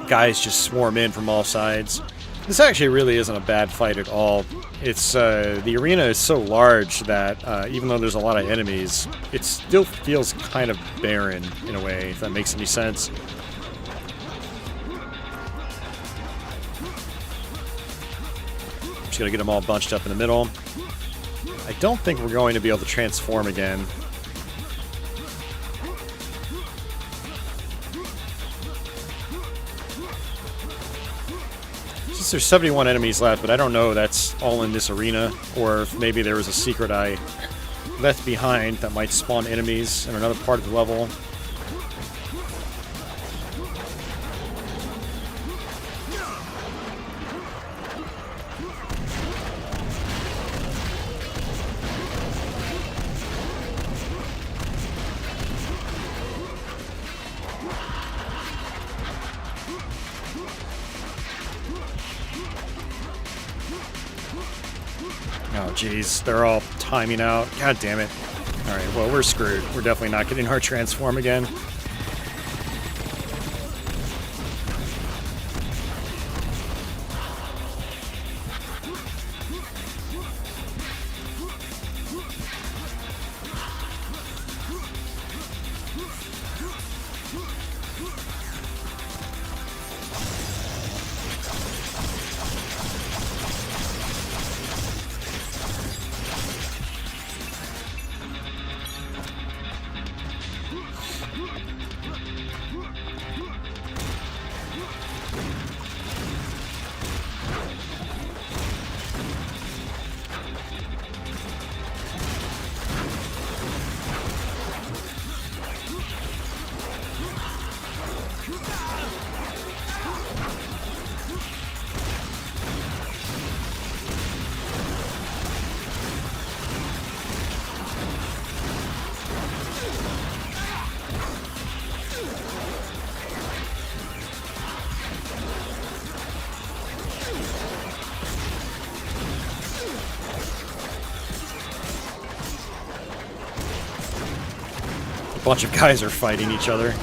Guys just swarm in from all sides. This actually really isn't a bad fight at all. It's the arena is so large that even though there's a lot of enemies, it still feels kind of barren in a way, if that makes any sense. got to get them all bunched up in the middle. I don't think we're going to be able to transform again. Since there's 71 enemies left, but I don't know if that's all in this arena, or if maybe there was a secret I left behind that might spawn enemies in another part of the level. Oh, jeez. They're all timing out. God damn it. Alright, well, we're screwed. We're definitely not getting our transform again. A bunch of guys are fighting each other.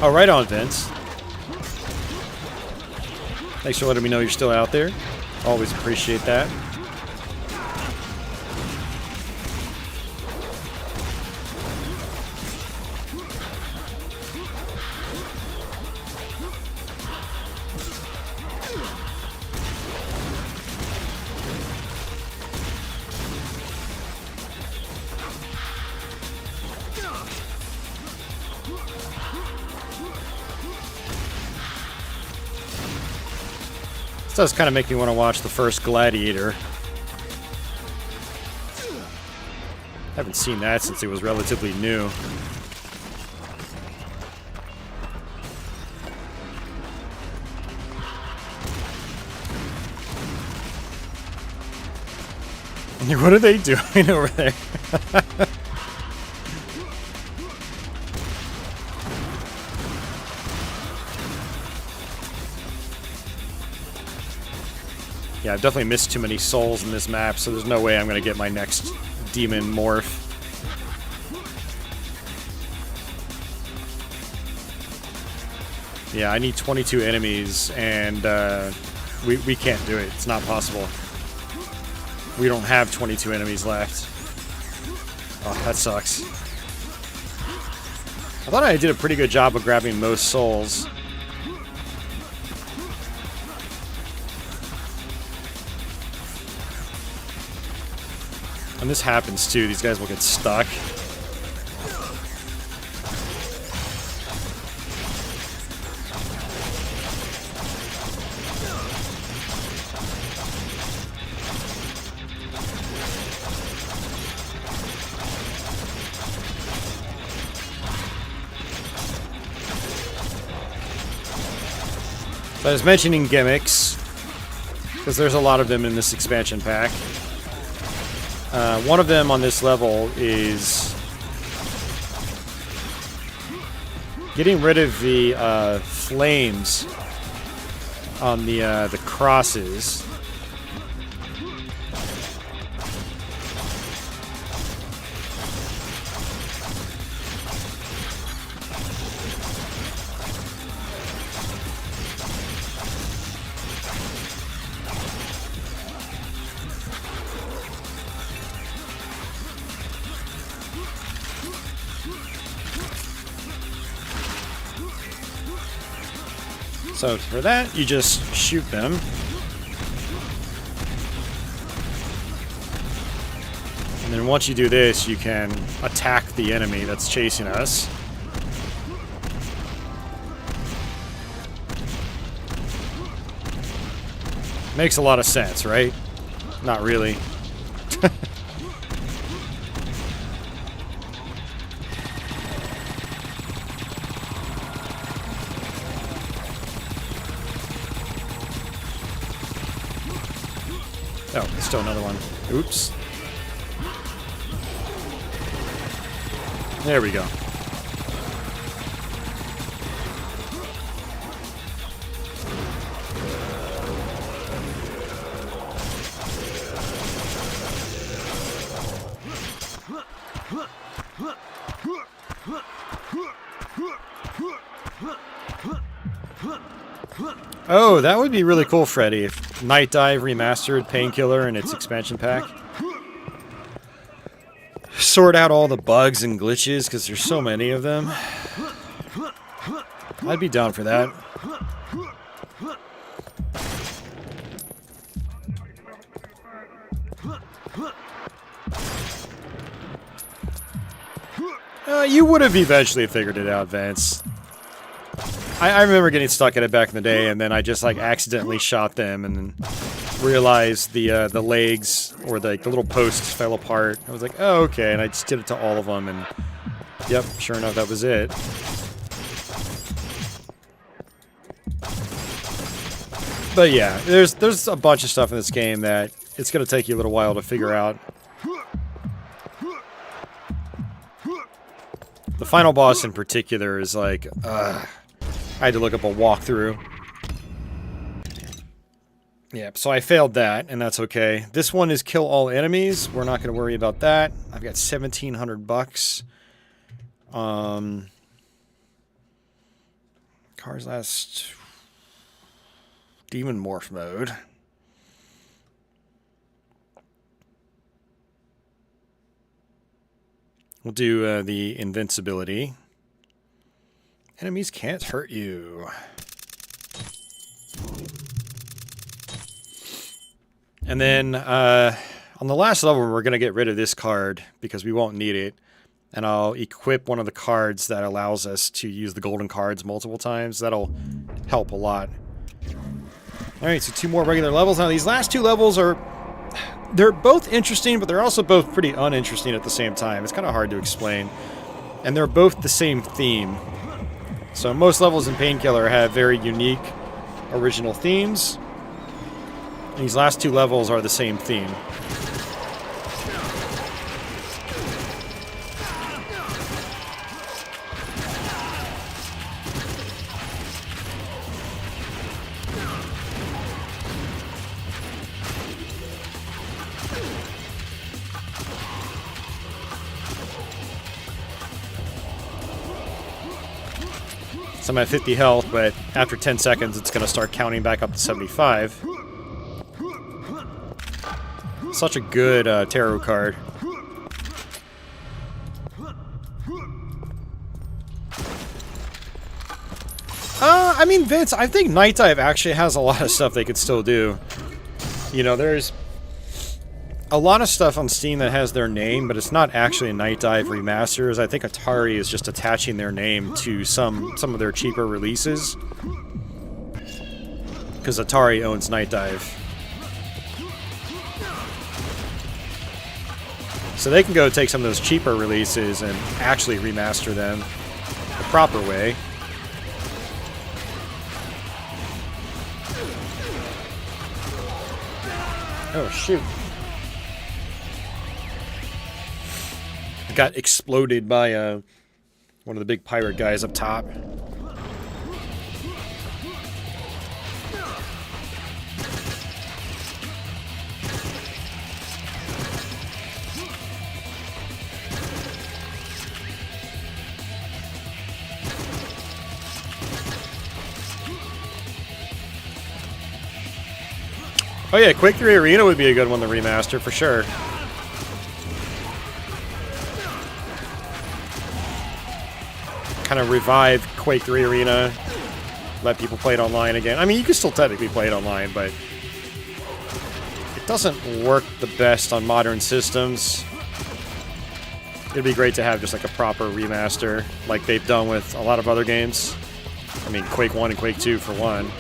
Oh, right on, Vince. Thanks for letting me know you're still out there. Always appreciate that. This does kind of make me want to watch the first Gladiator. Haven't seen that since it was relatively new. What are they doing over there? Yeah, I've definitely missed too many souls in this map, so there's no way I'm going to get my next demon morph. Yeah, I need 22 enemies, and we can't do it. It's not possible. We don't have 22 enemies left. Oh, that sucks. I thought I did a pretty good job of grabbing most souls. When this happens too, these guys will get stuck. So I was mentioning gimmicks, because there's a lot of them in this expansion pack. One of them on this level is getting rid of the flames on the crosses. So for that, you just shoot them. And then once you do this, you can attack the enemy that's chasing us. Makes a lot of sense, right? Not really. Oh, there's still another one. Oops. There we go. Oh, that would be really cool, Freddy, if Night Dive remastered Painkiller and its expansion pack. Sort out all the bugs and glitches, because there's so many of them. I'd be down for that. You would have eventually figured it out, Vance. I remember getting stuck at it back in the day, and then I just like accidentally shot them, and then realized the legs or the little posts fell apart. I was like, oh, okay, and I just did it to all of them, and yep, sure enough, that was it. But yeah, there's a bunch of stuff in this game that it's gonna take you a little while to figure out. The final boss in particular is like, I had to look up a walkthrough. Yep, so I failed that, and that's okay. This one is kill all enemies. We're not going to worry about that. I've got 1,700 bucks. Cars last... Demon Morph mode. We'll do the invincibility. Enemies can't hurt you. And then on the last level, we're going to get rid of this card because we won't need it. And I'll equip one of the cards that allows us to use the golden cards multiple times. That'll help a lot. Alright, so 2 more regular levels. Now, these last 2 levels are... They're both interesting, but they're also both pretty uninteresting at the same time. It's kind of hard to explain. And they're both the same theme. So most levels in Painkiller have very unique, original themes. These last 2 levels are the same theme. So I'm at 50 health, but after 10 seconds, it's going to start counting back up to 75. Such a good tarot card. I mean, Vince, I think Night Dive actually has a lot of stuff they could still do. You know, there's a lot of stuff on Steam that has their name, but it's not actually Night Dive remasters. I think Atari is just attaching their name to some of their cheaper releases. Because Atari owns Night Dive. So they can go take some of those cheaper releases and actually remaster them the proper way. Oh, shoot. I got exploded by one of the big pirate guys up top. Oh yeah, Quake 3 Arena would be a good one to remaster for sure. Kind of revive Quake 3 Arena let people play it online again. I mean, you can still technically play it online, but it doesn't work the best on modern systems. It'd be great to have just like a proper remaster, like they've done with a lot of other games. I mean, Quake 1 and Quake 2 for one.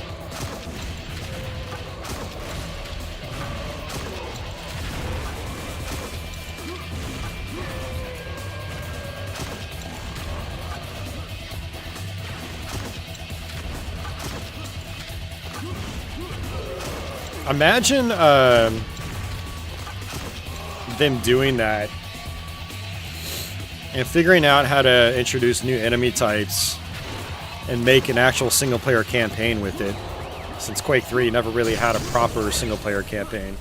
Imagine them doing that and figuring out how to introduce new enemy types and make an actual single-player campaign with it, since Quake 3 never really had a proper single-player campaign.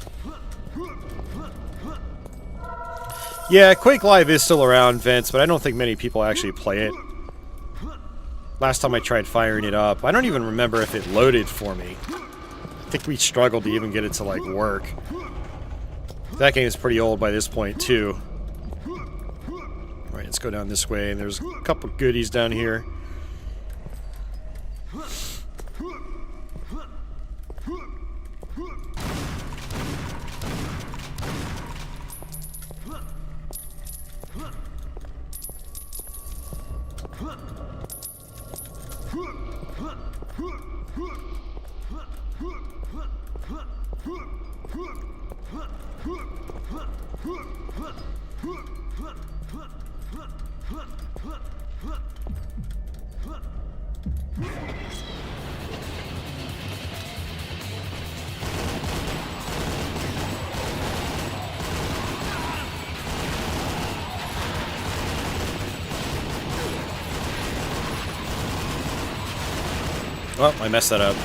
Yeah, Quake Live is still around, Vince, but I don't think many people actually play it. Last time I tried firing it up, I don't even remember if it loaded for me. I think we struggled to even get it to, like, work. That game is pretty old by this point, too. Alright, let's go down this way, and there's a couple goodies down here. Oh, I messed that up.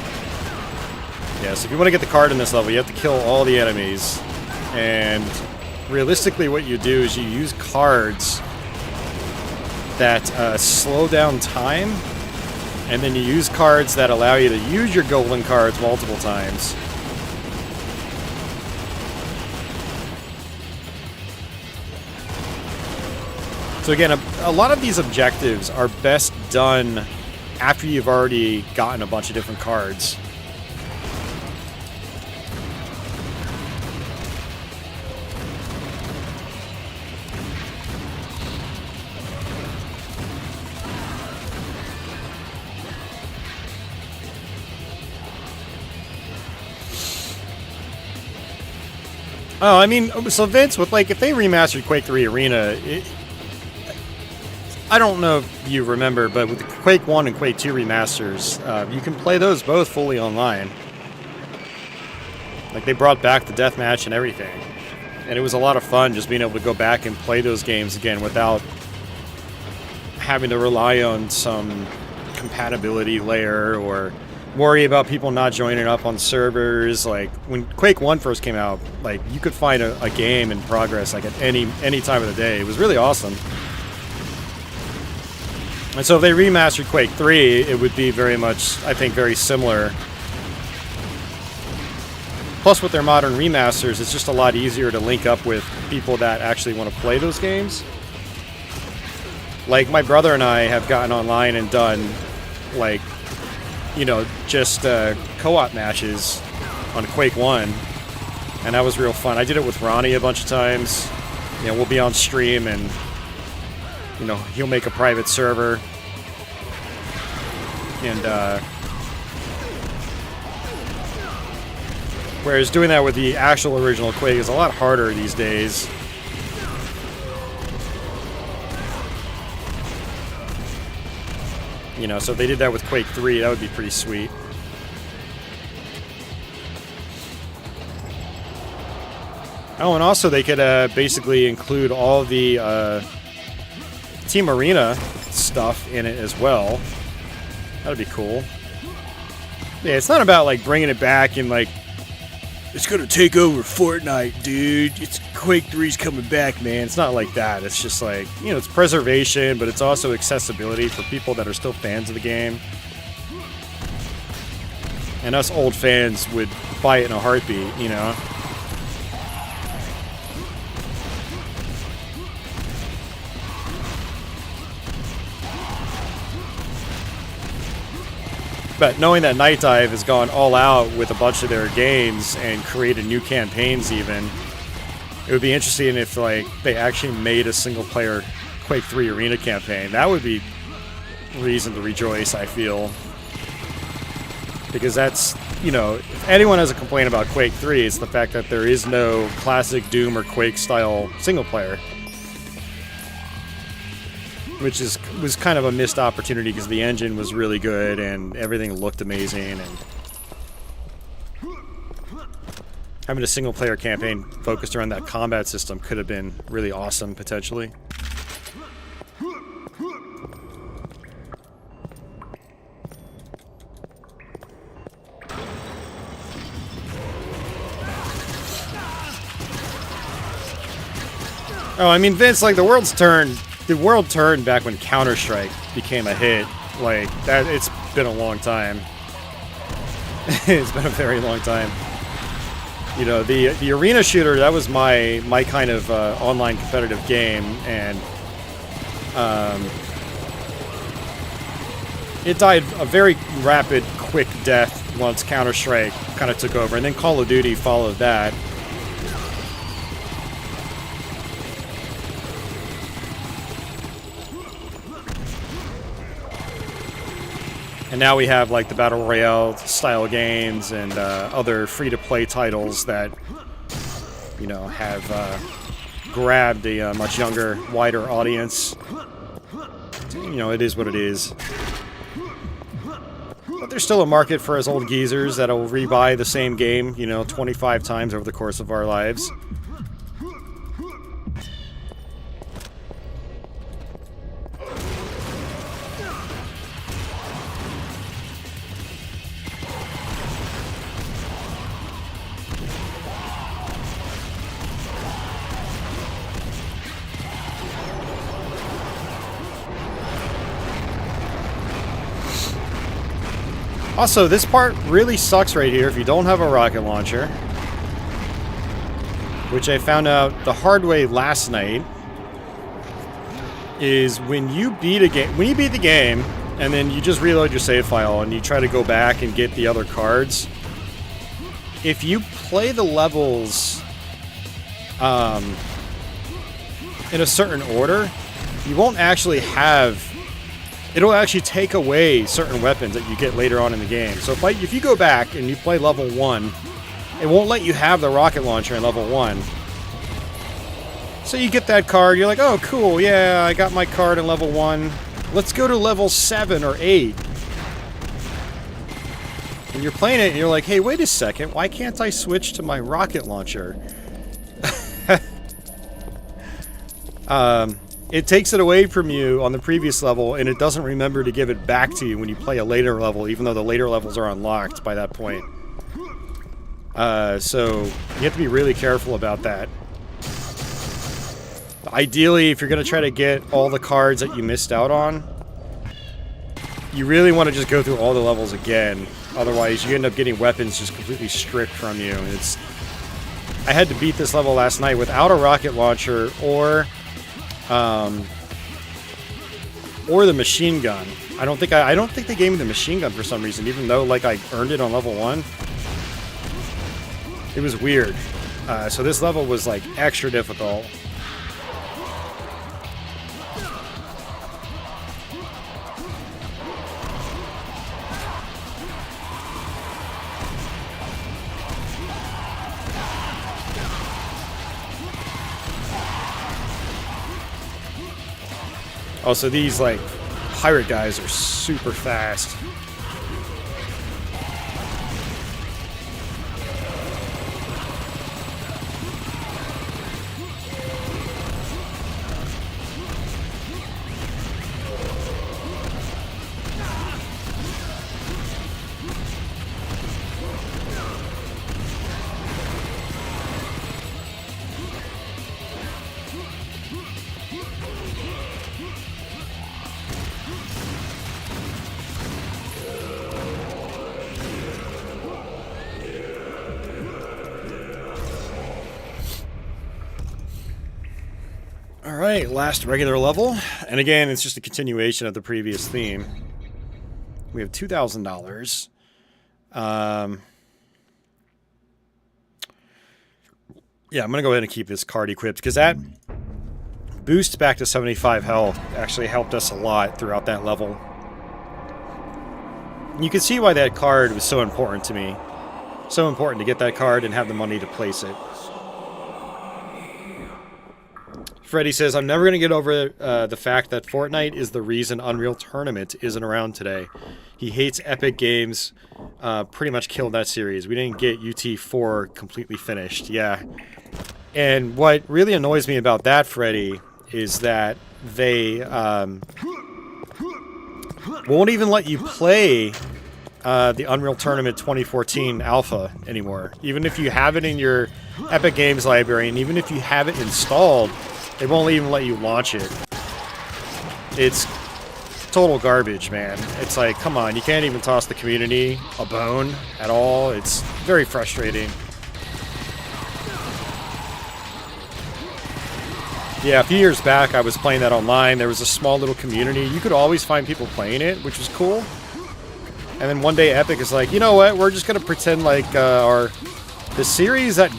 Yeah, so if you want to get the card in this level, you have to kill all the enemies. And realistically what you do is you use cards that slow down time, and then you use cards that allow you to use your golden cards multiple times. So again, a lot of these objectives are best done after you've already gotten a bunch of different cards. Oh, I mean, so Vince, with like, if they remastered Quake 3 Arena, I don't know if you remember, but with the Quake 1 and Quake 2 remasters, you can play those both fully online. Like, they brought back the deathmatch and everything. And it was a lot of fun just being able to go back and play those games again without having to rely on some compatibility layer or worry about people not joining up on servers. Like, when Quake 1 first came out, like, you could find a game in progress like at any time of the day. It was really awesome. And so if they remastered Quake 3, it would be very much, I think, very similar. Plus, with their modern remasters, it's just a lot easier to link up with people that actually want to play those games. Like, my brother and I have gotten online and done, like, you know, just co-op matches on Quake 1. And that was real fun. I did it with Ronnie a bunch of times. You know, we'll be on stream and, you know, he'll make a private server. And, whereas doing that with the actual original Quake is a lot harder these days. You know, so if they did that with Quake 3, that would be pretty sweet. Oh, and also they could basically include all the Team Arena stuff in it as well. That'd be cool. Yeah, it's not about like bringing it back and like it's gonna take over Fortnite, dude. It's Quake 3's coming back, man. It's not like that. It's just like, you know, it's preservation, but it's also accessibility for people that are still fans of the game. And us old fans would buy it in a heartbeat, you know. But knowing that Night Dive has gone all out with a bunch of their games and created new campaigns even, it would be interesting if like they actually made a single-player Quake 3 arena campaign. That would be reason to rejoice, I feel. Because that's, you know, if anyone has a complaint about Quake 3, it's the fact that there is no classic Doom or Quake-style single-player. Which was kind of a missed opportunity because the engine was really good and everything looked amazing, and having a single-player campaign focused around that combat system could have been really awesome, potentially. Oh, I mean, Vince, like, the world turned back when Counter-Strike became a hit. Like, that, it's been a long time. It's been a very long time. You know, the arena shooter, that was my kind of online competitive game, and it died a very rapid, quick death once Counter-Strike kind of took over, and then Call of Duty followed that. And now we have like the Battle Royale style games and other free-to-play titles that, you know, have grabbed a much younger, wider audience. You know, it is what it is. But there's still a market for us old geezers that'll rebuy the same game, you know, 25 times over the course of our lives. Also, this part really sucks right here if you don't have a rocket launcher, which I found out the hard way last night, is when you beat the game and then you just reload your save file and you try to go back and get the other cards, if you play the levels in a certain order, you won't actually have... It'll actually take away certain weapons that you get later on in the game. So if you go back and you play level 1, it won't let you have the rocket launcher in level 1. So you get that card, you're like, oh cool, yeah, I got my card in level 1. Let's go to level 7 or 8. And you're playing it and you're like, hey, wait a second, why can't I switch to my rocket launcher? It takes it away from you on the previous level, and it doesn't remember to give it back to you when you play a later level, even though the later levels are unlocked by that point. So you have to be really careful about that. Ideally, if you're going to try to get all the cards that you missed out on, you really want to just go through all the levels again. Otherwise, you end up getting weapons just completely stripped from you. I had to beat this level last night without a rocket launcher or the machine gun. I don't think they gave me the machine gun for some reason, even though like I earned it on level 1. It was weird. So this level was like extra difficult. Also, these, like, pirate guys are super fast. Alright, last regular level. And again, it's just a continuation of the previous theme. We have $2,000. Yeah, I'm going to go ahead and keep this card equipped, because that boost back to 75 health actually helped us a lot throughout that level. You can see why that card was so important to me. So important to get that card and have the money to place it. Freddy says, I'm never going to get over the fact that Fortnite is the reason Unreal Tournament isn't around today. He hates Epic Games. Pretty much killed that series. We didn't get UT4 completely finished. Yeah. And what really annoys me about that, Freddy, is that they won't even let you play the Unreal Tournament 2014 alpha anymore. Even if you have it in your Epic Games library, and even if you have it installed, they won't even let you launch it. It's total garbage, man. It's like, come on, you can't even toss the community a bone at all. It's very frustrating. Yeah, a few years back I was playing that online. There was a small little community. You could always find people playing it, which was cool. And then one day Epic is like, you know what? We're just gonna pretend like the series that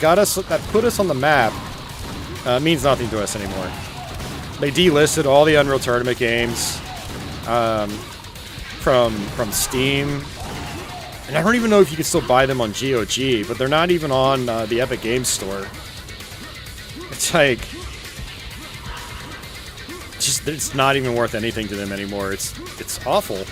put us on the map means nothing to us anymore. They delisted all the Unreal Tournament games from Steam, and I don't even know if you can still buy them on GOG. But they're not even on the Epic Games Store. It's like, it's not even worth anything to them anymore. It's awful.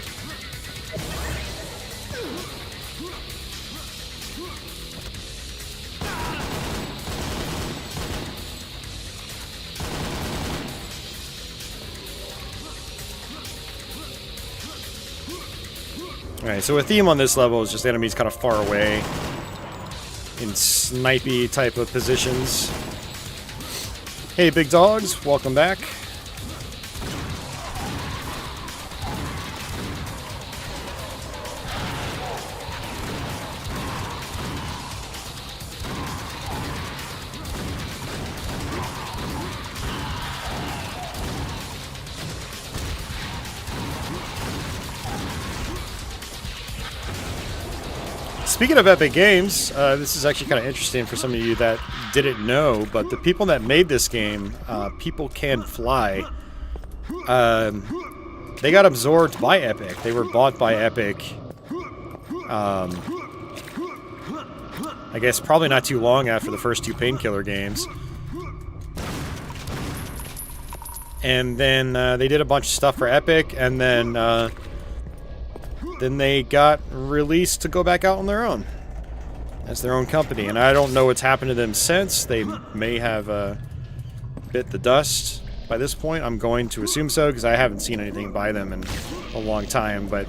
Alright, so a theme on this level is just enemies kind of far away in snipey type of positions. Hey, big dogs, welcome back. Speaking of Epic Games, this is actually kind of interesting for some of you that didn't know, but the people that made this game, People Can Fly, they got absorbed by Epic. They were bought by Epic, I guess probably not too long after the first two Painkiller games. And then they did a bunch of stuff for Epic, and then they got released to go back out on their own as their own company. And I don't know what's happened to them since. They may have bit the dust by this point. I'm going to assume so, because I haven't seen anything by them in a long time. But,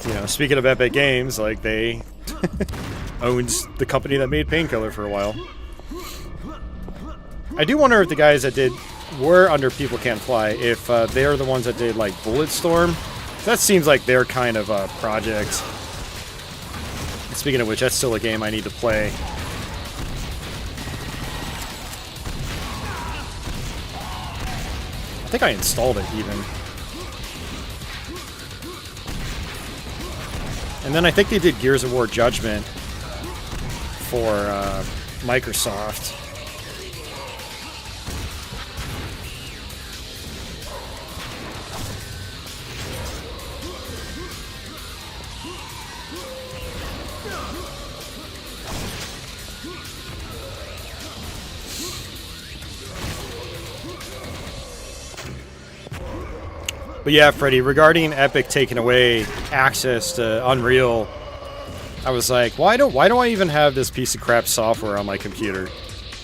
you know, speaking of Epic Games, like, they owned the company that made Painkiller for a while. I do wonder if the guys that were under People Can't Fly, if they're the ones that did, like, Bulletstorm. That seems like their kind of project. Speaking of which, that's still a game I need to play. I think I installed it, even. And then I think they did Gears of War Judgment for Microsoft. But yeah, Freddy, regarding Epic taking away access to Unreal, I was like, why do I even have this piece of crap software on my computer?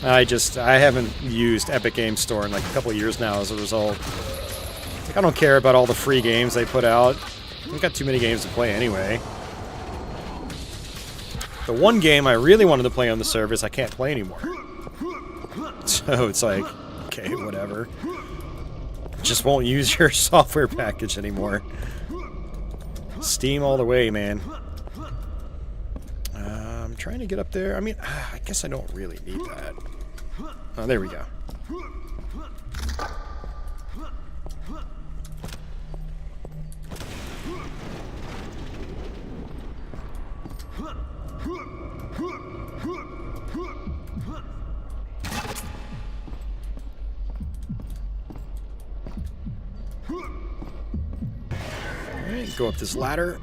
I haven't used Epic Games Store in like a couple of years now as a result. Like, I don't care about all the free games they put out. I've got too many games to play anyway. The one game I really wanted to play on the service, I can't play anymore. So it's like, okay, whatever. Just won't use your software package anymore. Steam all the way, man. I'm trying to get up there. I mean, I guess I don't really need that. Oh, there we go. Alright, go up this ladder.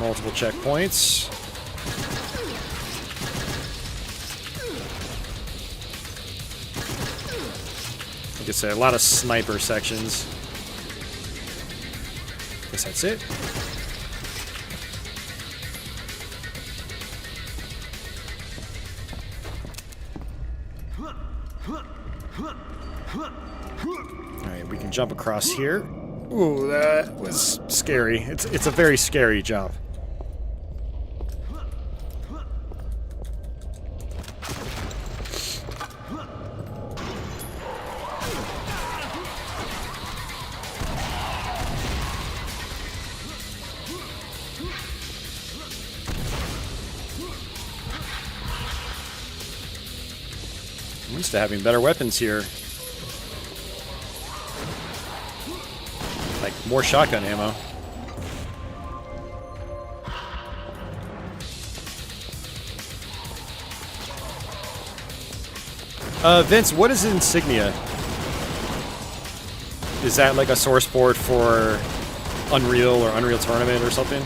Multiple checkpoints. Like I said, a lot of sniper sections. Guess that's it. Alright, we can jump across here. Ooh, that was scary. It's a very scary jump. I'm used to having better weapons here. Like, more shotgun ammo. Vince, what is Insignia? Is that like a source port for Unreal or Unreal Tournament or something?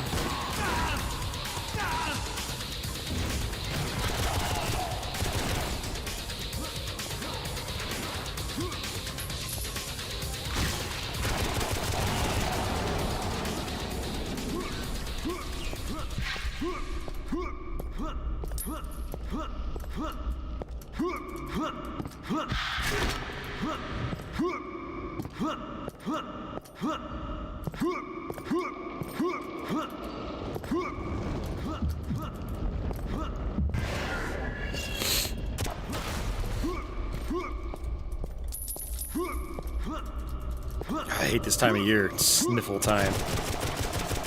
I hate this time of year. It's sniffle time.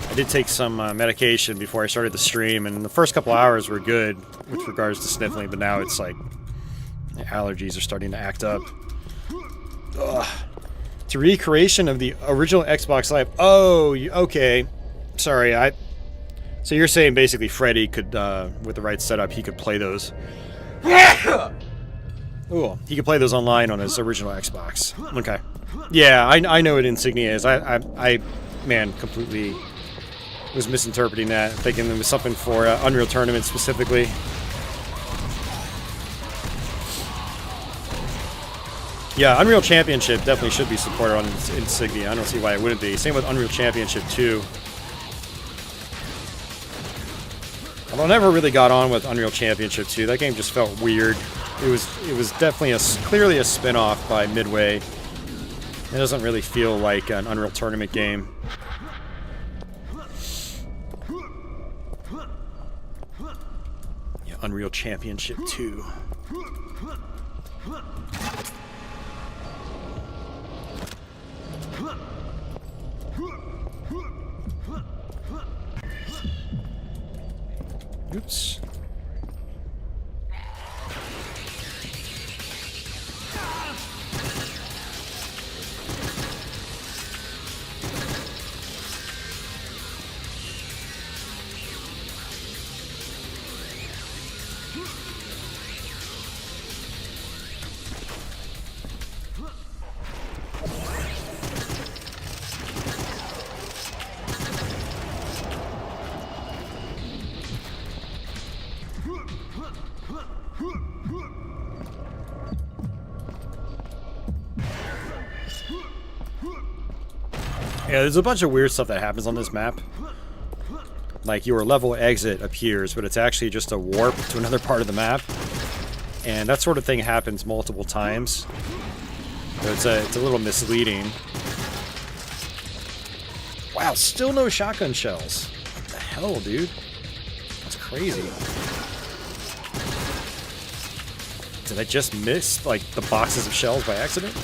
I did take some medication before I started the stream, and the first couple hours were good with regards to sniffling, but now it's like the allergies are starting to act up. Ugh. It's a recreation of the original Xbox Live. Oh, okay. Sorry, So you're saying basically Freddy could, with the right setup, he could play those. Ooh, he could play those online on his original Xbox. Okay. Yeah, I know what Insignia is. I man, completely was misinterpreting that, thinking it was something for Unreal Tournament specifically. Yeah, Unreal Championship definitely should be supported on Insignia. I don't see why it wouldn't be. Same with Unreal Championship 2. Although I never really got on with Unreal Championship 2. That game just felt weird. It was definitely clearly a spin-off by Midway. It doesn't really feel like an Unreal Tournament game. Yeah, Unreal Championship 2. Oops. Yeah, there's a bunch of weird stuff that happens on this map. Like, your level exit appears, but it's actually just a warp to another part of the map. And that sort of thing happens multiple times. So it's a little misleading. Wow, still no shotgun shells. What the hell, dude? That's crazy. Did I just miss, like, the boxes of shells by accident?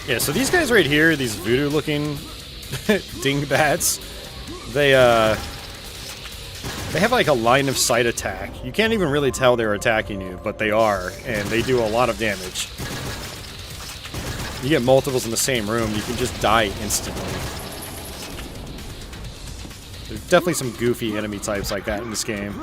Yeah, so these guys right here, these voodoo-looking dingbats. They have like a line of sight attack. You can't even really tell they're attacking you, but they are, and they do a lot of damage. You get multiples in the same room, you can just die instantly. There's definitely some goofy enemy types like that in this game.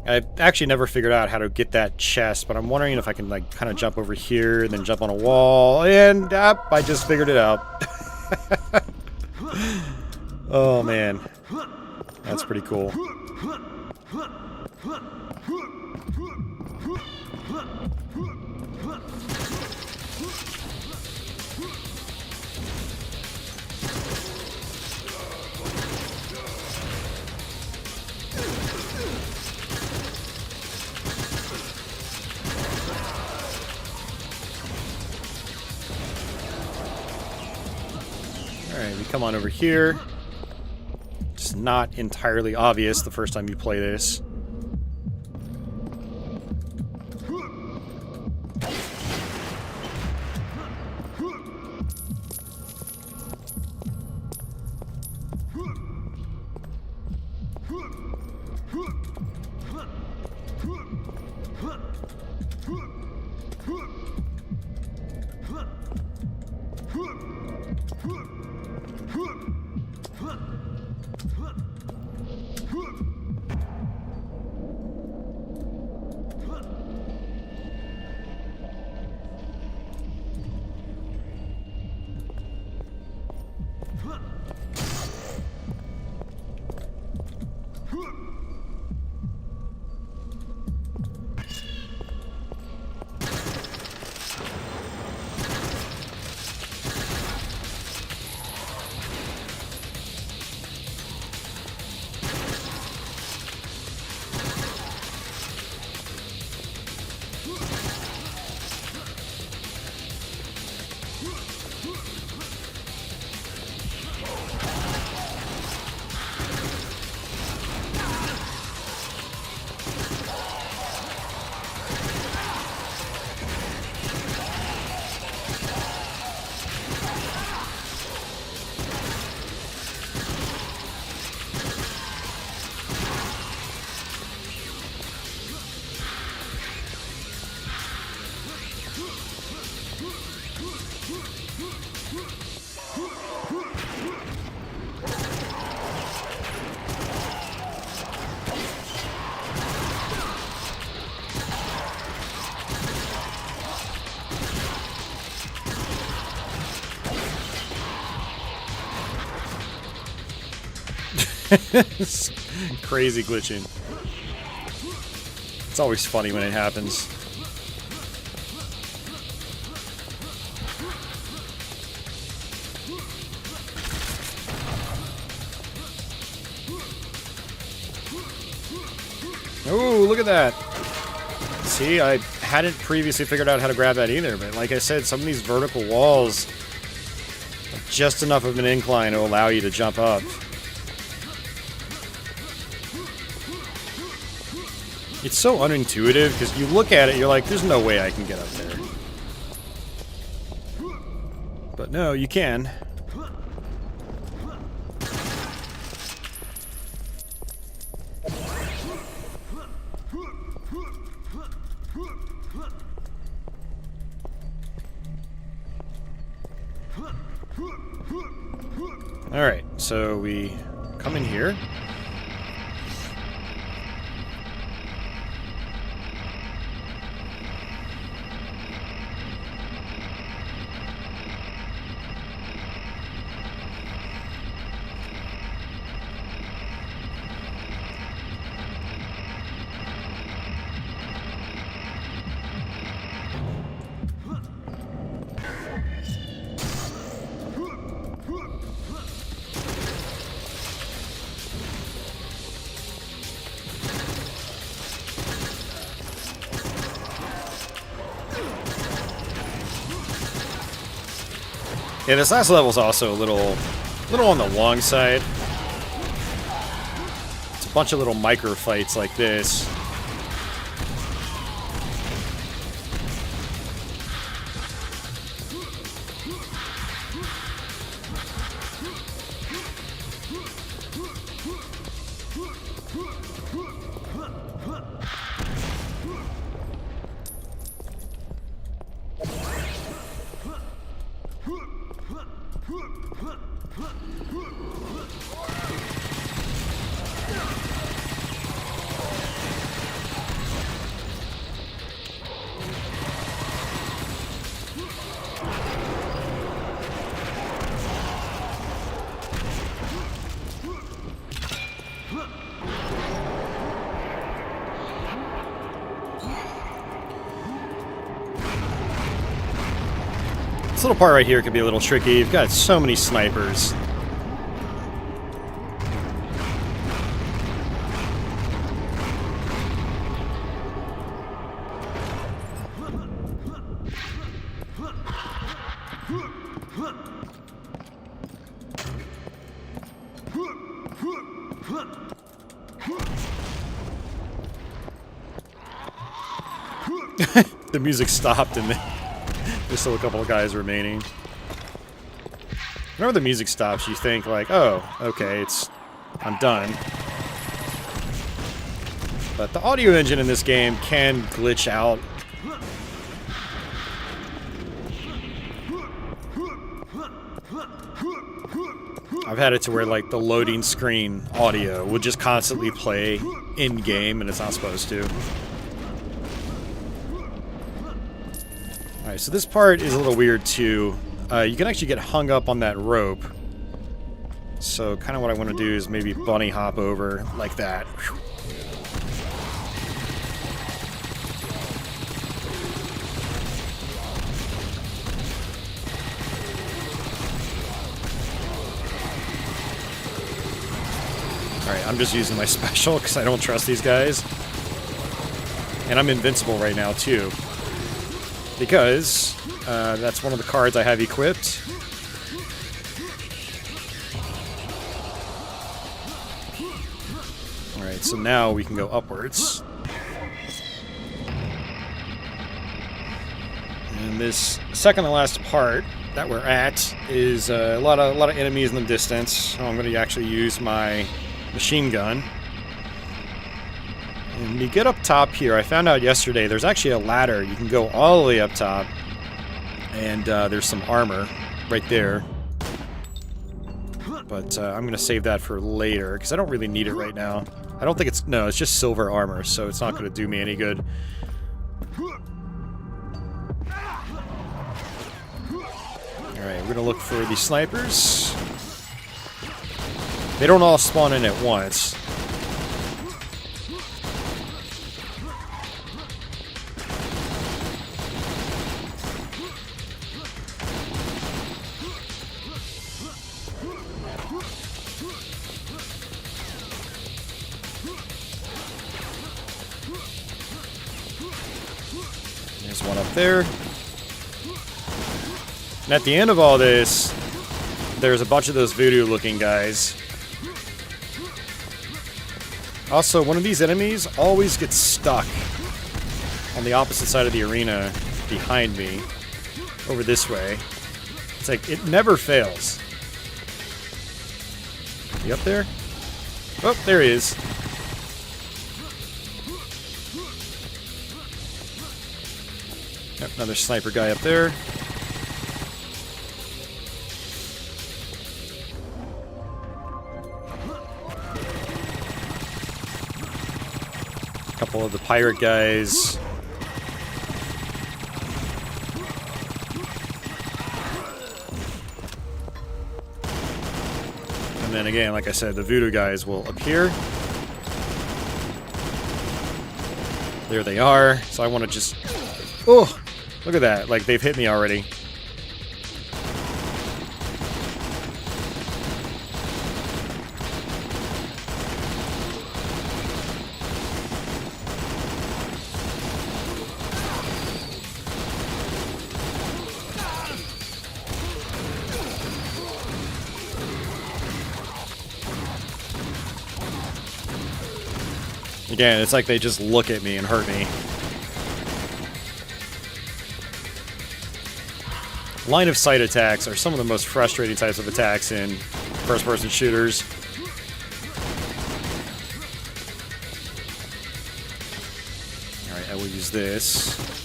I actually never figured out how to get that chest, but I'm wondering if I can like kind of jump over here and then jump on a wall, and I just figured it out. Oh man, that's pretty cool. Alright, we come on over here. It's not entirely obvious the first time you play this. Crazy glitching. It's always funny when it happens. Oh, look at that. See, I hadn't previously figured out how to grab that either, but like I said, some of these vertical walls have just enough of an incline to allow you to jump up. It's so unintuitive, because you look at it, you're like, there's no way I can get up there. But no, you can. Alright, so we come in here. Yeah, this last level is also a little on the long side. bunch of little micro fights like this. This little part right here can be a little tricky. You've got so many snipers. The music stopped and there's still a couple of guys remaining. Whenever the music stops, you think like, oh, okay, I'm done. But the audio engine in this game can glitch out. I've had it to where like the loading screen audio will just constantly play in game and it's not supposed to. Alright, so this part is a little weird too. You can actually get hung up on that rope. So kind of what I want to do is maybe bunny hop over like that. Whew. Alright, I'm just using my special because I don't trust these guys. And I'm invincible right now too. Because that's one of the cards I have equipped. Alright, so now we can go upwards. And this second to last part that we're at is a lot of enemies in the distance. So I'm going to actually use my machine gun. And when you get up top here, I found out yesterday there's actually a ladder. You can go all the way up top. And there's some armor right there. But I'm going to save that for later, because I don't really need it right now. I don't think it's... No, it's just silver armor, so it's not going to do me any good. Alright, we're going to look for the snipers. They don't all spawn in at once. There's one up there. And at the end of all this, there's a bunch of those voodoo-looking guys. Also, one of these enemies always gets stuck on the opposite side of the arena behind me, over this way. It's like, it never fails. He up there? Oh, there he is. Yep, another sniper guy up there. A couple of the pirate guys. And then again, like I said, the voodoo guys will appear. There they are. So I want to just... Oh! Look at that. Like, they've hit me already. Again, it's like they just look at me and hurt me. Line of sight attacks are some of the most frustrating types of attacks in first-person shooters. Alright, I will use this.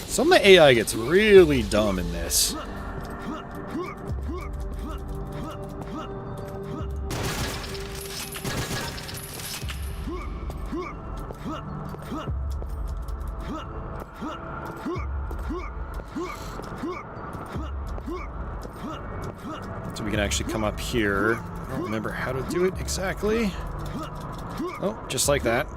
Some of the AI gets really dumb in this. So we can actually come up here. I don't remember how to do it exactly. Oh, just like that.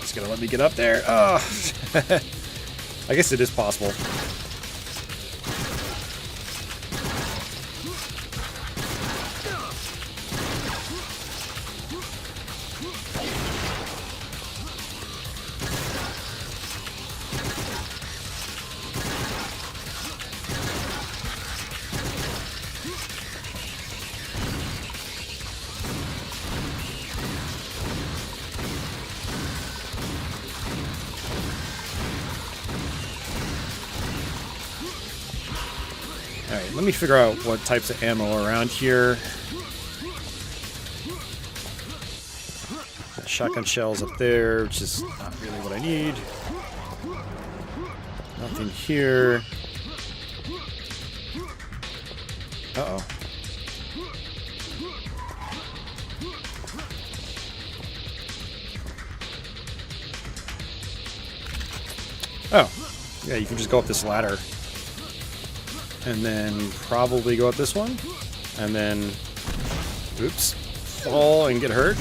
It's gonna let me get up there. Oh. I guess it is possible. Alright, let me figure out what types of ammo are around here. Got shotgun shells up there, which is not really what I need. Nothing here. Uh-oh. Oh. Yeah, you can just go up this ladder. And then probably go up this one. And then, oops, fall and get hurt.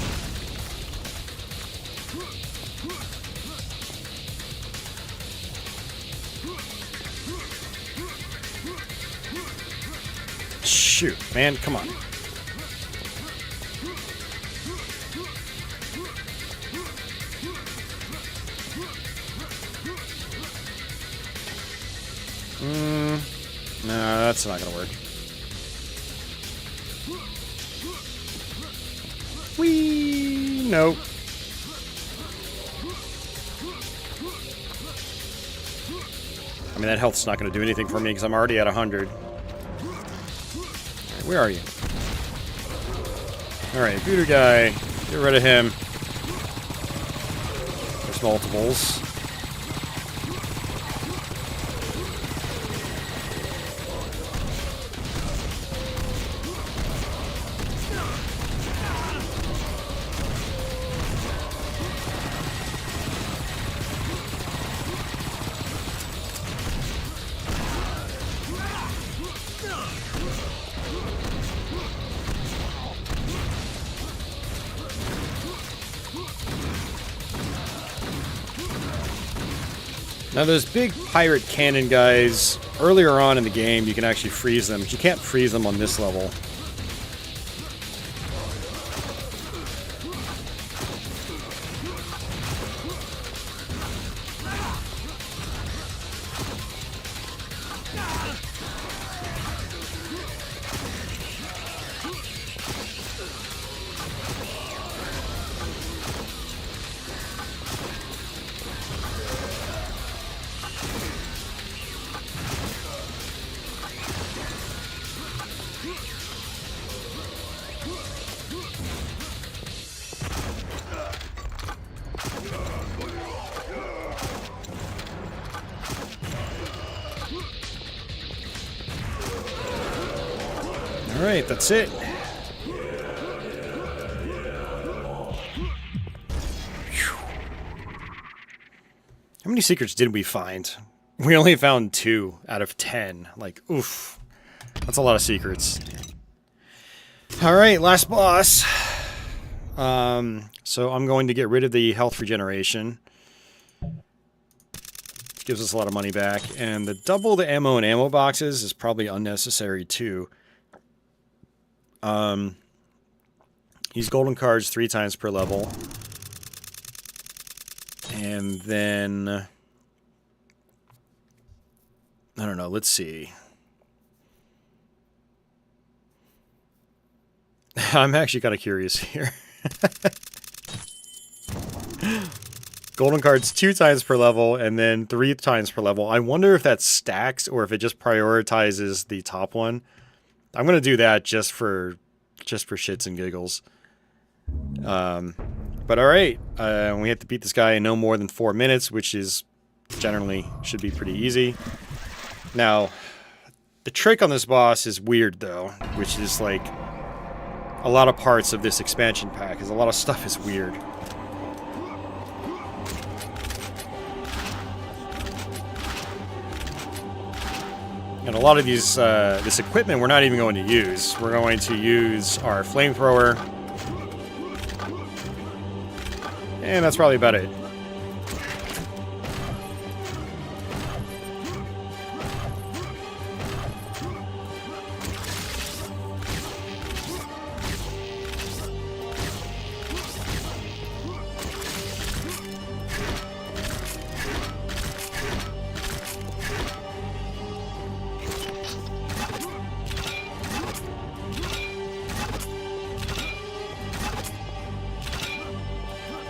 Shoot, man, come on. No, that's not gonna work. Whee! Nope. I mean, that health's not gonna do anything for me because I'm already at 100. Alright, where are you? Alright, voodoo guy. Get rid of him. There's multiples. Now those big pirate cannon guys, earlier on in the game you can actually freeze them, but you can't freeze them on this level. Alright, that's it. How many secrets did we find? We only found 2 out of 10. Like, oof. That's a lot of secrets. Alright, last boss. So I'm going to get rid of the health regeneration. Gives us a lot of money back. And the double the ammo and ammo boxes is probably unnecessary too. Use golden cards 3 times per level. And then... I don't know, let's see. I'm actually kind of curious here. Golden cards 2 times per level, and then 3 times per level. I wonder if that stacks, or if it just prioritizes the top one. I'm gonna do that just for shits and giggles. But alright, we have to beat this guy in no more than 4 minutes, which is generally should be pretty easy. Now, the trick on this boss is weird though, which is like a lot of parts of this expansion pack, because a lot of stuff is weird. And a lot of these, this equipment we're not even going to use. We're going to use our flamethrower. And that's probably about it.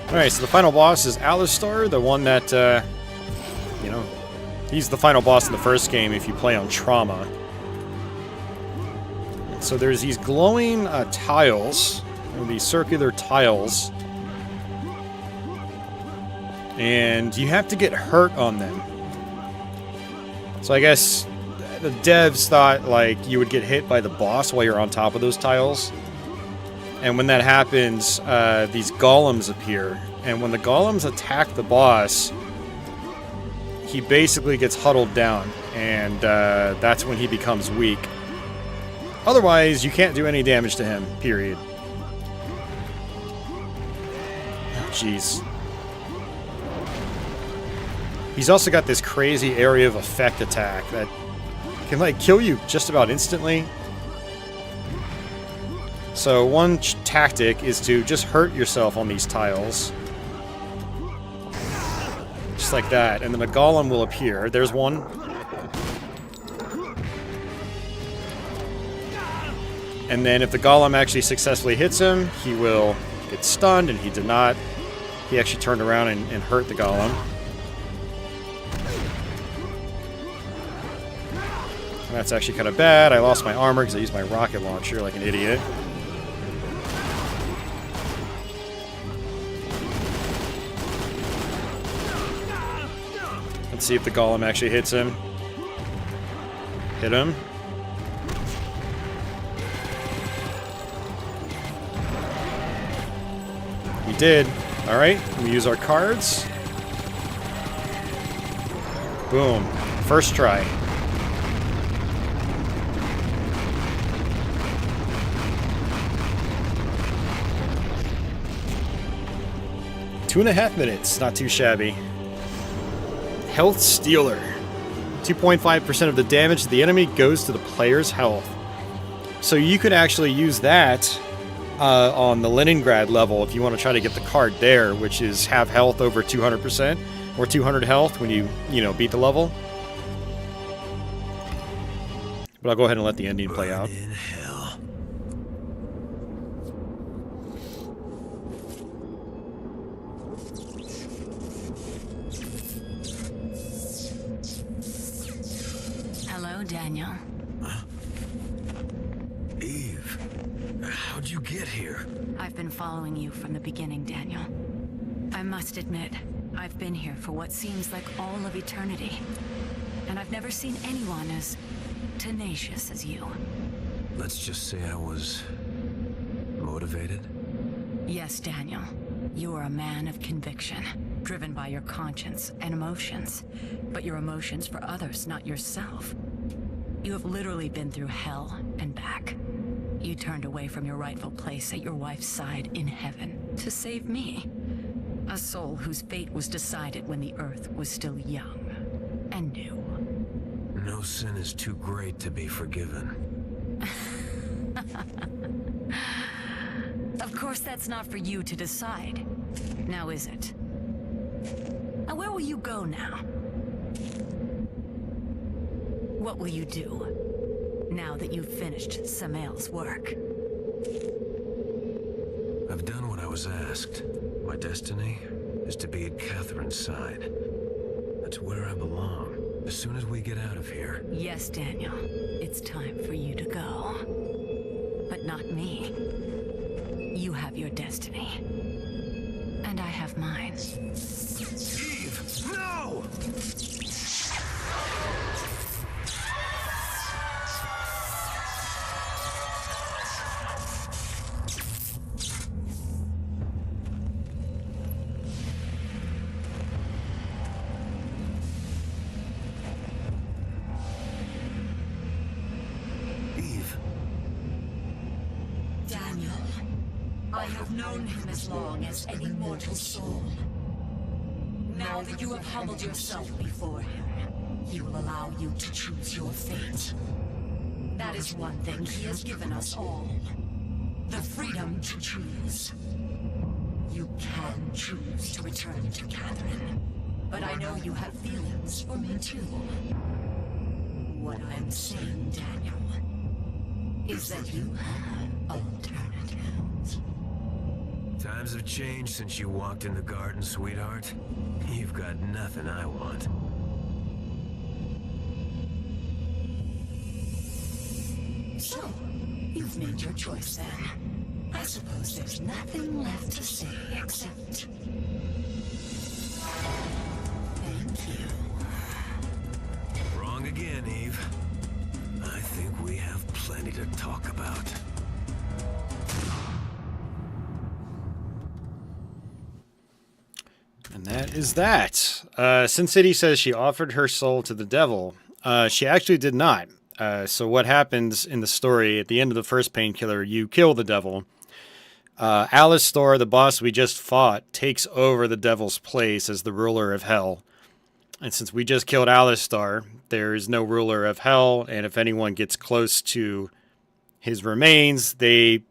Alright, so the final boss is Alistar, the one that, you know, he's the final boss in the first game if you play on Trauma. So there's these glowing tiles, or these circular tiles, and you have to get hurt on them. So I guess the devs thought, like, you would get hit by the boss while you're on top of those tiles. And when that happens, these golems appear. And when the golems attack the boss, he basically gets huddled down. And that's when he becomes weak. Otherwise, you can't do any damage to him, period. Oh, jeez. He's also got this crazy area of effect attack that can, like, kill you just about instantly. So one tactic is to just hurt yourself on these tiles. Just like that. And then a golem will appear. There's one. And then if the golem actually successfully hits him, he will get stunned, and he did not. He actually turned around and hurt the golem. And that's actually kind of bad. I lost my armor because I used my rocket launcher like an idiot. Let's see if the golem actually hits him. Hit him. He did. Alright, we use our cards. Boom. First try. Two and a half minutes. Not too shabby. Health Stealer. 2.5% of the damage to the enemy goes to the player's health. So you could actually use that on the Leningrad level if you want to try to get the card there, which is have health over 200% or 200 health when you beat the level. But I'll go ahead and let the ending play out. In hell. Hello, Daniel. Huh? Eve, how'd you get here? I've been following you from the beginning, Daniel. I must admit, I've been here for what seems like all of eternity. And I've never seen anyone as tenacious as you. Let's just say I was motivated. Yes, Daniel. You are a man of conviction, driven by your conscience and emotions. But your emotions for others, not yourself. You have literally been through hell and back. You turned away from your rightful place at your wife's side in heaven to save me. A soul whose fate was decided when the earth was still young and new. No sin is too great to be forgiven. Of course, that's not for you to decide. Now is it? And where will you go now? What will you do, now that you've finished Samael's work? I've done what I was asked. My destiny is to be at Catherine's side. That's where I belong, as soon as we get out of here. Yes, Daniel. It's time for you to go. But not me. You have your destiny. And I have mine. Eve! No! Eve. Daniel, I have known him as long as any mortal soul. Now that you have humbled yourself before him, he will allow you to choose your fate. That is one thing he has given us all. The freedom to choose. You can choose to return to Catherine, but I know you have feelings for me too. What I'm saying, Daniel, is that you have alternatives. Times have changed since you walked in the garden, sweetheart. You've got nothing I want. So, you've made your choice then. I suppose there's nothing left to say except... thank you. Wrong again, Eve. I think we have plenty to talk about. And that is that. Sin City says she offered her soul to the devil. She actually did not. So what happens in the story, at the end of the first Painkiller, you kill the devil. Alistar, the boss we just fought, takes over the devil's place as the ruler of hell. And since we just killed Alistar, there is no ruler of hell, and if anyone gets close to his remains, they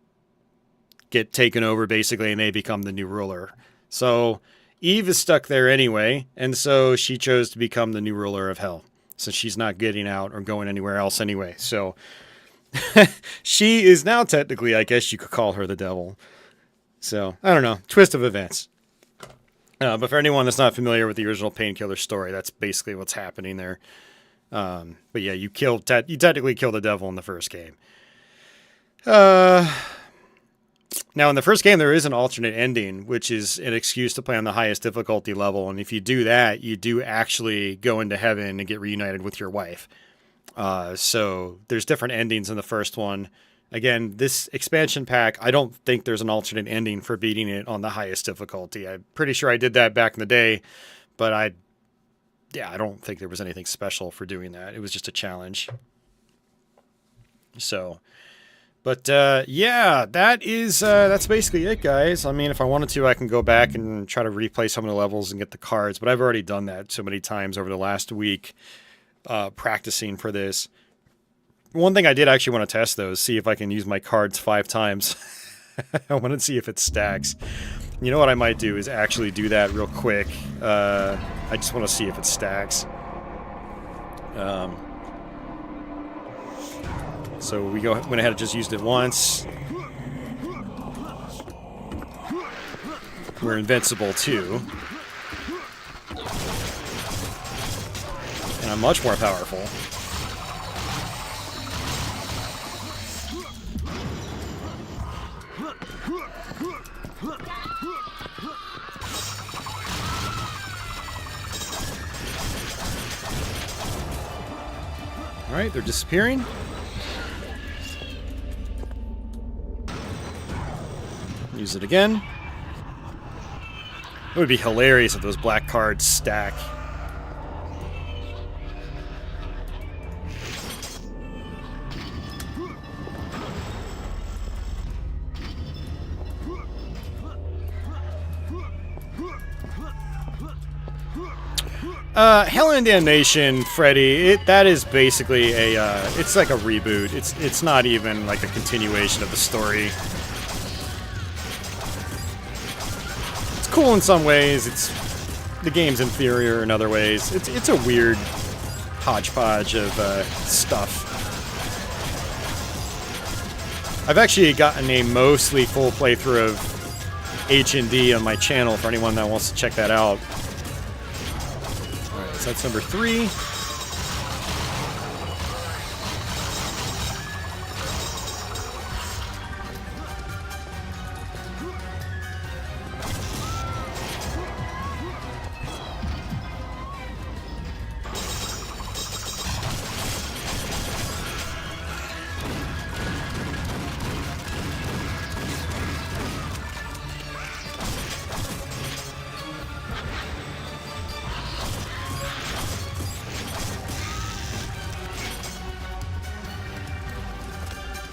get taken over, basically, and they become the new ruler. So Eve is stuck there anyway, and so she chose to become the new ruler of hell, since she's not getting out or going anywhere else anyway. So she is now technically, I guess you could call her the devil. So, I don't know. Twist of events. But for anyone that's not familiar with the original Painkiller story, that's basically what's happening there. But yeah, you technically kill the devil in the first game. Now, in the first game, there is an alternate ending, which is an excuse to play on the highest difficulty level. And if you do that, you do actually go into heaven and get reunited with your wife. So there's different endings in the first one. Again, this expansion pack, I don't think there's an alternate ending for beating it on the highest difficulty. I'm pretty sure I did that back in the day, but I don't think there was anything special for doing that. It was just a challenge. So, but yeah, that's basically it, guys. I mean, if I wanted to, I can go back and try to replay some of the levels and get the cards, but I've already done that so many times over the last week, practicing for this. One thing I did actually want to test, though, is see if I can use my cards 5 times. I want to see if it stacks. You know what I might do is actually do that real quick. I just want to see if it stacks. So we went ahead and just used it once. We're invincible, too. And I'm much more powerful. Alright, they're disappearing. Use it again. It would be hilarious if those black cards stack. Hell and Damnation, Freddy, that is basically a, it's like a reboot. It's not even like a continuation of the story. It's cool in some ways, the game's inferior in other ways. It's a weird hodgepodge of stuff. I've actually gotten a mostly full playthrough of H&D on my channel for anyone that wants to check that out. Alright, so that's number 3.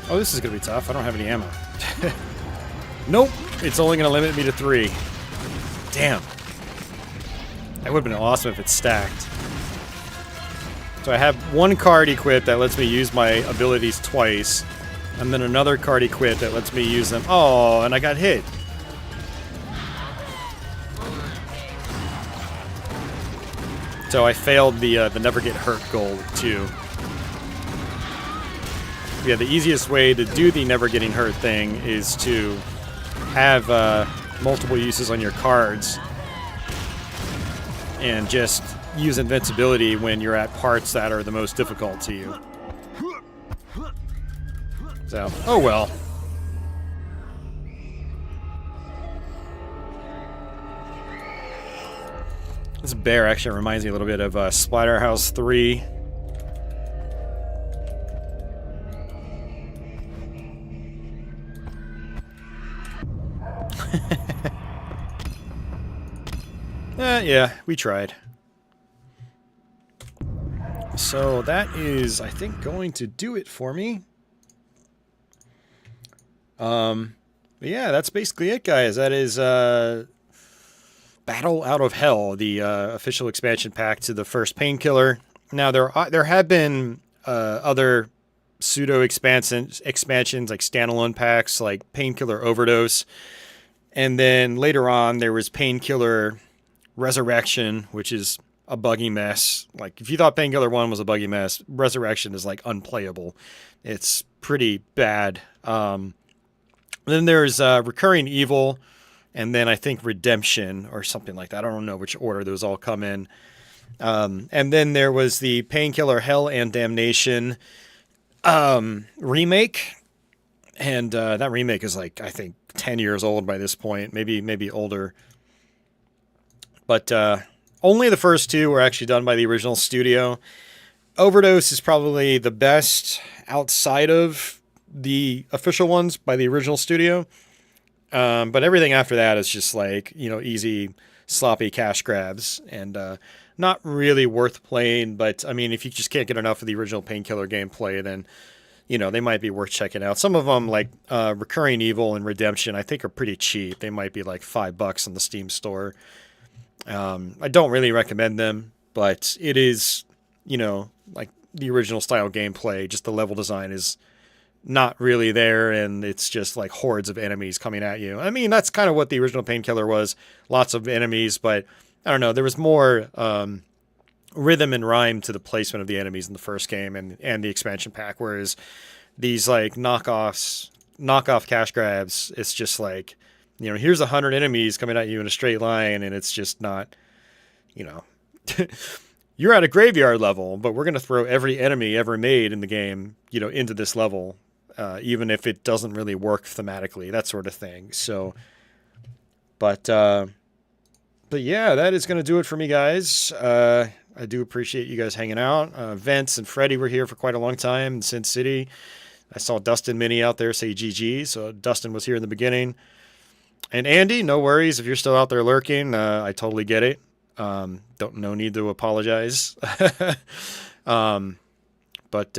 Oh, this is going to be tough. I don't have any ammo. Nope. It's only going to limit me to 3. Damn. That would have been awesome if it's stacked. So I have one card equipped that lets me use my abilities twice. And then another card equipped that lets me use them. Oh, and I got hit. So I failed the never get hurt goal, too. Yeah, the easiest way to do the never getting hurt thing is to have multiple uses on your cards and just use invincibility when you're at parts that are the most difficult to you. So, oh well. This bear actually reminds me a little bit of Splatterhouse 3. Yeah, we tried. So that is, I think, going to do it for me. But yeah, that's basically it, guys. That is Battle Out of Hell, the official expansion pack to the first Painkiller. Now, there have been other pseudo expansions like standalone packs, like Painkiller Overdose. And then later on, there was Painkiller Resurrection, which is a buggy mess. Like, if you thought Painkiller 1 was a buggy mess, Resurrection is, like, unplayable. It's pretty bad. Then there's Recurring Evil, and then I think Redemption, or something like that. I don't know which order those all come in. And then there was the Painkiller Hell and Damnation remake. And that remake is, like, I think 10 years old by this point, maybe older. But only the first 2 were actually done by the original studio. Overdose is probably the best outside of the official ones by the original studio. But everything after that is just like, easy, sloppy cash grabs. And not really worth playing. But, I mean, if you just can't get enough of the original Painkiller gameplay, then, they might be worth checking out. Some of them, like Recurring Evil and Redemption, I think are pretty cheap. They might be like $5 on the Steam store. I don't really recommend them, but it is, like the original style gameplay. Just the level design is not really there, and it's just like hordes of enemies coming at you. I mean, that's kind of what the original Painkiller was. Lots of enemies, but I don't know. There was more rhythm and rhyme to the placement of the enemies in the first game and the expansion pack, whereas these like knockoff cash grabs, it's just like, here's 100 enemies coming at you in a straight line, and it's just not, you're at a graveyard level, but we're going to throw every enemy ever made in the game, into this level, even if it doesn't really work thematically, that sort of thing. So, but yeah, that is going to do it for me, guys. I do appreciate you guys hanging out. Vince and Freddie were here for quite a long time in Sin City. I saw Dustin Mini out there say GG, so Dustin was here in the beginning. And Andy, no worries if you're still out there lurking. I totally get it. No need to apologize. um, but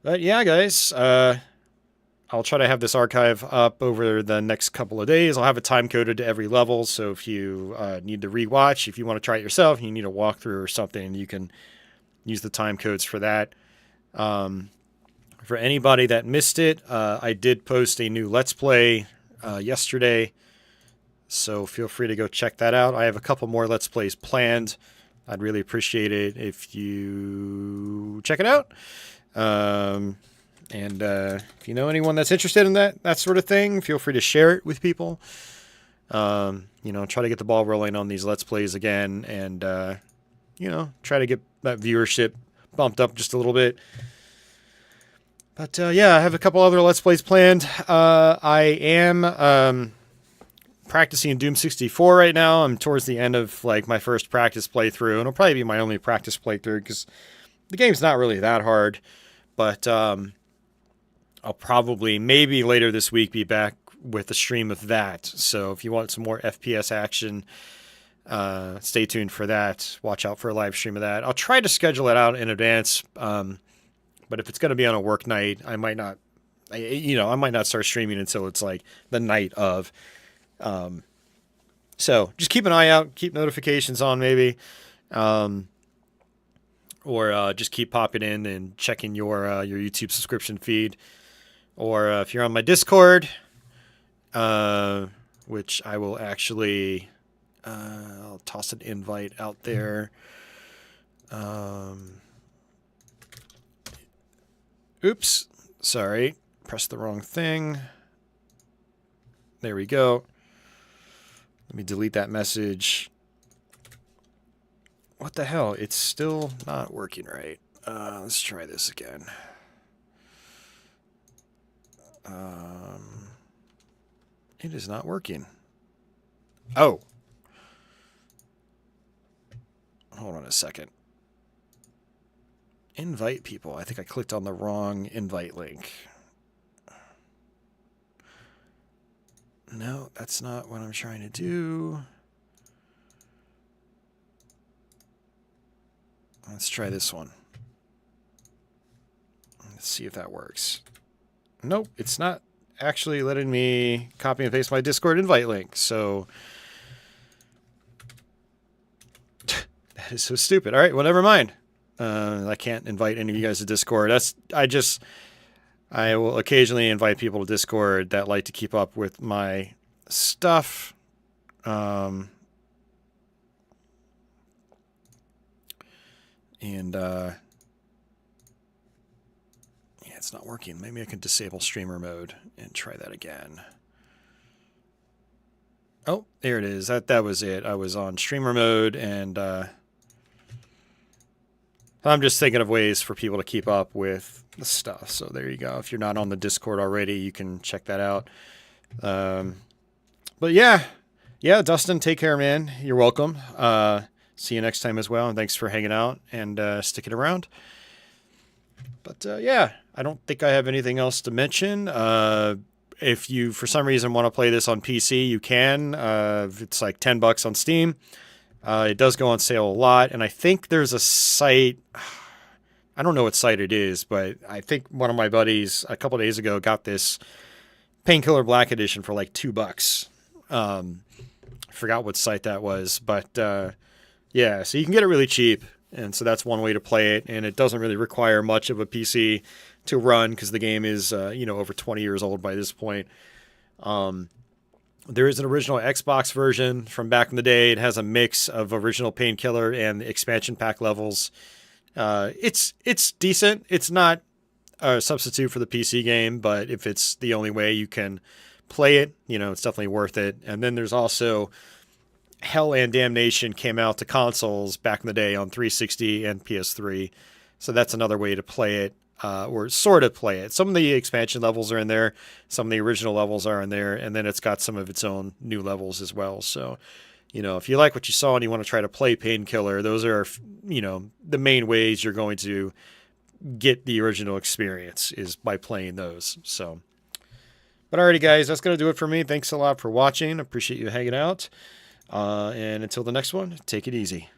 yeah, guys. I'll try to have this archive up over the next couple of days. I'll have it time coded to every level, so if you need to rewatch, if you want to try it yourself, you need a walkthrough or something, you can use the time codes for that. For anybody that missed it, I did post a new Let's Play yesterday, so feel free to go check that out. I have a couple more Let's Plays planned. I'd really appreciate it if you check it out. And if you know anyone that's interested in that sort of thing, feel free to share it with people. Try to get the ball rolling on these Let's Plays again, and try to get that viewership bumped up just a little bit. But yeah, I have a couple other Let's Plays planned. I am practicing Doom 64 right now. I'm towards the end of my first practice playthrough, and it'll probably be my only practice playthrough because the game's not really that hard. But I'll probably, maybe later this week, be back with a stream of that. So if you want some more FPS action, stay tuned for that. Watch out for a live stream of that. I'll try to schedule it out in advance. But if it's going to be on a work night, I might not start streaming until it's the night of. So just keep an eye out, keep notifications on maybe. Or just keep popping in and checking your YouTube subscription feed. Or if you're on my Discord, which I will actually, I'll toss an invite out there. Oops, sorry, pressed the wrong thing. There we go. Let me delete that message. What the hell? It's still not working right. Let's try this again. It is not working. Oh. Hold on a second. Invite people. I think I clicked on the wrong invite link. No, that's not what I'm trying to do. Let's try this one. Let's see if that works. Nope, it's not actually letting me copy and paste my Discord invite link. So that is so stupid. All right, well, never mind. I can't invite any of you guys to Discord. I will occasionally invite people to Discord that like to keep up with my stuff. Yeah, it's not working. Maybe I can disable streamer mode and try that again. Oh, there it is. That was it. I was on streamer mode, and I'm just thinking of ways for people to keep up with the stuff. So there you go. If you're not on the Discord already, you can check that out. But yeah, Dustin, take care, man. You're welcome. See you next time as well, and thanks for hanging out and sticking around. But yeah, I don't think I have anything else to mention. If you, for some reason, want to play this on PC, you can. It's like $10 on Steam. It does go on sale a lot, and I think there's a site. I don't know what site it is, but I think one of my buddies a couple days ago got this Painkiller Black Edition for like $2. Forgot what site that was, but yeah, so you can get it really cheap, and so that's one way to play it, and it doesn't really require much of a PC to run because the game is over 20 years old by this point. There is an original Xbox version from back in the day. It has a mix of original Painkiller and expansion pack levels. It's decent. It's not a substitute for the PC game, but if it's the only way you can play it, it's definitely worth it. And then there's also Hell and Damnation came out to consoles back in the day on 360 and PS3. So that's another way to play it, or sort of play it. Some of the expansion levels are in there. Some of the original levels are in there. And then it's got some of its own new levels as well. So, if you like what you saw and you want to try to play Painkiller, those are, the main ways you're going to get the original experience is by playing those. So, But alrighty, guys, that's going to do it for me. Thanks a lot for watching. Appreciate you hanging out. And until the next one, take it easy.